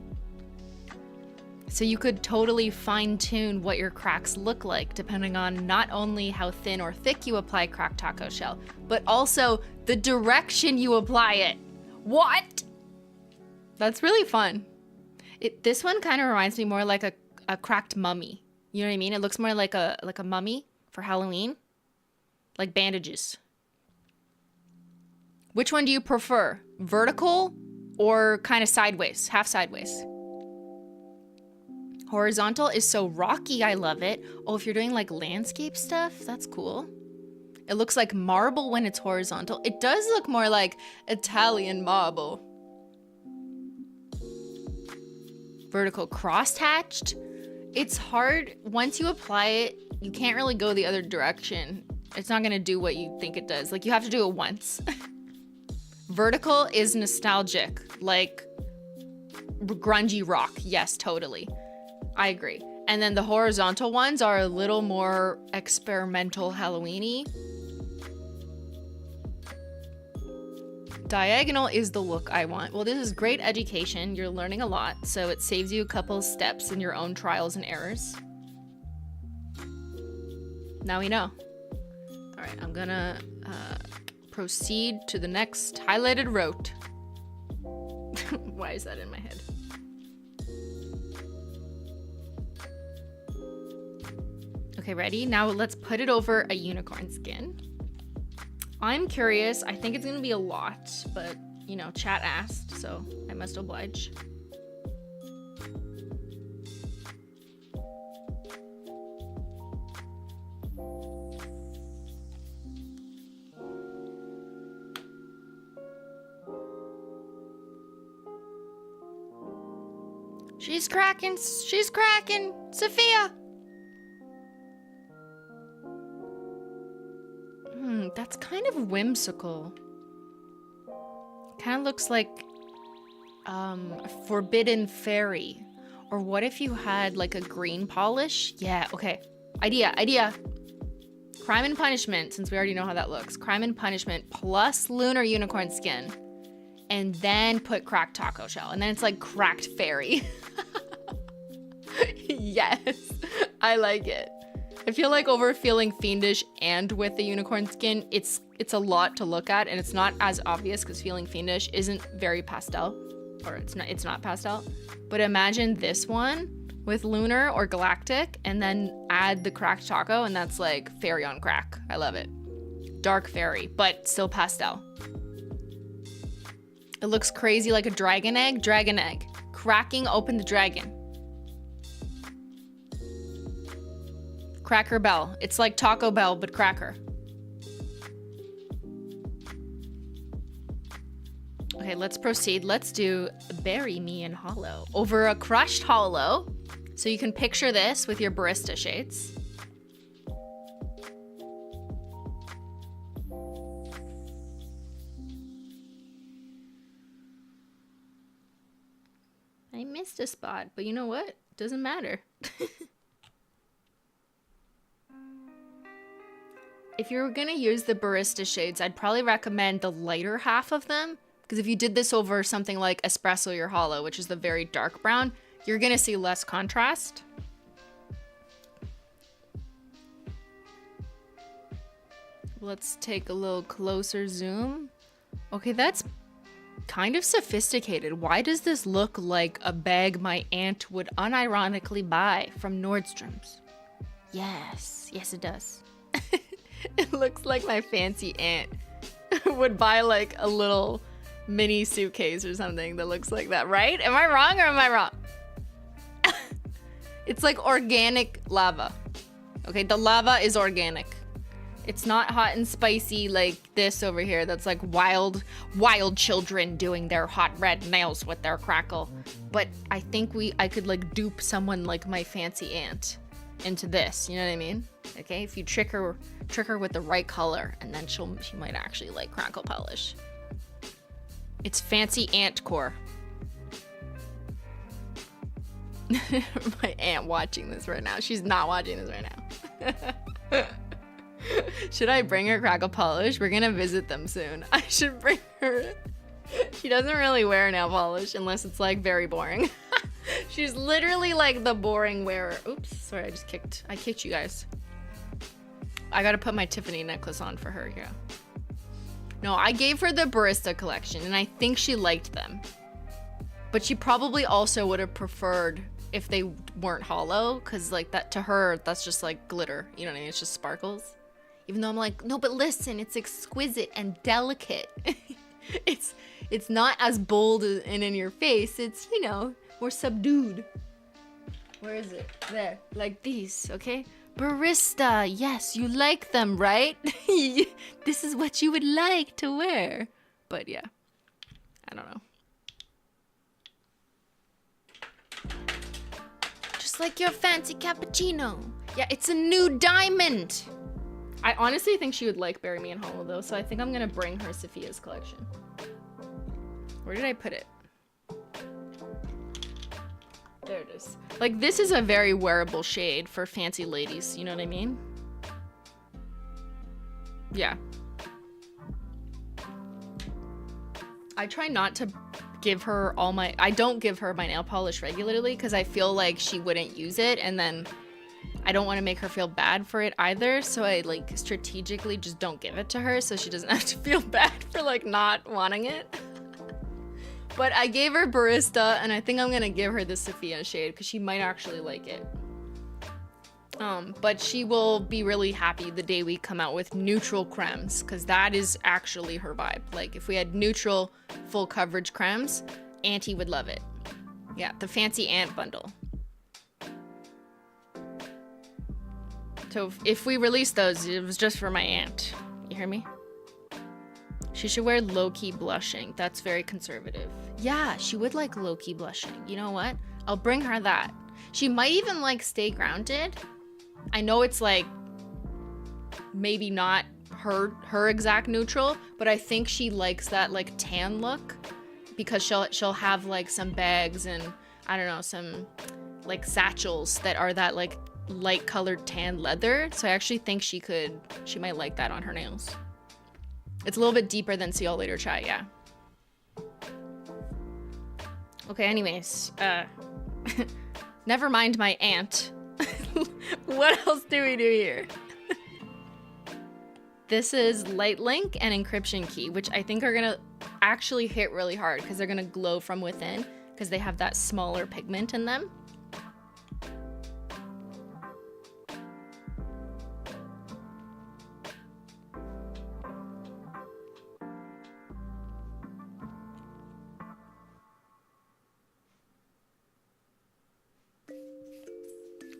So you could totally fine tune what your cracks look like depending on not only how thin or thick you apply cracked taco shell, but also the direction you apply it. What? That's really fun. This one kind of reminds me more like a cracked mummy. You know what I mean? It looks more like a mummy for Halloween. Like bandages. Which one do you prefer? Vertical or kind of sideways? Half sideways? Horizontal is so rocky, I love it. Oh, if you're doing like landscape stuff, that's cool. It looks like marble when it's horizontal. It does look more like Italian marble. Vertical cross-hatched. It's hard, once you apply it, you can't really go the other direction. It's not gonna do what you think it does. Like, you have to do it once. Vertical is nostalgic, like grungy rock. Yes, totally. I agree. And then the horizontal ones are a little more experimental Halloween-y. Diagonal is the look I want. Well, this is great education. You're learning a lot, so it saves you a couple steps in your own trials and errors. Now we know. All right, I'm gonna proceed to the next highlighted route. Why is that in my head? Okay, ready? Now let's put it over a unicorn skin. I'm curious. I think it's gonna be a lot, but you know, chat asked, so I must oblige. She's cracking, Sophia! That's kind of whimsical. Kind of looks like a forbidden fairy. Or what if you had like a green polish? Yeah, okay. Idea. Crime and Punishment, since we already know how that looks. Crime and Punishment plus lunar unicorn skin. And then put cracked taco shell. And then it's like cracked fairy. Yes, I like it. I feel like over Feeling Fiendish and with the unicorn skin, it's a lot to look at, and it's not as obvious because Feeling Fiendish isn't very pastel, or it's not pastel. But imagine this one with lunar or galactic, and then add the cracked taco, and that's like fairy on crack. I love it. dark fairy, but still pastel. It looks crazy like a dragon egg. Dragon egg. Cracking open the dragon. Cracker Bell. It's like Taco Bell, but cracker. Okay, let's proceed. Let's do Bury Me in Holo. Over a crushed Holo. So you can picture this with your barista shades. I missed a spot, but you know what? Doesn't matter. If you're gonna use the barista shades, I'd probably recommend the lighter half of them. Because if you did this over something like Espresso or Holo, which is the very dark brown, you're gonna see less contrast. Let's take a little closer zoom. Okay, that's kind of sophisticated. Why does this look like a bag my aunt would unironically buy from Nordstrom's? Yes, yes it does. It looks like my fancy aunt would buy like a little mini suitcase or something that looks like that, right? Am I wrong or am I wrong? It's like organic lava. Okay, the lava is organic. It's not hot and spicy like this over here. That's like wild children doing their hot red nails with their Crackle. But I think I could like dupe someone like my fancy aunt into this. You know what I mean? Okay, if you trick her with the right color, and then she might actually like Crackle polish. It's fancy aunt core. My aunt watching this right now. She's not watching this right now. Should I bring her Crackle polish? We're gonna visit them soon. I should bring her. She doesn't really wear nail polish unless it's like very boring. She's literally like the boring wearer. Oops, sorry, I kicked you guys. I gotta put my Tiffany necklace on for her, yeah. No, I gave her the barista collection and I think she liked them. But she probably also would have preferred if they weren't Holo, because like that to her, that's just like glitter. You know what I mean? It's just sparkles. Even though I'm like, no, but listen, it's exquisite and delicate. It's not as bold and in your face. It's, you know, more subdued. Where is it? There, like these, okay? Barista, yes, you like them, right? This is what you would like to wear. But yeah, I don't know. Just like your fancy cappuccino. Yeah, it's a new diamond. I honestly think she would like Bury Me in Holo though, so I think I'm gonna bring her Sophia's collection. Where did I put it? There it is. Like, this is a very wearable shade for fancy ladies, you know what I mean? Yeah. I try not to give her all my... I don't give her my nail polish regularly because I feel like she wouldn't use it, and then I don't want to make her feel bad for it either, so I, like, strategically just don't give it to her so she doesn't have to feel bad for, like, not wanting it. But I gave her Barista, and I think I'm gonna give her the Sophia shade because she might actually like it. But she will be really happy the day we come out with neutral cremes, because that is actually her vibe. Like, if we had neutral full coverage cremes, Auntie would love it. Yeah, the fancy aunt bundle. So if we release those, it was just for my aunt. You hear me? She should wear low-key blushing. That's very conservative. Yeah, she would like low-key blushing. You know what? I'll bring her that. She might even like Stay Grounded. I know it's like maybe not her exact neutral, but I think she likes that like tan look because she'll have like some bags and I don't know, some like satchels that are that like light colored tan leather. So I actually think she might like that on her nails. It's a little bit deeper than See Y'all Later Chai, yeah. Okay, anyways, never mind my aunt. What else do we do here? This is Light Link and Encryption Key, which I think are gonna actually hit really hard because they're gonna glow from within because they have that smaller pigment in them.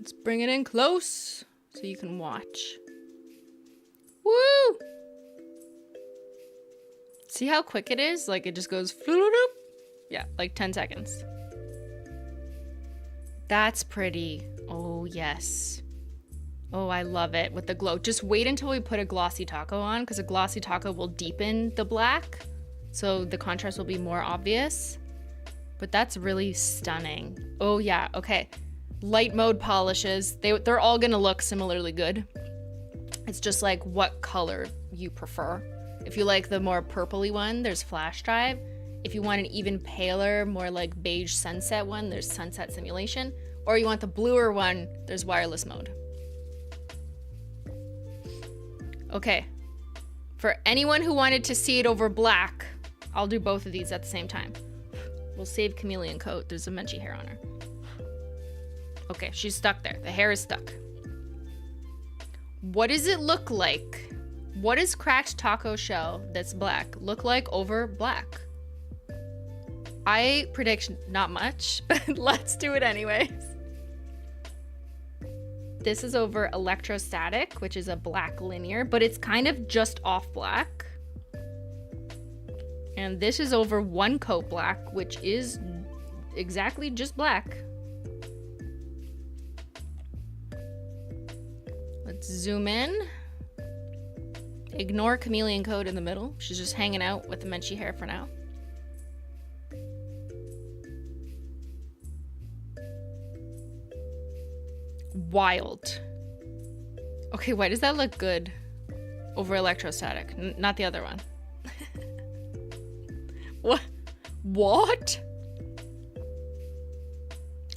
Let's bring it in close so you can watch. Woo! See how quick it is? Like it just goes floop. Yeah, like 10 seconds. That's pretty. Oh, yes. Oh, I love it with the glow. Just wait until we put a glossy taco on, because a glossy taco will deepen the black, so the contrast will be more obvious. But that's really stunning. Oh, yeah. Okay. Light mode polishes. They're all going to look similarly good. It's just like what color you prefer. If you like the more purpley one, there's flash drive. If you want an even paler, more like beige sunset one, there's sunset simulation. Or you want the bluer one, there's wireless mode. Okay. For anyone who wanted to see it over black, I'll do both of these at the same time. We'll save chameleon coat. There's a Menchie hair on her. Okay, she's stuck there. The hair is stuck. What does it look like? What does cracked taco shell that's black look like over black? I predict not much, but let's do it anyways. This is over electrostatic, which is a black linear, but it's kind of just off black. And this is over one coat black, which is exactly just black. Let's zoom in. Ignore chameleon coat in the middle. She's just hanging out with the Menchie hair for now. Wild. Okay, why does that look good over electrostatic? Not the other one. What?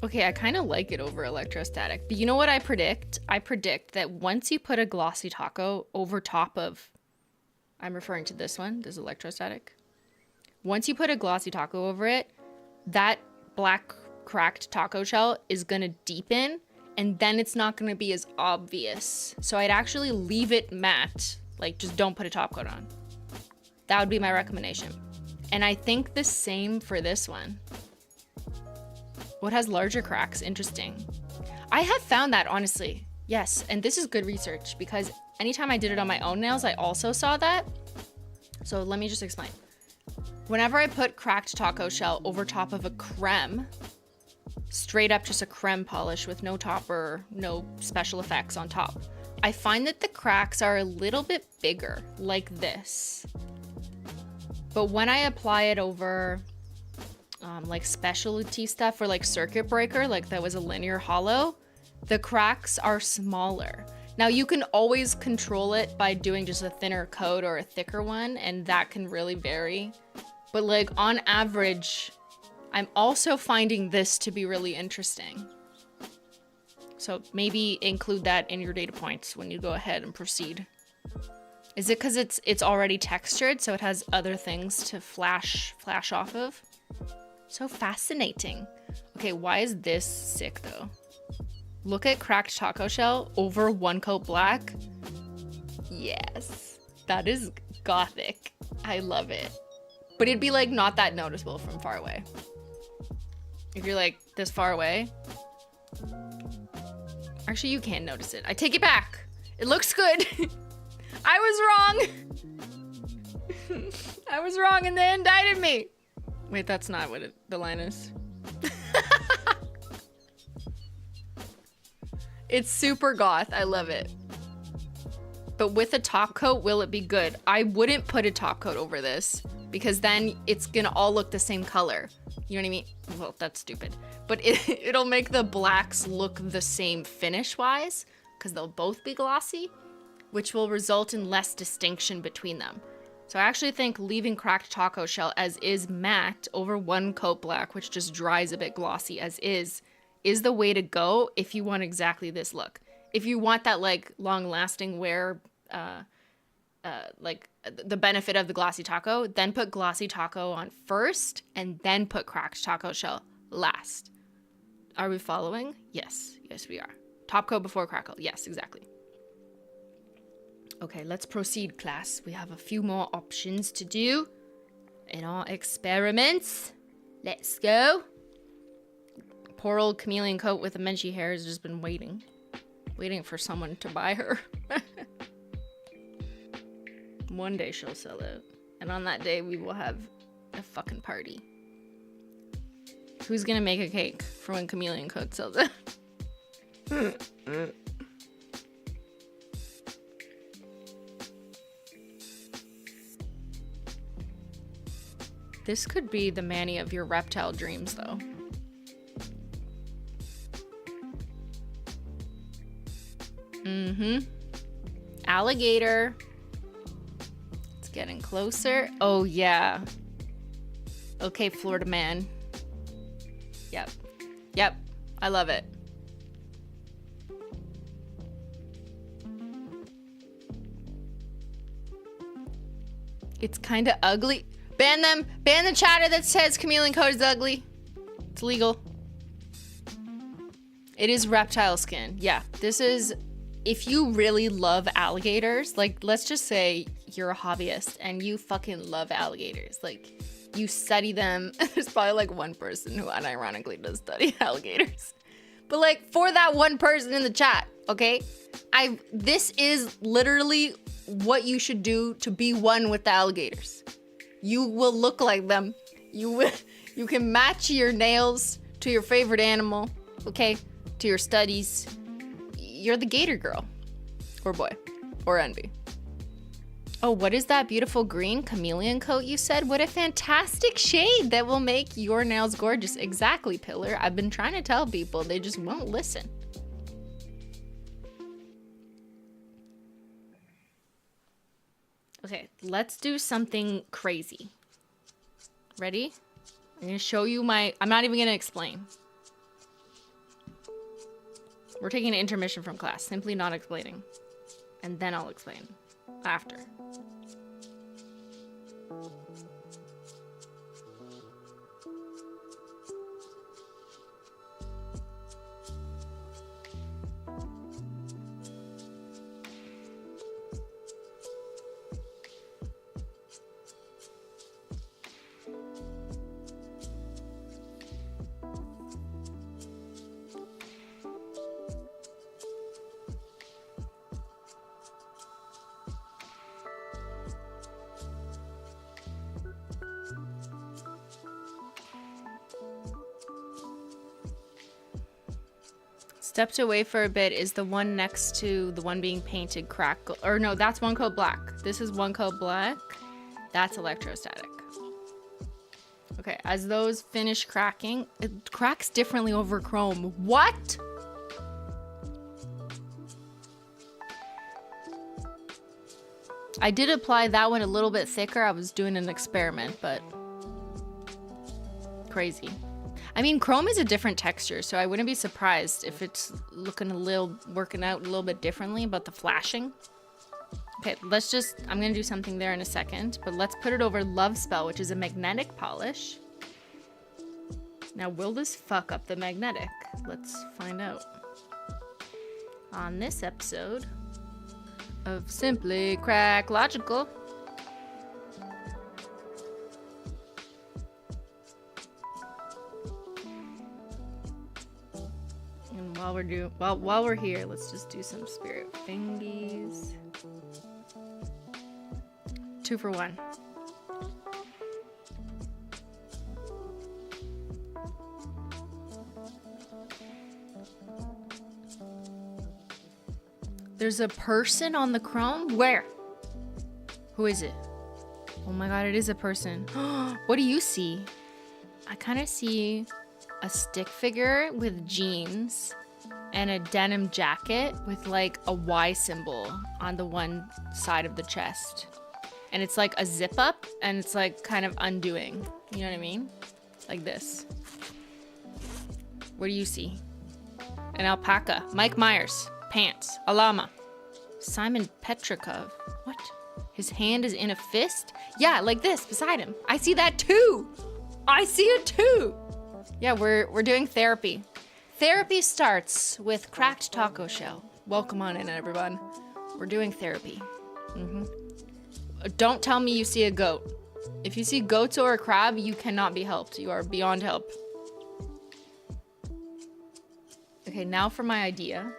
Okay, I kind of like it over electrostatic. But you know what I predict? I predict that once you put a glossy taco over top of... I'm referring to this one. This is electrostatic. Once you put a glossy taco over it, that black cracked taco shell is going to deepen, and then it's not going to be as obvious. So I'd actually leave it matte. Like, just don't put a top coat on. That would be my recommendation. And I think the same for this one. What has larger cracks? Interesting. I have found that, honestly. Yes, and this is good research because anytime I did it on my own nails, I also saw that. So let me just explain. Whenever I put cracked taco shell over top of a creme, straight up just a creme polish with no topper, no special effects on top, I find that the cracks are a little bit bigger, like this. But when I apply it over like specialty stuff or like circuit breaker, like that was a linear hollow, the cracks are smaller. Now you can always control it by doing just a thinner coat or a thicker one, and that can really vary. But like on average, I'm also finding this to be really interesting. So maybe include that in your data points when you go ahead and proceed. Is it because it's already textured, so it has other things to flash off of? So fascinating. Okay, why is this sick though? Look at cracked taco shell over one coat black. Yes, that is gothic. I love it. But it'd be like not that noticeable from far away. If you're like this far away. Actually, you can notice it. I take it back. It looks good. I was wrong. I was wrong and they indicted me. Wait, that's not what the line is. It's super goth. I love it. But with a top coat, will it be good? I wouldn't put a top coat over this because then it's gonna all look the same color. You know what I mean? Well, that's stupid. But it'll make the blacks look the same finish-wise because they'll both be glossy, which will result in less distinction between them. So I actually think leaving cracked taco shell as is matte over one coat black, which just dries a bit glossy as is the way to go if you want exactly this look. If you want that like long-lasting wear, like the benefit of the glossy taco, then put glossy taco on first and then put cracked taco shell last. Are we following? Yes, yes we are. Top coat before crackle. Yes, exactly. Okay, let's proceed, class. We have a few more options to do in our experiments. Let's go. poor old chameleon coat with the Menchie hair has just been waiting for someone to buy her. One day she'll sell it, and on that day we will have a fucking party. Who's gonna make a cake for when chameleon coat sells it? This could be the Manny of your reptile dreams, though. Alligator. It's getting closer. Oh, yeah. Okay, Florida man. Yep. I love it. It's kind of ugly. Ban them. Ban the chatter that says chameleon coat is ugly. It's legal. It is reptile skin. Yeah, this is... If you really love alligators, like, let's just say you're a hobbyist and you fucking love alligators. Like, you study them. There's probably, like, one person who unironically does study alligators. But, like, for that one person in the chat, okay? This is literally what you should do to be one with the alligators. You will look like them. You can match your nails to your favorite animal, okay? To your studies. You're the gator girl. Or boy. Or envy. Oh, what is that beautiful green chameleon coat you said? What a fantastic shade that will make your nails gorgeous. Exactly, Pillar. I've been trying to tell people. They just won't listen. Okay, let's do something crazy. Ready? I'm gonna show you I'm not even gonna explain. We're taking an intermission from class, simply not explaining. And then I'll explain after. Stepped away for a bit is the one next to the one being painted Crackle. Or no, that's one coat black. This is one coat black. That's electrostatic. Okay, as those finish cracking, it cracks differently over chrome. What? I did apply that one a little bit thicker. I was doing an experiment, but crazy. I mean, chrome is a different texture, so I wouldn't be surprised if it's working out a little bit differently about the flashing. Okay, I'm gonna do something there in a second, but let's put it over Love Spell, which is a magnetic polish. Now, will this fuck up the magnetic? Let's find out. On this episode of Simply Cracklogical. And while we're here, let's just do some spirit fingies. 2 for 1. There's a person on the chrome? Where? Who is it? Oh my god, it is a person. What do you see? I kind of see a stick figure with jeans and a denim jacket with like a Y symbol on the one side of the chest. And it's like a zip up and it's like kind of undoing. You know what I mean? Like this. What do you see? An alpaca. Mike Myers. Pants. A llama. Simon Petrikov. What? His hand is in a fist? Yeah, like this, beside him. I see that too. I see it too. Yeah, we're doing therapy. Therapy starts with cracked taco shell. Welcome on in, everyone. We're doing therapy. Don't tell me you see a goat. If you see goats or a crab, you cannot be helped. You are beyond help. Okay, now for my idea.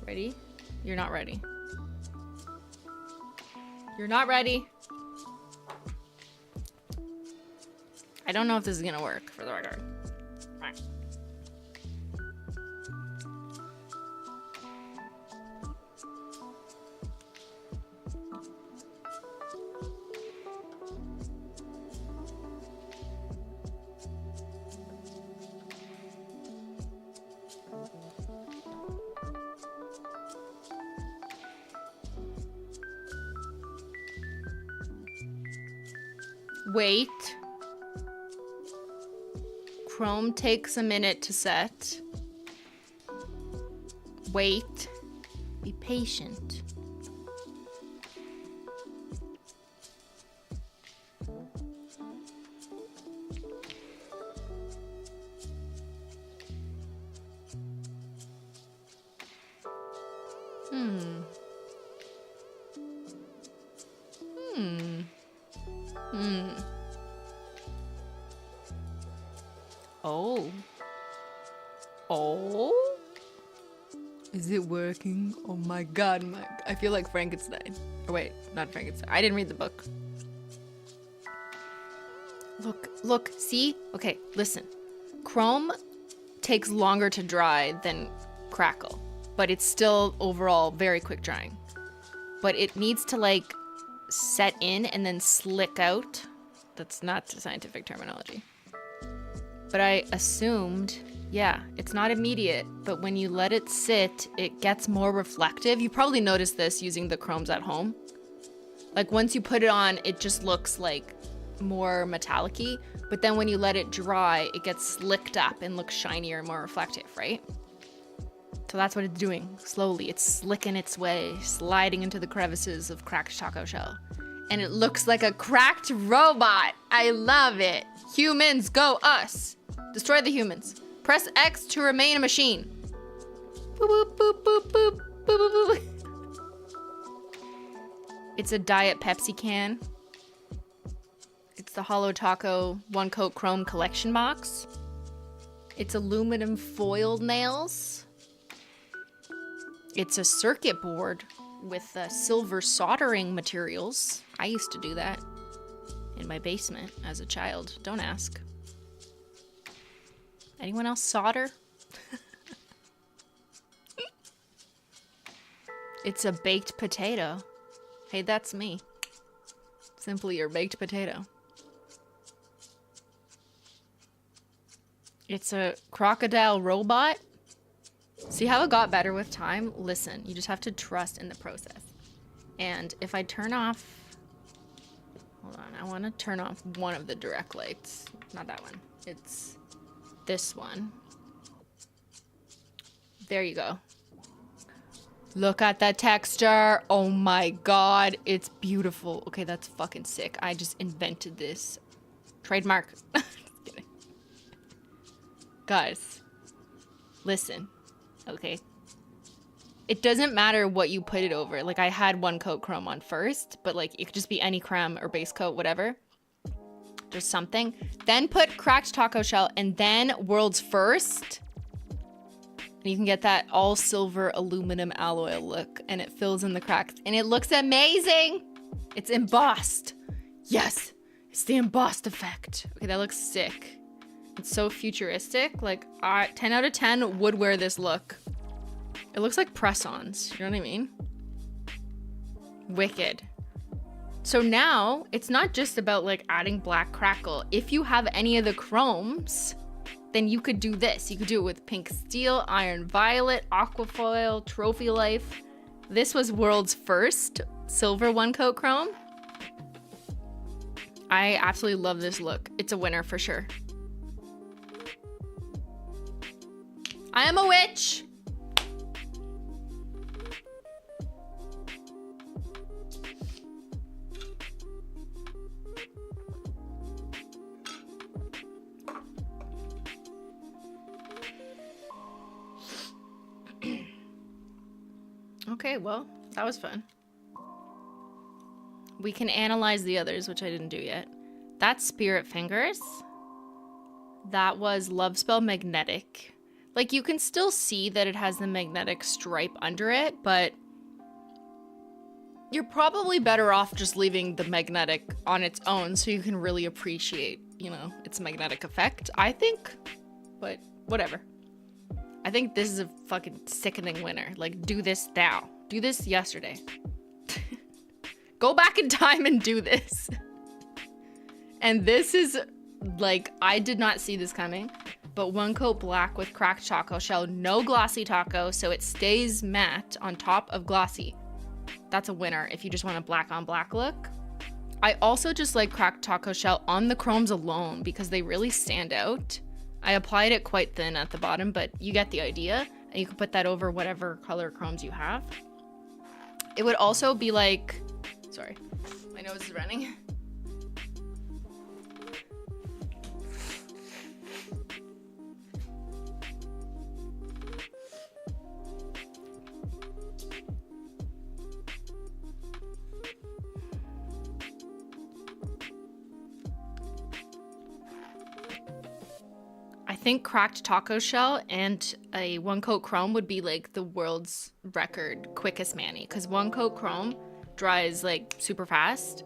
Ready? You're not ready. You're not ready. I don't know if this is gonna work, for the record. Right. Wait. Chrome takes a minute to set. Wait. Be patient. Oh. Oh? Is it working? Oh my god, I feel like Frankenstein. Oh wait, not Frankenstein. I didn't read the book. Look, see? Okay, listen. Chrome takes longer to dry than Crackle, but it's still overall very quick drying. But it needs to like set in and then slick out. That's not the scientific terminology. But I assumed, yeah, it's not immediate, but when you let it sit, it gets more reflective. You probably noticed this using the chromes at home. Like once you put it on, it just looks like more metallic-y, but then when you let it dry, it gets slicked up and looks shinier and more reflective, right? So that's what it's doing, slowly. It's slicking its way, sliding into the crevices of cracked taco shell. And it looks like a cracked robot. I love it. Humans, go us. Destroy the humans. Press X to remain a machine. Boop, boop, boop, boop, boop, boop, boop, boop. It's a Diet Pepsi can. It's the Holo Taco One Coat Chrome collection box. It's aluminum foiled nails. It's a circuit board with silver soldering materials. I used to do that in my basement as a child. Don't ask. Anyone else solder? It's a baked potato. Hey, that's me. Simply your baked potato. It's a crocodile robot. See how it got better with time? Listen, you just have to trust in the process. And if I turn off... Hold on, I want to turn off one of the direct lights. Not that one. It's this one. There you go. Look at that texture. Oh my god, it's beautiful. Okay, that's fucking sick. I just invented this. Trademark. Just kidding. Guys, listen. Okay. It doesn't matter what you put it over. Like, I had one coat chrome on first, but like, it could just be any creme or base coat, whatever. Just something. Then put cracked taco shell and then world's first. And you can get that all silver aluminum alloy look, and it fills in the cracks and it looks amazing. It's embossed. Yes, it's the embossed effect. Okay, that looks sick. It's so futuristic. Like, 10 out of 10 would wear this look. It looks like press-ons. You know what I mean? Wicked. So now, it's not just about, like, adding black crackle. If you have any of the chromes, then you could do this. You could do it with pink steel, iron violet, aquafoil, trophy life. This was world's first silver one coat chrome. I absolutely love this look. It's a winner for sure. I am a witch. Okay, well, that was fun. We can analyze the others, which I didn't do yet. That's Spirit Fingers. That was Love Spell Magnetic. Like, you can still see that it has the magnetic stripe under it, but you're probably better off just leaving the magnetic on its own so you can really appreciate, you know, its magnetic effect, I think. But whatever. I think this is a fucking sickening winner. Like, do this now. Do this yesterday. Go back in time and do this. And this is, like, I did not see this coming. But one coat black with cracked taco shell, no glossy taco, so it stays matte on top of glossy. That's a winner if you just want a black on black look. I also just like cracked taco shell on the chromes alone because they really stand out. I applied it quite thin at the bottom, but you get the idea. And you can put that over whatever color chromes you have. It would also be like, sorry, my nose is running. I think cracked taco shell and a one coat chrome would be like the world's record quickest mani, because one coat chrome dries like super fast,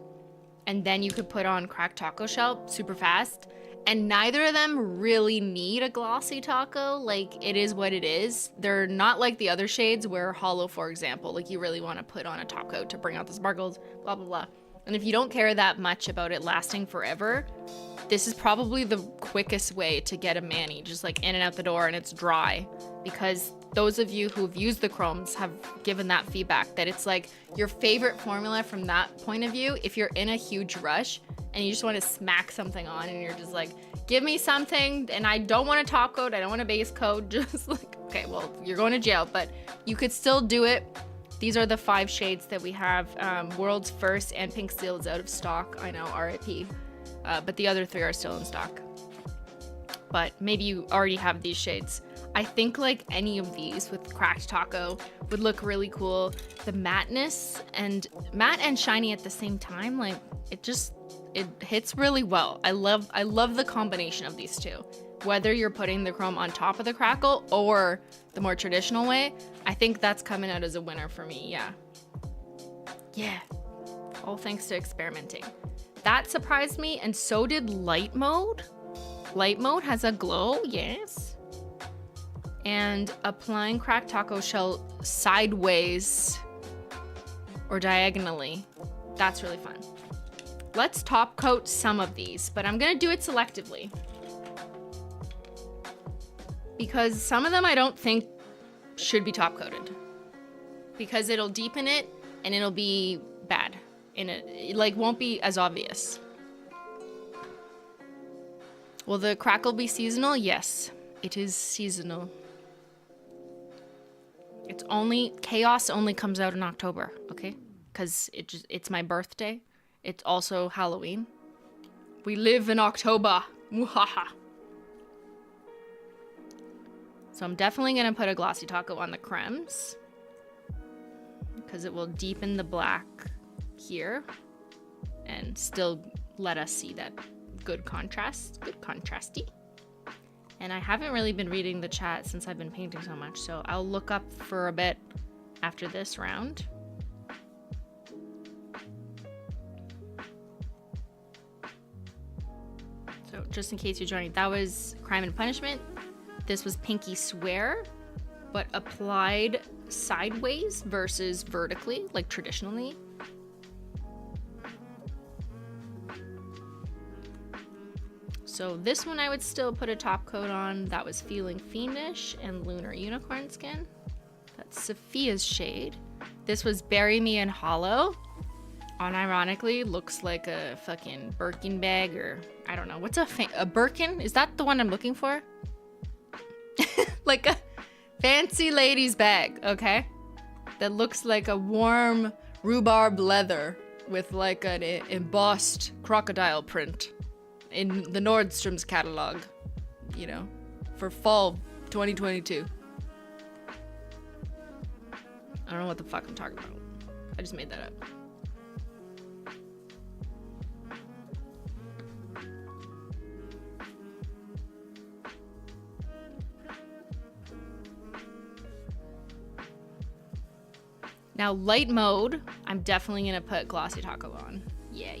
and then you could put on cracked taco shell super fast, and neither of them really need a glossy taco. Like, it is what it is. They're not like the other shades where Holo, for example, like you really want to put on a top coat to bring out the sparkles, blah blah blah. And if you don't care that much about it lasting forever, this is probably the quickest way to get a mani, just like in and out the door, and it's dry. Because those of you who've used the chromes have given that feedback that it's like your favorite formula from that point of view. If you're in a huge rush and you just want to smack something on and you're just like, give me something, and I don't want a top coat, I don't want a base coat, just like, okay, well, you're going to jail, but you could still do it. These are the 5 shades that we have. World's First and Pink Steel is out of stock. I know, RIP. But the other 3 are still in stock. But maybe you already have these shades. I think like any of these with cracked taco would look really cool. The matteness and matte and shiny at the same time, like it hits really well. I love the combination of these two. Whether you're putting the chrome on top of the crackle or the more traditional way, I think that's coming out as a winner for me. Yeah. All thanks to experimenting. That surprised me, and so did light mode. Light mode has a glow, yes. And applying cracked taco shell sideways or diagonally, that's really fun. Let's top coat some of these, but I'm gonna do it selectively. Because some of them I don't think should be top coated. Because it'll deepen it and it'll be bad. It like won't be as obvious. Will the crackle be seasonal? Yes, it is seasonal. Chaos only comes out in October, okay? Because it's my birthday. It's also Halloween. We live in October. Muhaha. So I'm definitely gonna put a glossy taco on the cremes because it will deepen the black here and still let us see that good contrast, good contrasty. And I haven't really been reading the chat since I've been painting so much, so I'll look up for a bit after this round. So just in case you're joining, that was Crime and Punishment. This was Pinky Swear, but applied sideways versus vertically, like traditionally. So this one I would still put a top coat on. That was Feeling Fiendish and Lunar Unicorn Skin. That's Sophia's shade. This was Bury Me in Holo. Unironically, looks like a fucking Birkin bag, or I don't know. What's a Birkin? Is that the one I'm looking for? Like a fancy lady's bag, okay? That looks like a warm rhubarb leather with like an embossed crocodile print in the Nordstrom's catalog, you know, for fall 2022. I don't know what the fuck I'm talking about. I just made that up. Now light mode, I'm definitely gonna put glossy taco on. Yeah.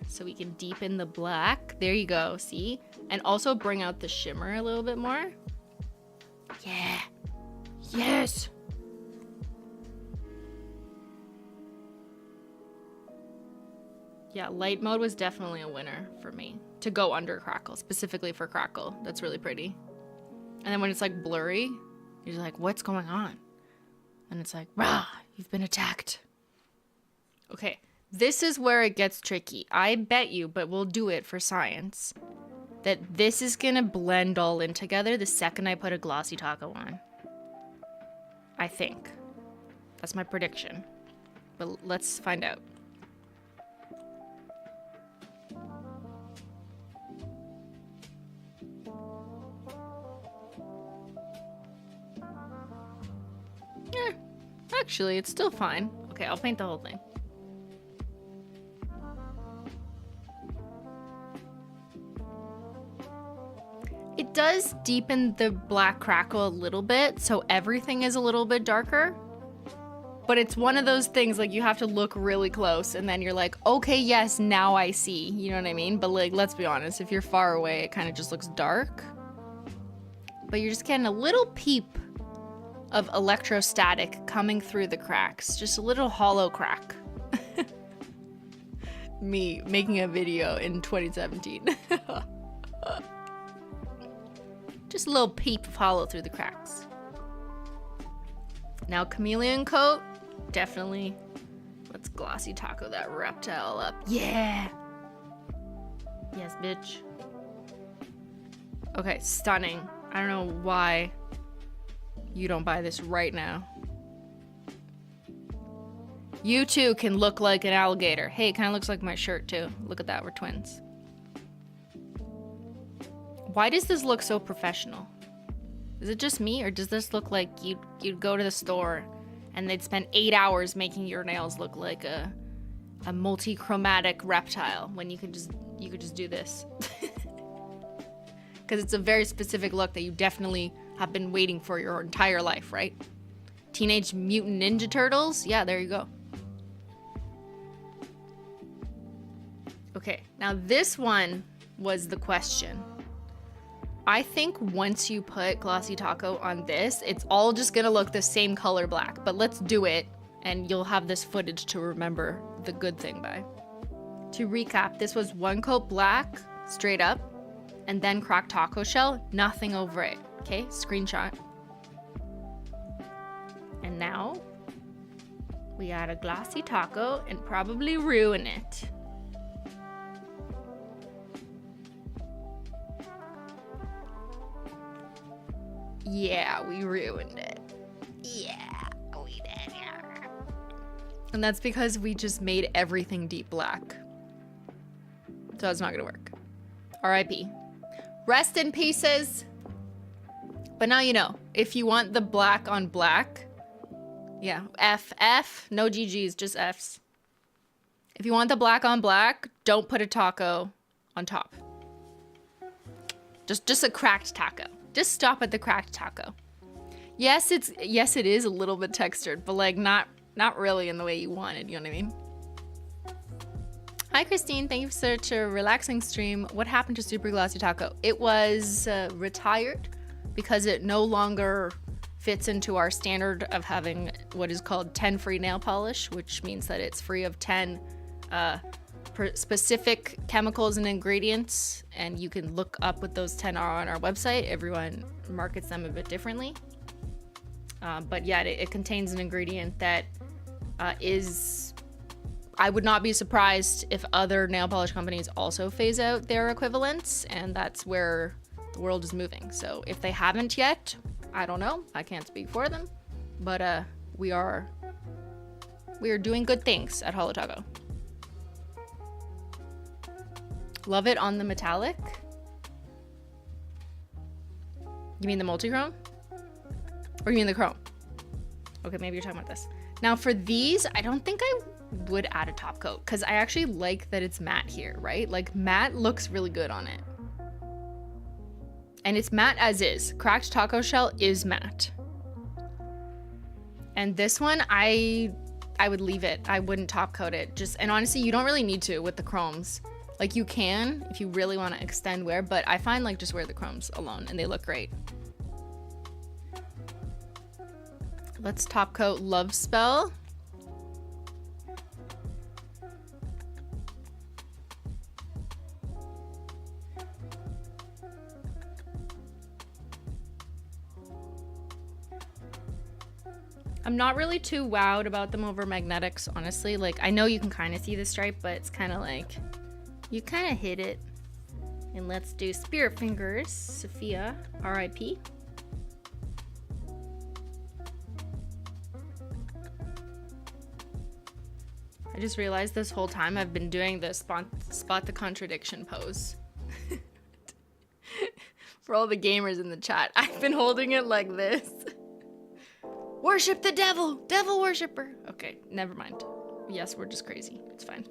So we can deepen the black. There you go, see? And also bring out the shimmer a little bit more. Yeah. Yes. Yeah, light mode was definitely a winner for me. To go under Crackle, specifically for Crackle. That's really pretty. And then when it's like blurry, you're like, what's going on? And it's like, rah, you've been attacked. Okay, this is where it gets tricky. I bet you, but we'll do it for science, that this is gonna blend all in together the second I put a glossy taco on. I think. That's my prediction. But let's find out. Actually, it's still fine. Okay, I'll paint the whole thing. It does deepen the black Crackle a little bit, so everything is a little bit darker. But it's one of those things, like, you have to look really close, and then you're like, okay, yes, now I see. You know what I mean? But, like, let's be honest, if you're far away, it kind of just looks dark. But you're just getting a little peep of electrostatic coming through the cracks. Just a little hollow crack. Me making a video in 2017. Just a little peep of hollow through the cracks. Now chameleon coat, definitely. Let's glossy taco that reptile up. Yeah! Yes, bitch. Okay, stunning. I don't know why you don't buy this right now. You too can look like an alligator. Hey, it kind of looks like my shirt too. Look at that, we're twins. Why does this look so professional? Is it just me, or does this look like you'd go to the store and they'd spend 8 hours making your nails look like a multi-chromatic reptile when you could just do this? Because it's a very specific look that you definitely have been waiting for your entire life, right? Teenage Mutant Ninja Turtles? Yeah, there you go. Okay, now this one was the question. I think once you put glossy taco on this, it's all just gonna look the same color black, but let's do it and you'll have this footage to remember the good thing by. To recap, this was one coat black, straight up, and then cracked taco shell, nothing over it. Okay, screenshot. And now we add a glossy taco and probably ruin it. Yeah, we ruined it. Yeah, we did. Yeah. And that's because we just made everything deep black. So it's not gonna work. R.I.P. Rest in pieces. But now you know, if you want the black on black, yeah, F, no GGs, just Fs. If you want the black on black, don't put a taco on top. Just a cracked taco. Just stop at the cracked taco. Yes, it is a little bit textured, but like not really in the way you wanted, you know what I mean? Hi Christine, thank you for such a relaxing stream. What happened to Super Glossy Taco? It was retired because it no longer fits into our standard of having what is called 10 free nail polish, which means that it's free of 10 specific chemicals and ingredients, and you can look up what those 10 are on our website. Everyone markets them a bit differently. But yeah, it contains an ingredient that I would not be surprised if other nail polish companies also phase out their equivalents, and that's where the world is moving. So if they haven't yet, I don't know. I can't speak for them, but we are doing good things at Holo Taco. Love it on the metallic. You mean the multi-chrome? Or you mean the chrome? Okay, maybe you're talking about this. Now for these, I don't think I would add a top coat because I actually like that it's matte here, right? Like matte looks really good on it. And it's matte as is. Cracked taco shell is matte. And this one, I would leave it. I wouldn't top coat it. And honestly, you don't really need to with the chromes. Like you can if you really want to extend wear, but I find like just wear the chromes alone and they look great. Let's top coat Love Spell. I'm not really too wowed about them over magnetics, honestly. Like, I know you can kind of see the stripe, but it's kind of like, you kind of hit it. And let's do Spirit Fingers, Sophia, R.I.P. I just realized this whole time I've been doing the spot the contradiction pose. For all the gamers in the chat, I've been holding it like this. Worship the devil! Devil worshiper! Okay, never mind. Yes, we're just crazy. It's fine.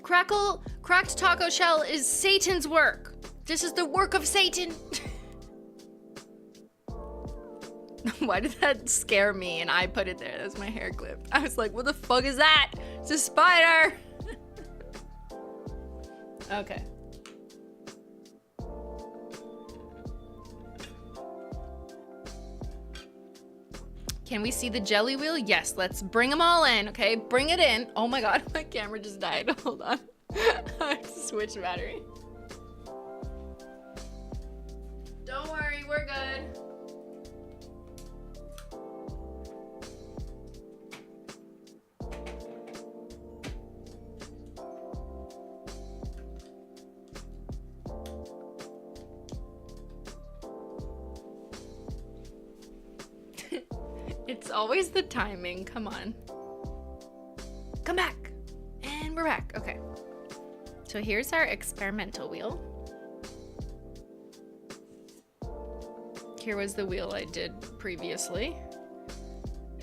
Crackle, cracked taco shell is Satan's work. This is the work of Satan. Why did that scare me? And I put it there. That's my hair clip. I was like, what the fuck is that? It's a spider. Okay. Can we see the jelly wheel? Yes, let's bring them all in, okay? Bring it in. Oh my god, my camera just died. Hold on. I have to switch battery. Don't worry, we're good. It's always the timing. Come on. Come back. And we're back. Okay. So here's our experimental wheel. Here was the wheel I did previously.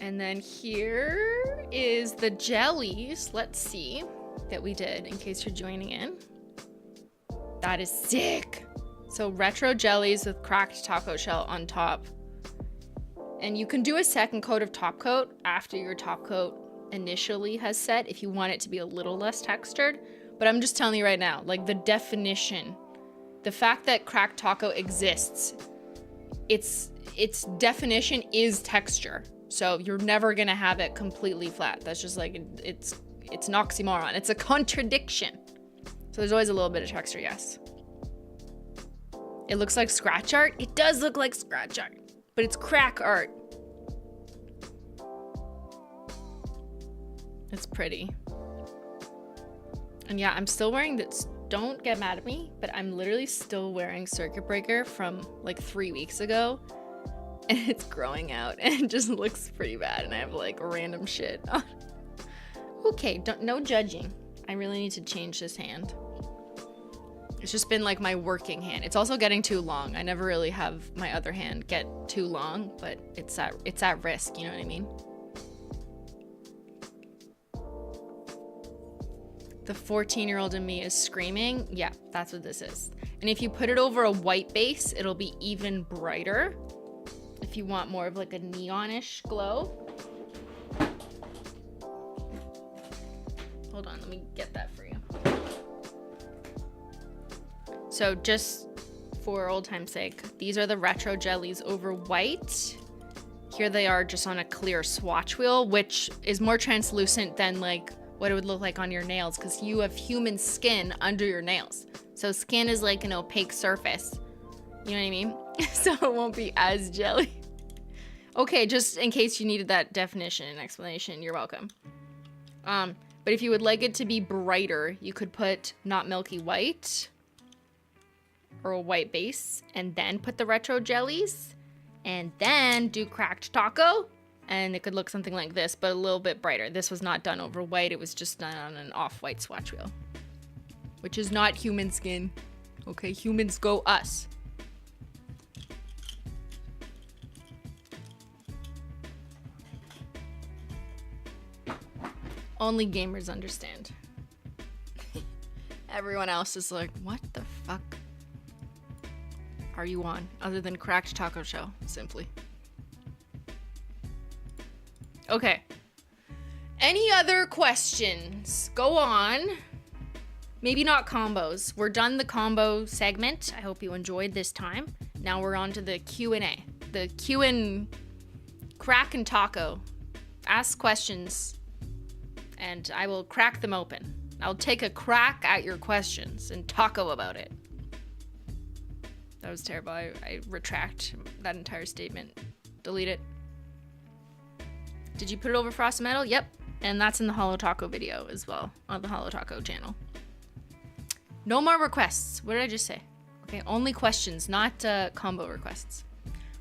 And then here is the jellies. Let's see that we did in case you're joining in. That is sick. So retro jellies with cracked taco shell on top. And you can do a second coat of top coat after your top coat initially has set if you want it to be a little less textured. But I'm just telling you right now, like the definition, the fact that cracked taco exists, its definition is texture. So you're never gonna have it completely flat. That's just like, it's an oxymoron. It's a contradiction. So there's always a little bit of texture, yes. It looks like scratch art. It does look like scratch art. But it's crack art. It's pretty. And yeah, I'm still wearing this. Don't get mad at me, but I'm literally still wearing Circuit Breaker from like 3 weeks ago. And it's growing out and it just looks pretty bad. And I have like random shit on. Okay, no judging. I really need to change this hand. It's just been like my working hand. It's also getting too long. I never really have my other hand get too long, but it's at risk, you know what I mean? The 14-year-old in me is screaming. Yeah, that's what this is. And if you put it over a white base, it'll be even brighter. If you want more of like a neonish glow. Hold on, let me get that for you. So just for old time's sake, these are the retro jellies over white. Here they are just on a clear swatch wheel, which is more translucent than like what it would look like on your nails because you have human skin under your nails. So skin is like an opaque surface. You know what I mean? So it won't be as jelly. Okay, just in case you needed that definition and explanation, you're welcome. But if you would like it to be brighter, you could put not milky white or a white base and then put the retro jellies and then do cracked taco and it could look something like this but a little bit brighter. This was not done over white, it was just done on an off-white swatch wheel, which is not human skin. Okay, humans go us. Only gamers understand. Everyone else is like, what the fuck are you on? Other than Cracked Taco Shell, simply. Okay. Any other questions? Go on. Maybe not combos. We're done the combo segment. I hope you enjoyed this time. Now we're on to the Q&A. The Crack and Taco. Ask questions and I will crack them open. I'll take a crack at your questions and taco about it. That was terrible. I retract that entire statement. Delete it. Did you put it over Frosted Metal? Yep. And that's in the Holo Taco video as well on the Holo Taco channel. No more requests. What did I just say? Okay, only questions, not combo requests.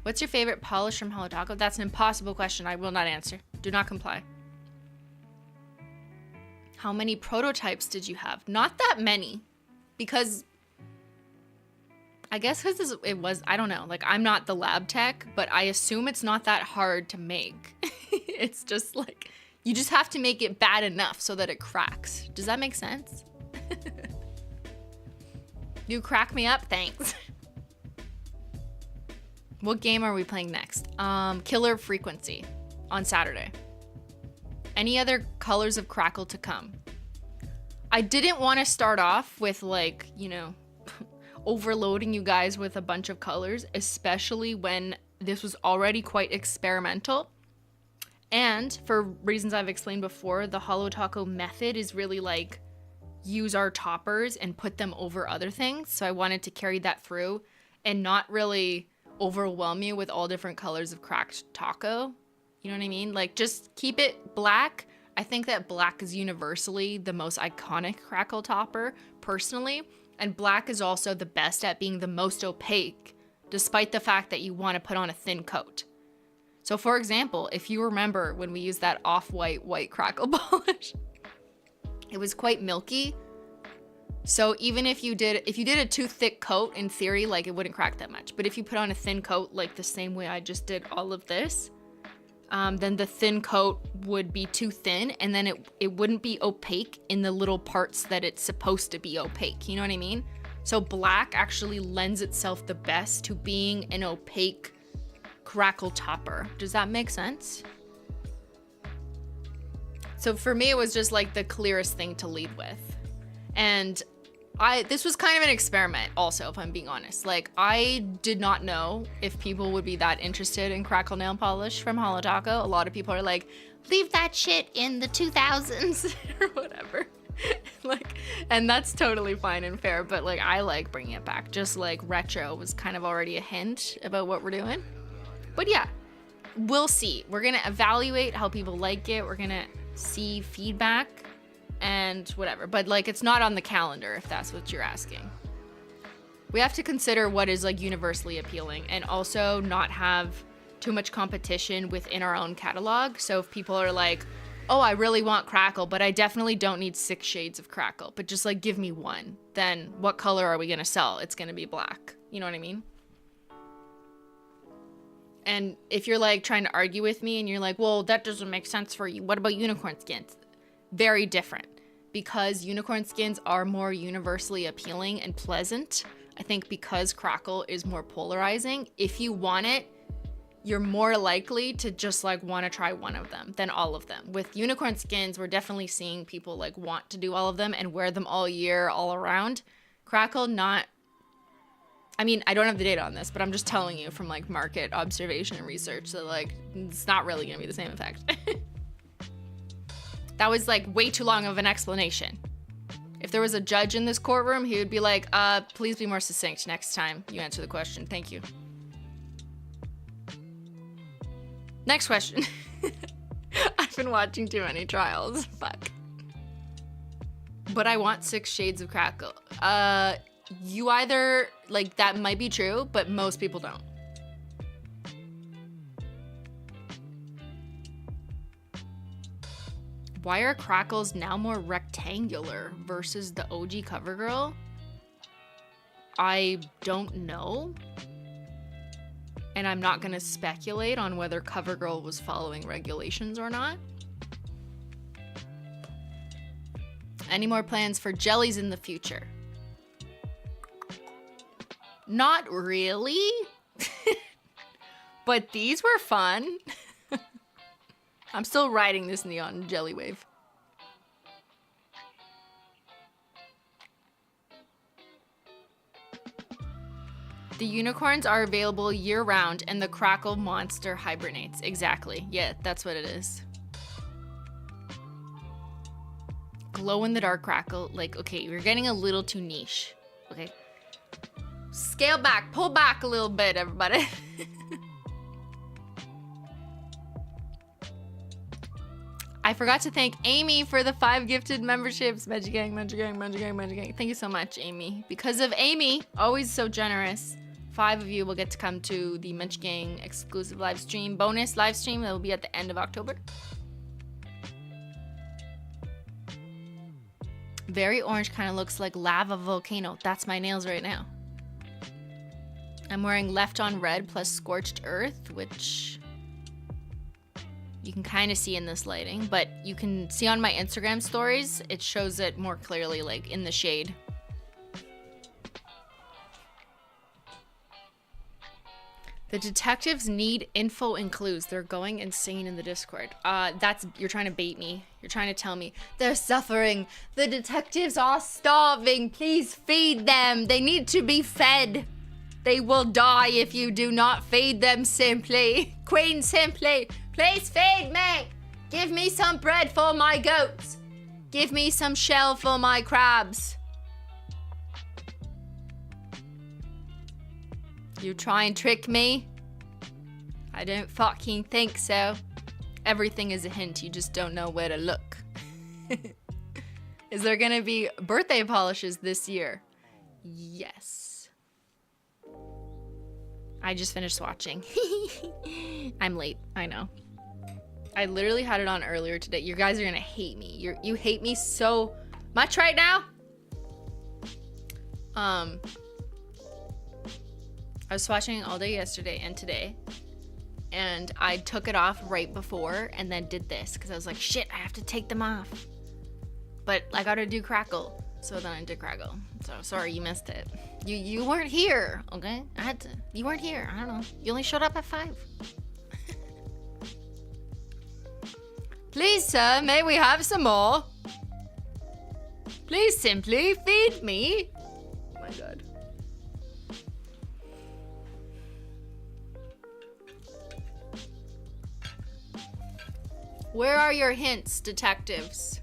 What's your favorite polish from Holo Taco? That's an impossible question. I will not answer. Do not comply. How many prototypes did you have? Not that many. Because I guess because it was, I don't know. Like, I'm not the lab tech, but I assume it's not that hard to make. It's just like, you just have to make it bad enough so that it cracks. Does that make sense? You crack me up? Thanks. What game are we playing next? Killer Frequency on Saturday. Any other colors of Crackle to come? I didn't want to start off with, like, you know, overloading you guys with a bunch of colors, especially when this was already quite experimental. And for reasons I've explained before, the Holo Taco method is really like use our toppers and put them over other things. So I wanted to carry that through and not really overwhelm you with all different colors of cracked taco. You know what I mean? Like, just keep it black. I think that black is universally the most iconic Crackle topper, personally. And black is also the best at being the most opaque, despite the fact that you want to put on a thin coat. So for example, if you remember when we used that off-white white Crackle polish, it was quite milky. So even if you did a too thick coat, in theory, like, it wouldn't crack that much. But if you put on a thin coat, like the same way I just did all of this, then the thin coat would be too thin, and then it wouldn't be opaque in the little parts that it's supposed to be opaque. You know what I mean? So black actually lends itself the best to being an opaque Crackle topper. Does that make sense? So for me, it was just like the clearest thing to lead with. And this was kind of an experiment also, if I'm being honest. Like, I did not know if people would be that interested in Crackle nail polish from Holo Taco. A lot of people are like, leave that shit in the 2000s or whatever. Like, and that's totally fine and fair, but like, I like bringing it back. Just like retro was kind of already a hint about what we're doing. But yeah, we'll see. We're gonna evaluate how people like it. We're gonna see feedback and whatever, but like, it's not on the calendar if that's what you're asking. We have to consider what is like universally appealing and also not have too much competition within our own catalog. So if people are like, oh, I really want Crackle, but I definitely don't need 6 shades of Crackle, but just like give me one, then what color are we gonna sell? It's gonna be black. You know what I mean? And if you're like trying to argue with me and you're like, well, that doesn't make sense for you. What about unicorn skins? Very different, because unicorn skins are more universally appealing and pleasant. I think because Crackle is more polarizing, if you want it, you're more likely to just like want to try one of them than all of them. With unicorn skins, we're definitely seeing people like want to do all of them and wear them all year, all around. Crackle, not. I mean, I don't have the data on this, but I'm just telling you from like market observation and research that like it's not really gonna be the same effect. That was like way too long of an explanation. If there was a judge in this courtroom, he would be like, please be more succinct next time you answer the question. Thank you. Next question. I've been watching too many trials. Fuck. But I want 6 shades of Crackle. You either, like, that might be true, but most people don't. Why are Crackles now more rectangular versus the OG CoverGirl? I don't know. And I'm not gonna speculate on whether CoverGirl was following regulations or not. Any more plans for jellies in the future? Not really. But these were fun. I'm still riding this neon jelly wave. The unicorns are available year-round, and the Crackle monster hibernates. Exactly. Yeah, that's what it is. Glow-in-the-dark Crackle. Like, okay, you're getting a little too niche. Okay. Scale back. Pull back a little bit, everybody. I forgot to thank Amy for the 5 gifted memberships. Menchie gang, Menchie gang, Menchie gang, Menchie gang. Thank you so much, Amy. Because of Amy, always so generous, 5 of you will get to come to the Menchie gang exclusive live stream, bonus live stream that will be at the end of October. Very orange, kind of looks like lava volcano. That's my nails right now. I'm wearing Left on Red plus Scorched Earth, which you can kind of see in this lighting, but you can see on my Instagram stories, it shows it more clearly, like in the shade. The detectives need info and clues. They're going insane in the Discord. You're trying to bait me. You're trying to tell me they're suffering. The detectives are starving. Please feed them. They need to be fed. They will die if you do not feed them, Simply. Queen Simply, please feed me. Give me some bread for my goats. Give me some shell for my crabs. You try and trick me? I don't fucking think so. Everything is a hint, you just don't know where to look. Is there gonna be birthday polishes this year? Yes. I just finished swatching. I'm late, I know. I literally had it on earlier today. You guys are gonna hate me. You hate me so much right now. I was swatching all day yesterday and today, and I took it off right before and then did this because I was like, shit, I have to take them off. But I gotta do Crackle, so then I did Crackle. So sorry you missed it. You weren't here, okay? You weren't here, I don't know. You only showed up at 5. Please, sir, may we have some more? Please simply feed me. Oh my god. Where are your hints, detectives?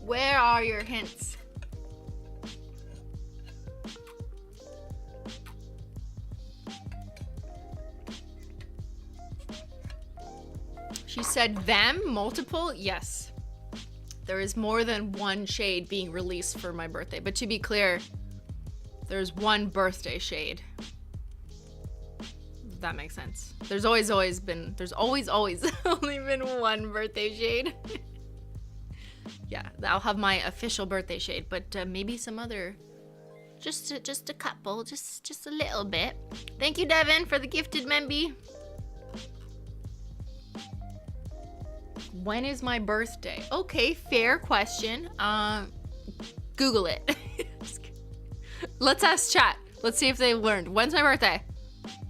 Where are your hints? She said them, multiple? Yes. There is more than one shade being released for my birthday. But to be clear, there's one birthday shade. That makes sense. There's always only been one birthday shade. Yeah, I'll have my official birthday shade, but maybe some other, just a couple, just a little bit. Thank you, Devin, for the gifted memby. When is my birthday? Okay, fair question. Google it. Let's ask chat. Let's see if they learned. When's my birthday?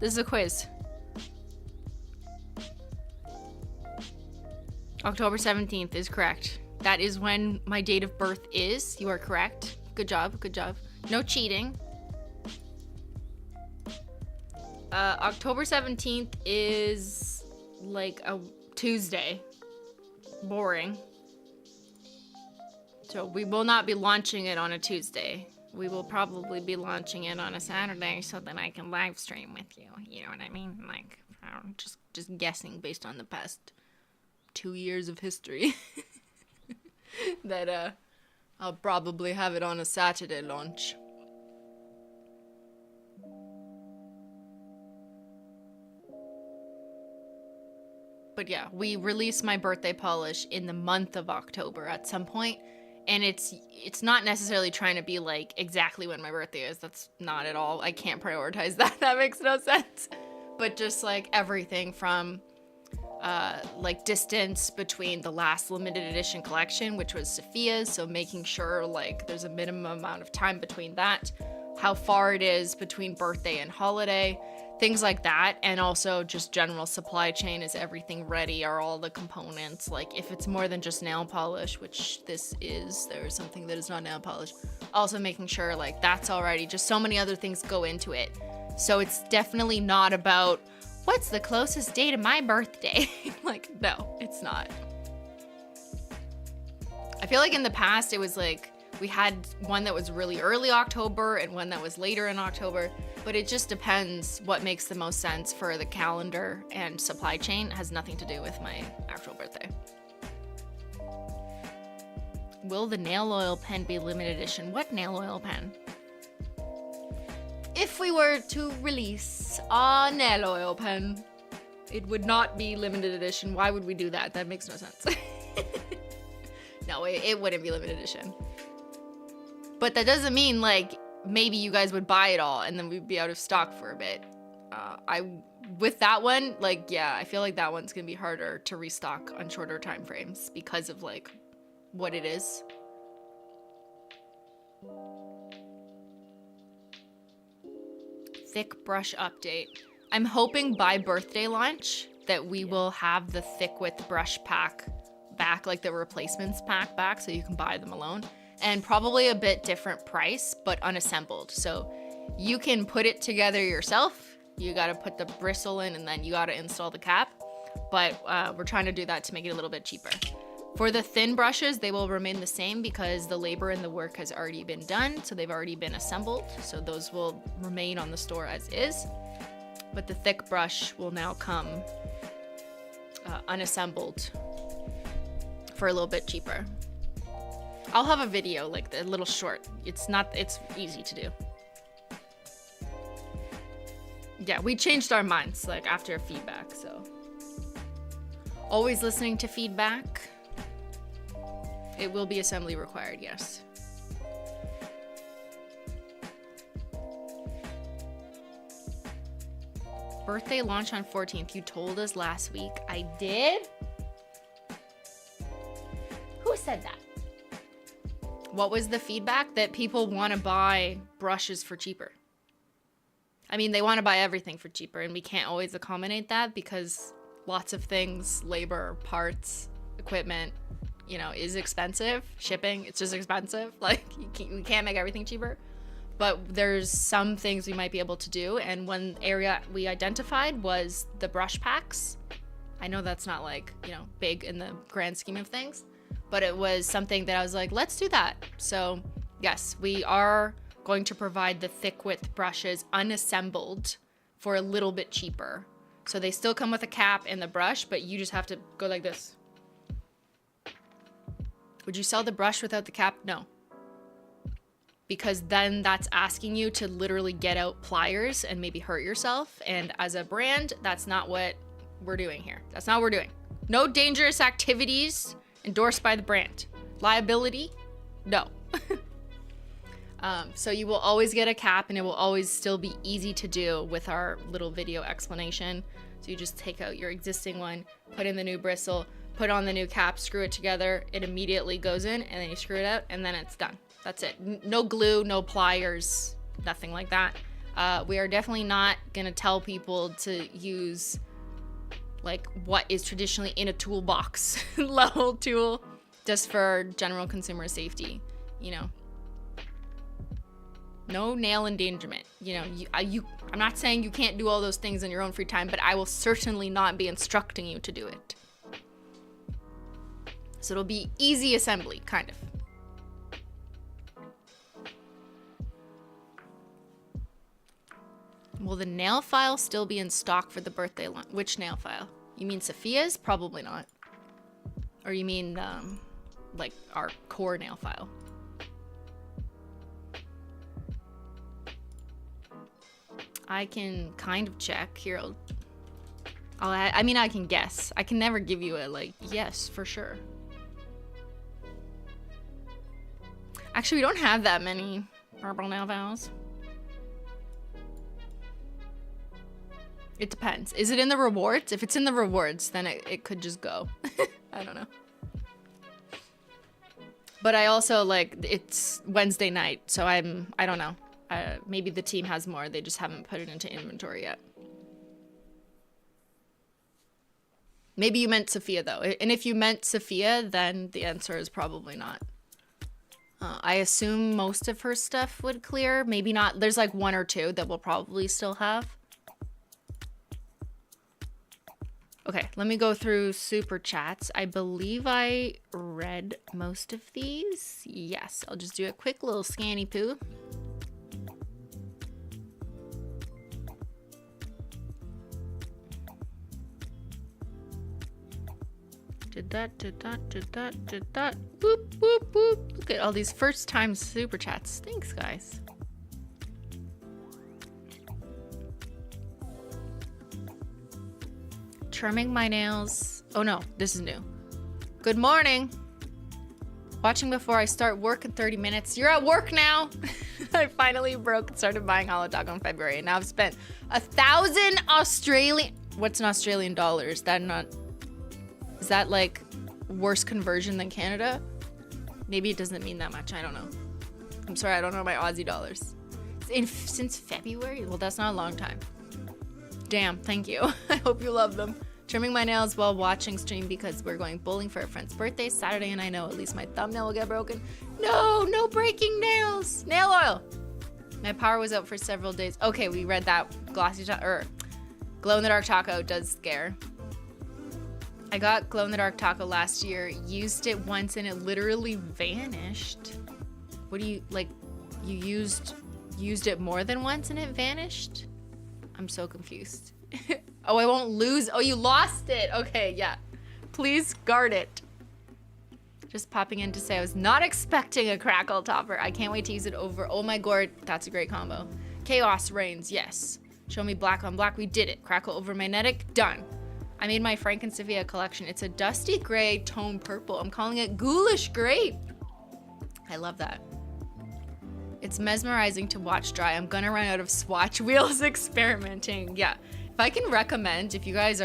This is a quiz. October 17th is correct. That is when my date of birth is. You are correct. Good job, good job. No cheating. October 17th is like a Tuesday. Boring. So we will not be launching it on a Tuesday. We will probably be launching it on a Saturday so that I can live stream with you. You know what I mean? Like, I don't, just guessing based on the past 2 years of history. That I'll probably have it on a Saturday launch. But yeah, we release my birthday polish in the month of October at some point. And it's not necessarily trying to be like exactly when my birthday is. That's not at all. I can't prioritize that. That makes no sense. But just like everything from like distance between the last limited edition collection, which was Sophia's, so making sure like there's a minimum amount of time between that, how far it is between birthday and holiday, things like that. And also just general supply chain. Is everything ready? Are all the components, like if it's more than just nail polish, which this is, there's something that is not nail polish, also making sure like that's already, just so many other things go into it. So it's definitely not about what's the closest day to my birthday. Like, no, it's not. I feel like in the past it was like we had one that was really early October and one that was later in October, but it just depends what makes the most sense for the calendar and supply chain. It has nothing to do with my actual birthday. Will the nail oil pen be limited edition? What nail oil pen? If we were to release a nail oil pen, it would not be limited edition. Why would we do that? That makes no sense. No, it wouldn't be limited edition. But that doesn't mean like maybe you guys would buy it all and then we'd be out of stock for a bit. With that one, like, yeah, I feel like that one's gonna be harder to restock on shorter time frames because of like what it is. Thick brush update. I'm hoping by birthday launch that we will have the thick width brush pack back, like the replacements pack back, so you can buy them alone. And probably a bit different price, but unassembled. So you can put it together yourself. You gotta put the bristle in and then you gotta install the cap. But we're trying to do that to make it a little bit cheaper. For the thin brushes, they will remain the same because the labor and the work has already been done. So they've already been assembled. So those will remain on the store as is. But the thick brush will now come unassembled for a little bit cheaper. I'll have a video, like a little short. It's easy to do. Yeah, we changed our minds like after feedback, so. Always listening to feedback. It will be assembly required, yes. Birthday launch on 14th. You told us last week. I did? Who said that? What was the feedback? That people want to buy brushes for cheaper. I mean, they want to buy everything for cheaper, and we can't always accommodate that because lots of things, labor, parts, equipment, you know, is expensive. Shipping, it's just expensive. Like, we can't make everything cheaper. But there's some things we might be able to do, and one area we identified was the brush packs. I know that's not like, you know, big in the grand scheme of things, but it was something that I was like, let's do that. So yes, we are going to provide the thick width brushes unassembled for a little bit cheaper. So they still come with a cap and the brush, but you just have to go like this. Would you sell the brush without the cap? No. Because then that's asking you to literally get out pliers and maybe hurt yourself. And as a brand, that's not what we're doing here. That's not what we're doing. No dangerous activities endorsed by the brand. Liability? No. So you will always get a cap, and it will always still be easy to do with our little video explanation. So you just take out your existing one, put in the new bristle, put on the new cap, screw it together. It immediately goes in, and then you screw it out, and then it's done. That's it. No glue, no pliers, nothing like that. We are definitely not gonna tell people to use like what is traditionally in a toolbox level tool just for general consumer safety, you know. No nail endangerment. You know, I'm not saying you can't do all those things in your own free time, but I will certainly not be instructing you to do it. So it'll be easy assembly, kind of. Will the nail file still be in stock for the birthday launch? Which nail file? You mean Sophia's? Probably not. Or you mean, like, our core nail file? I can kind of check. Here, I mean, I can guess. I can never give you a, like, yes, for sure. Actually, we don't have that many purple nail files. It depends. Is it in the rewards? If it's in the rewards, then it could just go. I don't know. But I also, like, it's Wednesday night, so I don't know. Maybe the team has more. They just haven't put it into inventory yet. Maybe you meant Sophia, though. And if you meant Sophia, then the answer is probably not. I assume most of her stuff would clear. Maybe not. There's like 1 or 2 that we'll probably still have. Okay, let me go through super chats. I believe I read most of these. Yes, I'll just do a quick little scanny poo. Did that. Boop, boop, boop. Look at all these first time super chats. Thanks, guys. Trimming my nails. Oh no, this is new. Good morning. Watching before I start work in 30 minutes. You're at work now. I finally broke and started buying Holo in February. And now I've spent 1,000 Australian... What's in Australian dollars? Is that like worse conversion than Canada? Maybe it doesn't mean that much. I don't know. I'm sorry, I don't know my Aussie dollars. Since February? Well, that's not a long time. Damn, thank you. I hope you love them. Trimming my nails while watching stream because we're going bowling for a friend's birthday Saturday, and I know at least my thumbnail will get broken. No breaking nails. Nail oil. My power was out for several days. Okay, we read that. Glow in the dark taco does scare. I got glow in the dark taco last year. Used it once and it literally vanished. What do you like? You used it more than once and it vanished? I'm so confused. Oh, I won't lose. Oh, you lost it. Okay, yeah. Please guard it. Just popping in to say I was not expecting a Crackle topper. I can't wait to use it over. Oh my god, that's a great combo. Chaos reigns, yes. Show me black on black. We did it. Crackle over magnetic, done. I made my Frank and Sophia collection. It's a dusty gray tone purple. I'm calling it ghoulish grape. I love that. It's mesmerizing to watch dry. I'm gonna run out of swatch wheels experimenting. Yeah. If I can recommend, if you guys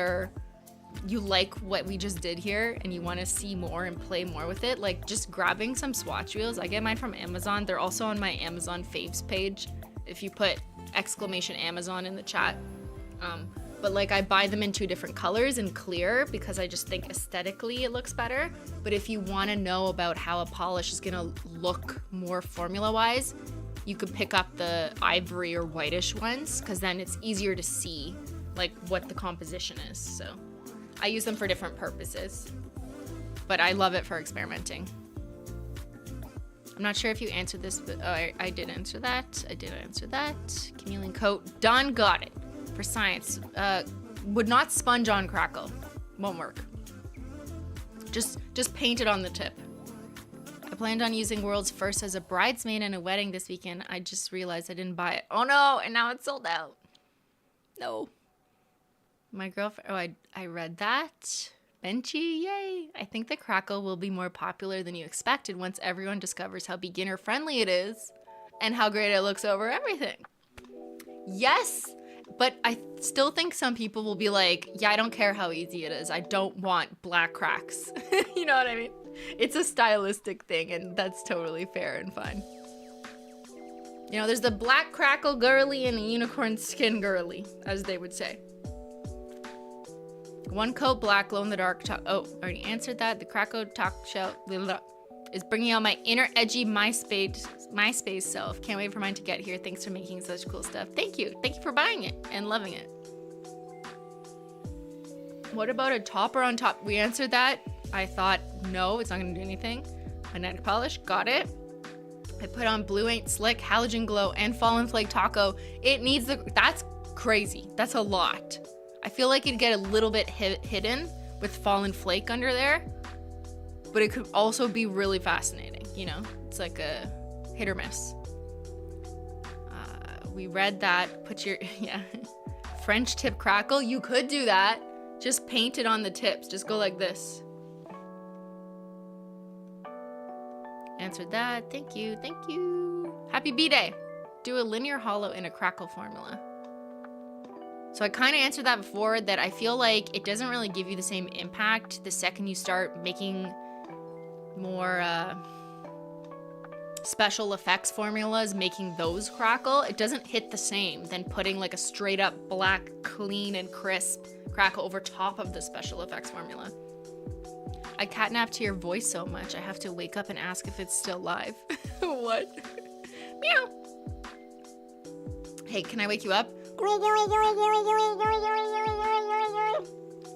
you like what we just did here and you want to see more and play more with it, like just grabbing some swatch wheels. I get mine from Amazon. They're also on my Amazon faves page. If you put !Amazon in the chat. But like I buy them in 2 different colors and clear because I just think aesthetically it looks better. But if you want to know about how a polish is gonna look more formula wise, you could pick up the ivory or whitish ones because then it's easier to see like what the composition is. So I use them for different purposes, but I love it for experimenting. I'm not sure if you answered this, but I did answer that. I did answer that. Chameleon coat, done, got it. For science, would not sponge on Crackle. Won't work. Just paint it on the tip. I planned on using World's First as a bridesmaid in a wedding this weekend. I just realized I didn't buy it. Oh no, and now it's sold out. No. My girlfriend, oh, I read that. Menchie, yay. I think the Crackle will be more popular than you expected once everyone discovers how beginner friendly it is and how great it looks over everything. Yes. But I still think some people will be like, yeah, I don't care how easy it is. I don't want black cracks. You know what I mean? It's a stylistic thing, and that's totally fair and fine. You know, there's the black Crackle girly and the unicorn skin girly, as they would say. 1 coat black, glow in the dark. Oh, already answered that. The Crackle talk show is bringing out my inner edgy MySpace self. Can't wait for mine to get here. Thanks for making such cool stuff. Thank you. Thank you for buying it and loving it. What about a topper on top? We answered that. I thought, no, it's not going to do anything. Magnetic polish. Got it. I put on Blue Ain't Slick, Halogen Glow, and Fallen Flake Taco. It needs the... That's crazy. That's a lot. I feel like it'd get a little bit hidden with Fallen Flake under there. But it could also be really fascinating, you know? It's like a hit or miss. We read that. Put your... Yeah. French tip Crackle. You could do that. Just paint it on the tips. Just go like this. Answered that. Thank you. Thank you. Happy B-Day. Do a linear Holo in a Crackle formula. So I kind of answered that before, that I feel like it doesn't really give you the same impact the second you start making more special effects formulas, making those crackle. It doesn't hit the same than putting like a straight up black, clean and crisp crackle over top of the special effects formula. I catnapped to your voice so much, I have to wake up and ask if it's still live. What? Meow. Hey, can I wake you up?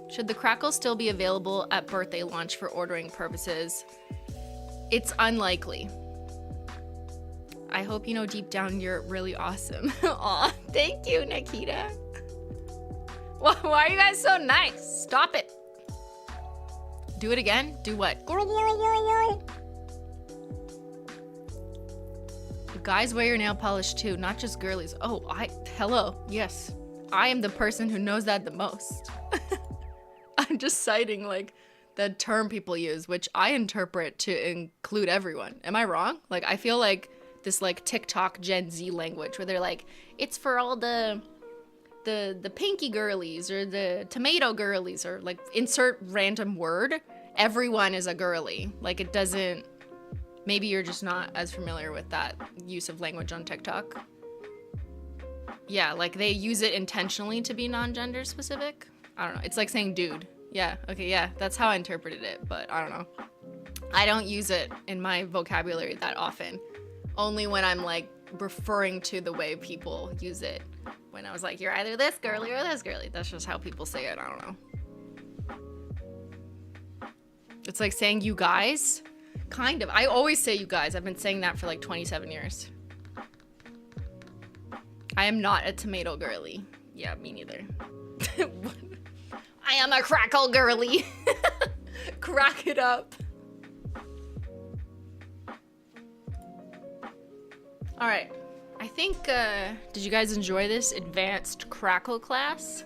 Should the crackle still be available at birthday launch for ordering purposes? It's unlikely. I hope you know deep down you're really awesome. Aw, thank you, Nikita. Why are you guys so nice? Stop it. Do it again? Do what? Guys wear your nail polish too, not just girlies. Oh, hello. Yes. I am the person who knows that the most. I'm just citing like the term people use, which I interpret to include everyone. Am I wrong? Like, I feel like this like TikTok Gen Z language where they're like, it's for all the pinky girlies or the tomato girlies, or like insert random word. Everyone is a girly. Like, it doesn't, maybe you're just not as familiar with that use of language on TikTok. Yeah, like they use it intentionally to be non-gender specific. I don't know. It's like saying dude. Yeah, okay, yeah. That's how I interpreted it, but I don't know. I don't use it in my vocabulary that often. Only when I'm like referring to the way people use it. When I was like, you're either this girly or this girly. That's just how people say it. I don't know. It's like saying you guys. Kind of. I always say you guys. I've been saying that for like 27 years. I am not a tomato girly. Yeah, me neither. I am a crackle girly. Crack it up. All right. I think, did you guys enjoy this advanced crackle class?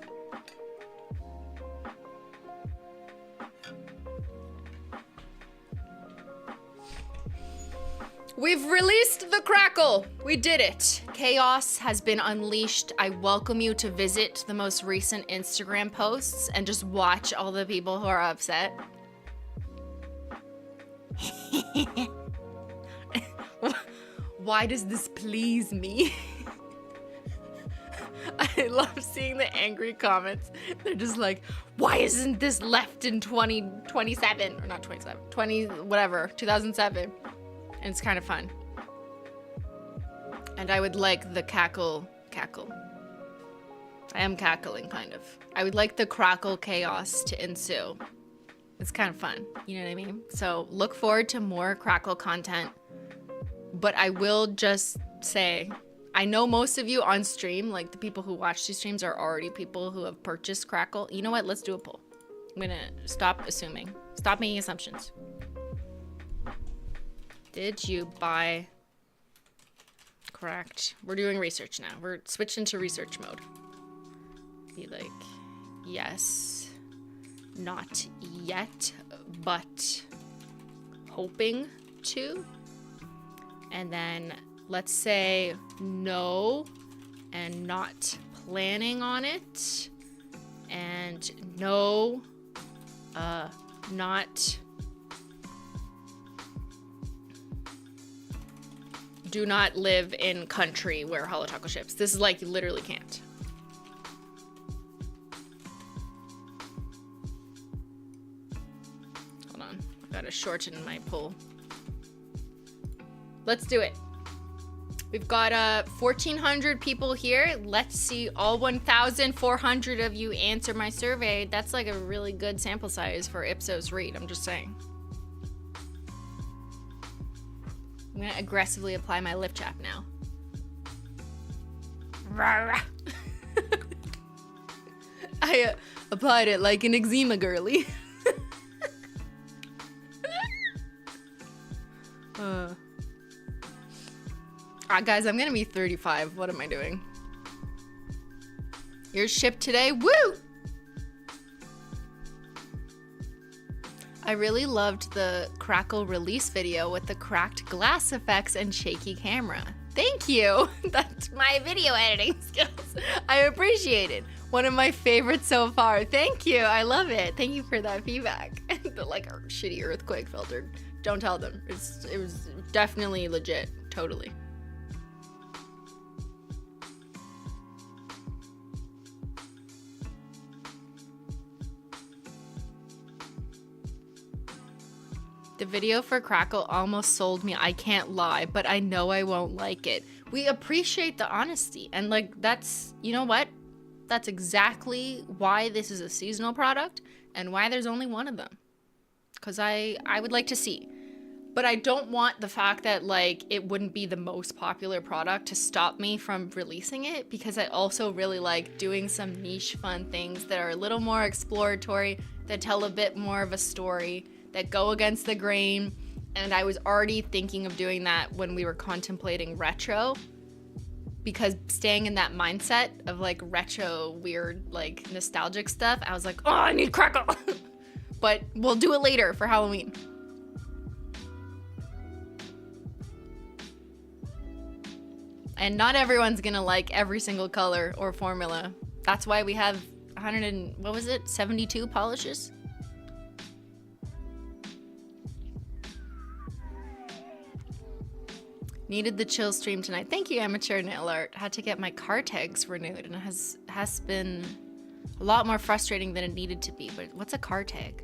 We've released the crackle. We did it. Chaos has been unleashed. I welcome you to visit the most recent Instagram posts and just watch all the people who are upset. Why does this please me? I love seeing the angry comments. They're just like, why isn't this left in 2027? Or not 27, 20, whatever, 2007. And it's kind of fun. And I would like the cackle. I am cackling, kind of. I would like the crackle chaos to ensue. It's kind of fun, you know what I mean? So look forward to more crackle content. But I will just say, I know most of you on stream, like the people who watch these streams are already people who have purchased Crackle. You know what? Let's do a poll. I'm gonna stop assuming. Stop making assumptions. Did you buy Cracked? We're doing research now. We're switching to research mode. Be like, yes, not yet, but hoping to. And then let's say no and not planning on it. And no, not, do not live in country where Holo Taco ships. This is like, you literally can't. Hold on, I've got to shorten my poll. Let's do it. We've got 1,400 people here. Let's see all 1,400 of you answer my survey. That's like a really good sample size for Ipsos read, I'm just saying. I'm gonna aggressively apply my lip chap now. I applied it like an eczema girly. Guys, I'm gonna be 35. What am I doing? You're shipped today? Woo! I really loved the Crackle release video with the cracked glass effects and shaky camera. Thank you. That's my video editing skills. I appreciate it. One of my favorites so far. Thank you. I love it. Thank you for that feedback. The like a shitty earthquake filter. Don't tell them. It was definitely legit. Totally. The video for Crackle almost sold me. I can't lie, but I know I won't like it. We appreciate the honesty. And like, that's, you know what? That's exactly why this is a seasonal product and why there's only one of them. Because I would like to see. But I don't want the fact that like it wouldn't be the most popular product to stop me from releasing it, because I also really like doing some niche fun things that are a little more exploratory, that tell a bit more of a story, that go against the grain. And I was already thinking of doing that when we were contemplating retro, because staying in that mindset of like retro, weird, like nostalgic stuff, I was like, oh, I need Crackle. But we'll do it later for Halloween. And not everyone's gonna like every single color or formula. That's why we have 72 polishes? Needed the chill stream tonight. Thank you, Amateur Nail Art. Had to get my car tags renewed, and it has been a lot more frustrating than it needed to be. But what's a car tag?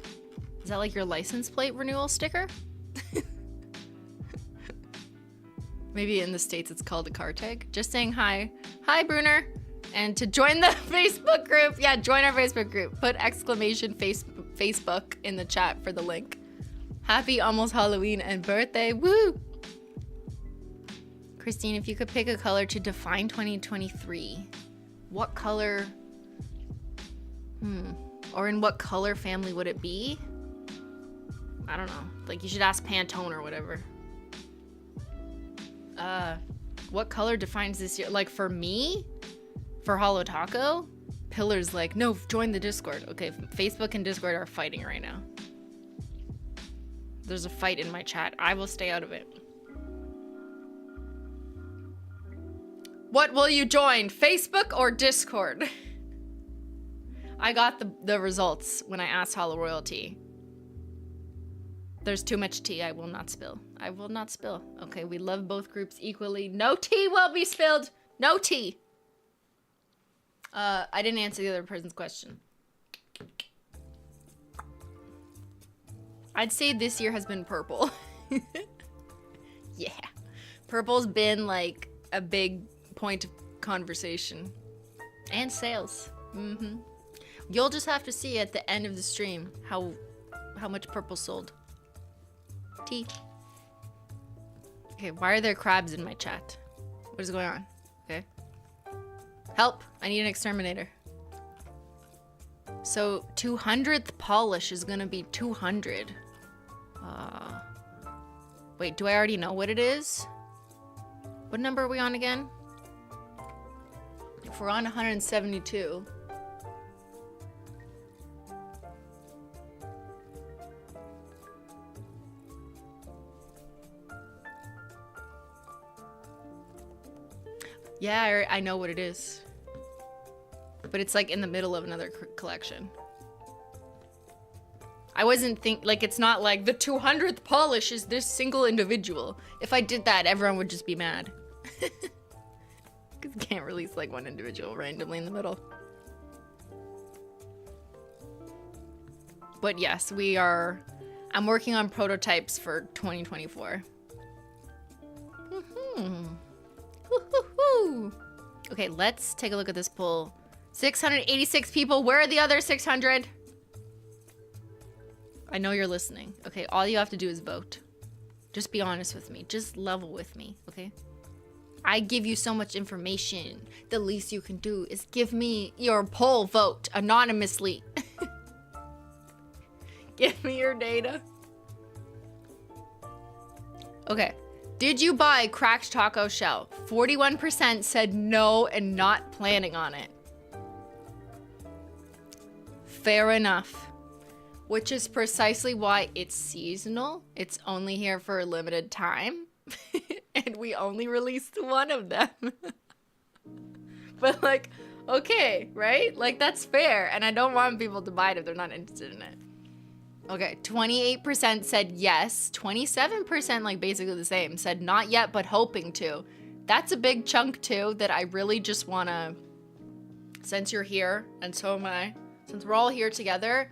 Is that like your license plate renewal sticker? Maybe in the States it's called a car tag. Just saying hi. Hi, Bruner. And to join the Facebook group, yeah, join our Facebook group. Put exclamation Facebook in the chat for the link. Happy almost Halloween and birthday. Woo! Christine, if you could pick a color to define 2023, what color, or in what color family would it be? I don't know. Like, you should ask Pantone or whatever. What color defines this year? Like, for me, for Holo Taco, Pillar's like, no, join the Discord. Okay, Facebook and Discord are fighting right now. There's a fight in my chat. I will stay out of it. What will you join, Facebook or Discord? I got the results when I asked Holo Royalty. There's too much tea. I will not spill. I will not spill. Okay, we love both groups equally. No tea will be spilled. No tea. I didn't answer the other person's question. I'd say this year has been purple. Yeah. Purple's been like a big point of conversation. And sales. You'll just have to see at the end of the stream how much purple sold. Tea. Okay, why are there crabs in my chat? What is going on? Okay. Help! I need an exterminator. So 200th polish is gonna be 200. Wait, do I already know what it is? What number are we on again? If we're on 172. Yeah, I know what it is. But it's like in the middle of another collection. I wasn't like, it's not like the 200th polish is this single individual. If I did that, everyone would just be mad. Because you can't release like one individual randomly in the middle. But yes, I'm working on prototypes for 2024. Okay, let's take a look at this poll. 686 people. Where are the other 600? I know you're listening. Okay, all you have to do is vote. Just be honest with me. Just level with me, okay? I give you so much information. The least you can do is give me your poll vote anonymously. Give me your data. Okay. Did you buy cracked taco shell? 41% said no and not planning on it. Fair enough. Which is precisely why it's seasonal. It's only here for a limited time. And we only released one of them. But like, Okay, right? Like, that's fair. And I don't want people to buy it if they're not interested in it. Okay, 28% said yes. 27%, like basically the same, said not yet, but hoping to. That's a big chunk too that I really just wanna, since you're here, and so am I, since we're all here together,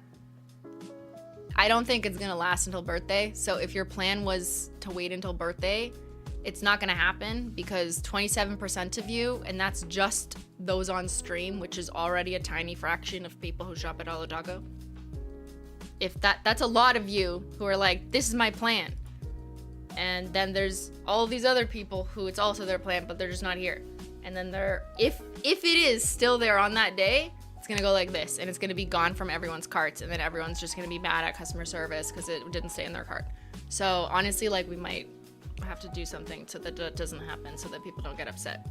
I don't think it's gonna last until birthday. So if your plan was to wait until birthday, it's not gonna happen because 27% of you, and that's just those on stream, which is already a tiny fraction of people who shop at Holo Taco. If that's a lot of you who are like, this is my plan. And then there's all these other people who it's also their plan, but they're just not here. And then if it is still there on that day, it's gonna go like this, and it's gonna be gone from everyone's carts, and then everyone's just gonna be mad at customer service because it didn't stay in their cart. So honestly, like, we might have to do something so that that doesn't happen, so that people don't get upset.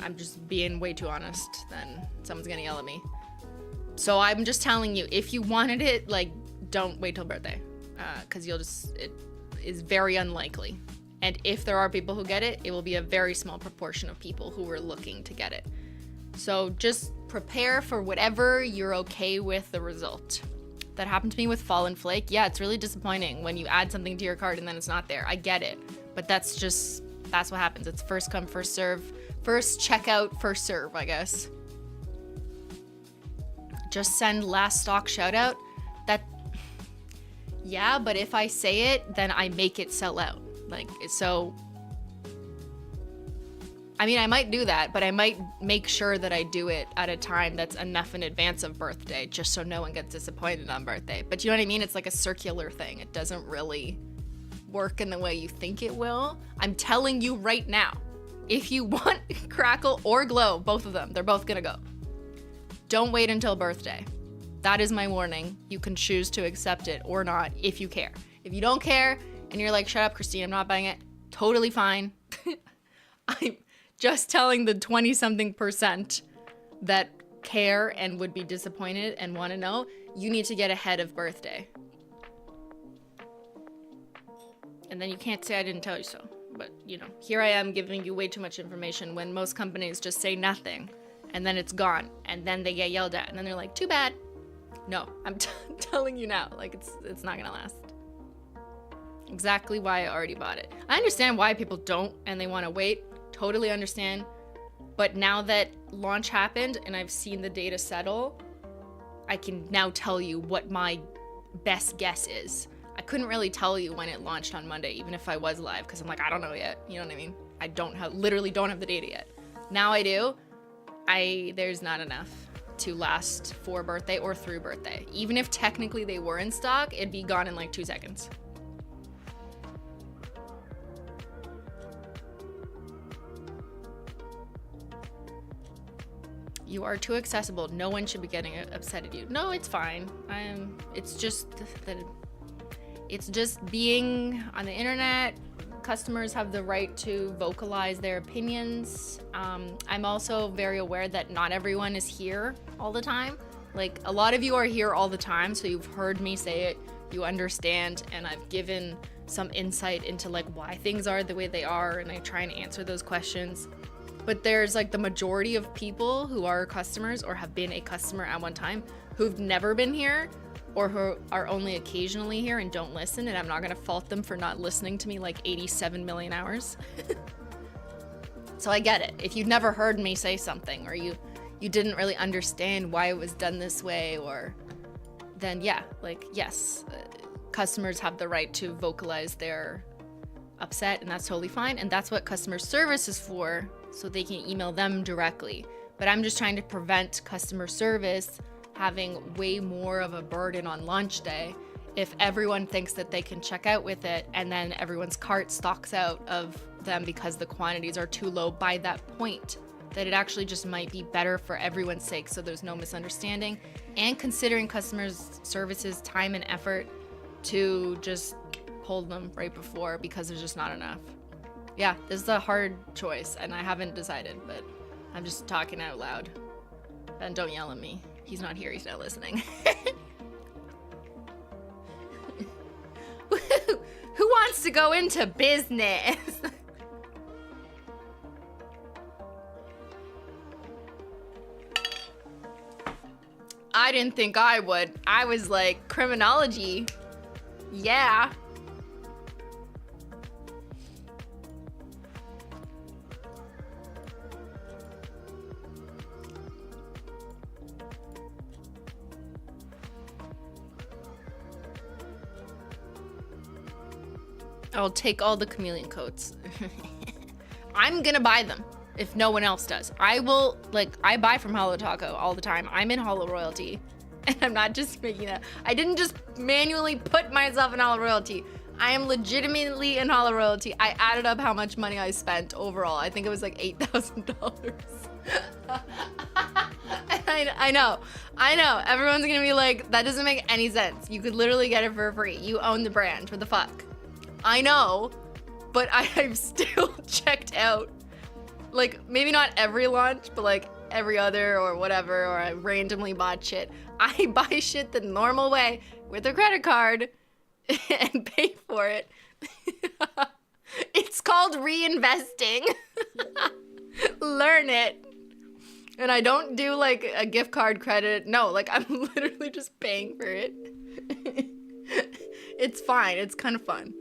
I'm just being way too honest, then someone's gonna yell at me. So I'm just telling you, if you wanted it, like, don't wait till birthday, because it is very unlikely. And if there are people who get it, it will be a very small proportion of people who were looking to get it. So just prepare for whatever you're okay with the result. That happened to me with Fallen Flake. Yeah, it's really disappointing when you add something to your cart and then it's not there. I get it, but that's what happens. It's first come, first serve. First checkout, first serve, I guess. Just send last stock shout out. Yeah, but if I say it, then I make it sell out. Like, so, I mean, I might do that, but I might make sure that I do it at a time that's enough in advance of birthday, just so no one gets disappointed on birthday. But you know what I mean? It's like a circular thing. It doesn't really work in the way you think it will. I'm telling you right now, if you want Crackle or Glow, both of them, they're both gonna go. Don't wait until birthday. That is my warning. You can choose to accept it or not if you care. If you don't care and you're like, shut up, Christine, I'm not buying it, totally fine. I'm just telling the 20-something% that care and would be disappointed and want to know, you need to get ahead of birthday. And then you can't say I didn't tell you so. But, you know, here I am giving you way too much information when most companies just say nothing. And then it's gone, and then they get yelled at, and then they're like, too bad. No, I'm telling you now, like, it's not gonna last. Exactly why I already bought it. I understand why people don't, and they wanna wait, totally understand. But now that launch happened, and I've seen the data settle, I can now tell you what my best guess is. I couldn't really tell you when it launched on Monday, even if I was live, because I'm like, I don't know yet, you know what I mean? I literally don't have the data yet. Now I do. There's not enough to last for birthday or through birthday. Even if technically they were in stock, it'd be gone in like 2 seconds. You are too accessible. No one should be getting upset at you. No, it's fine. It's just being on the internet. Customers have the right to vocalize their opinions. I'm also very aware that not everyone is here all the time. Like, a lot of you are here all the time, so you've heard me say it, you understand, and I've given some insight into like why things are the way they are, and I try and answer those questions. But there's like the majority of people who are customers or have been a customer at one time who've never been here, or who are only occasionally here and don't listen, and I'm not gonna fault them for not listening to me like 87 million hours. So I get it. If you've never heard me say something, or you didn't really understand why it was done this way, or then yeah, like, yes, customers have the right to vocalize their upset, and that's totally fine, and that's what customer service is for, so they can email them directly. But I'm just trying to prevent customer service having way more of a burden on launch day if everyone thinks that they can check out with it, and then everyone's cart stocks out of them because the quantities are too low by that point, that it actually just might be better for everyone's sake, so there's no misunderstanding, and considering customers services time and effort to just hold them right before because there's just not enough. Yeah, this is a hard choice, and I haven't decided, but I'm just talking out loud. And don't yell at me. He's not here, he's not listening. Who wants to go into business? I didn't think I would. I was like, criminology. Yeah. I'll take all the chameleon coats. I'm gonna buy them if no one else does. I will, like, I buy from Holo Taco all the time. I'm in Holo Royalty. And I'm not just making that. I didn't just manually put myself in Holo Royalty. I am legitimately in Holo Royalty. I added up how much money I spent overall. I think it was like $8,000. I know. Everyone's gonna be like, that doesn't make any sense. You could literally get it for free. You own the brand. What the fuck? I know, but I've still checked out, like, maybe not every launch, but like every other or whatever, or I randomly bought shit. I buy shit the normal way with a credit card and pay for it. It's called reinvesting. Learn it. And I don't do like a gift card credit. No, like I'm literally just paying for it. It's fine. It's kind of fun.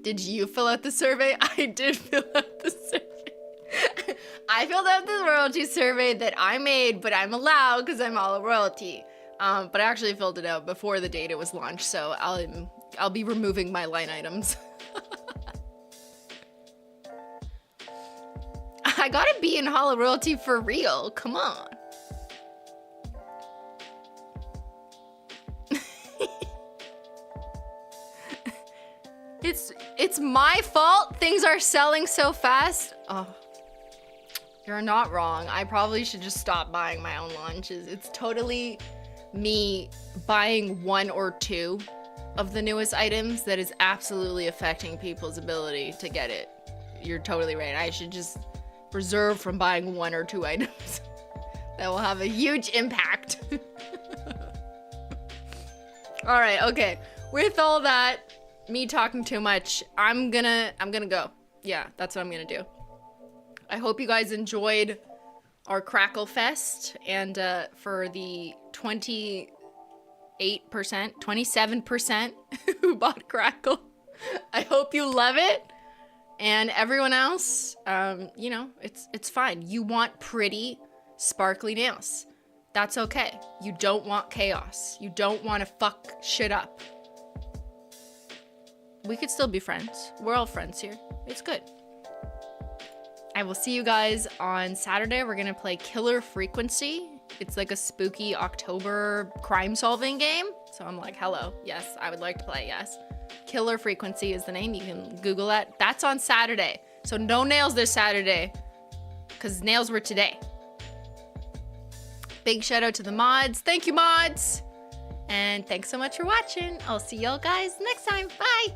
Did you fill out the survey? I did fill out the survey. I filled out the royalty survey that I made, but I'm allowed because I'm all a royalty. But I actually filled it out before the date it was launched, so I'll be removing my line items. I gotta be in Holo Royalty for real. Come on. It's my fault things are selling so fast. Oh, you're not wrong. I probably should just stop buying my own launches. It's totally me buying one or two of the newest items that is absolutely affecting people's ability to get it. You're totally right. I should just reserve from buying one or two items. That will have a huge impact. All right, okay. With all that, me talking too much, I'm gonna go. Yeah, that's what I'm gonna do. I hope you guys enjoyed our Crackle Fest, and for the 27% who bought Crackle, I hope you love it. And everyone else, you know, it's fine. You want pretty, sparkly nails. That's okay. You don't want chaos. You don't want to fuck shit up. We could still be friends. We're all friends here. It's good. I will see you guys on Saturday. We're gonna play Killer Frequency. It's like a spooky October crime solving game. So I'm like, hello, yes, I would like to play, yes. Killer Frequency is the name. You can Google that. That's on Saturday. So no nails this Saturday, because nails were today. Big shout out to the mods. Thank you, mods. And thanks so much for watching. I'll see y'all guys next time. Bye.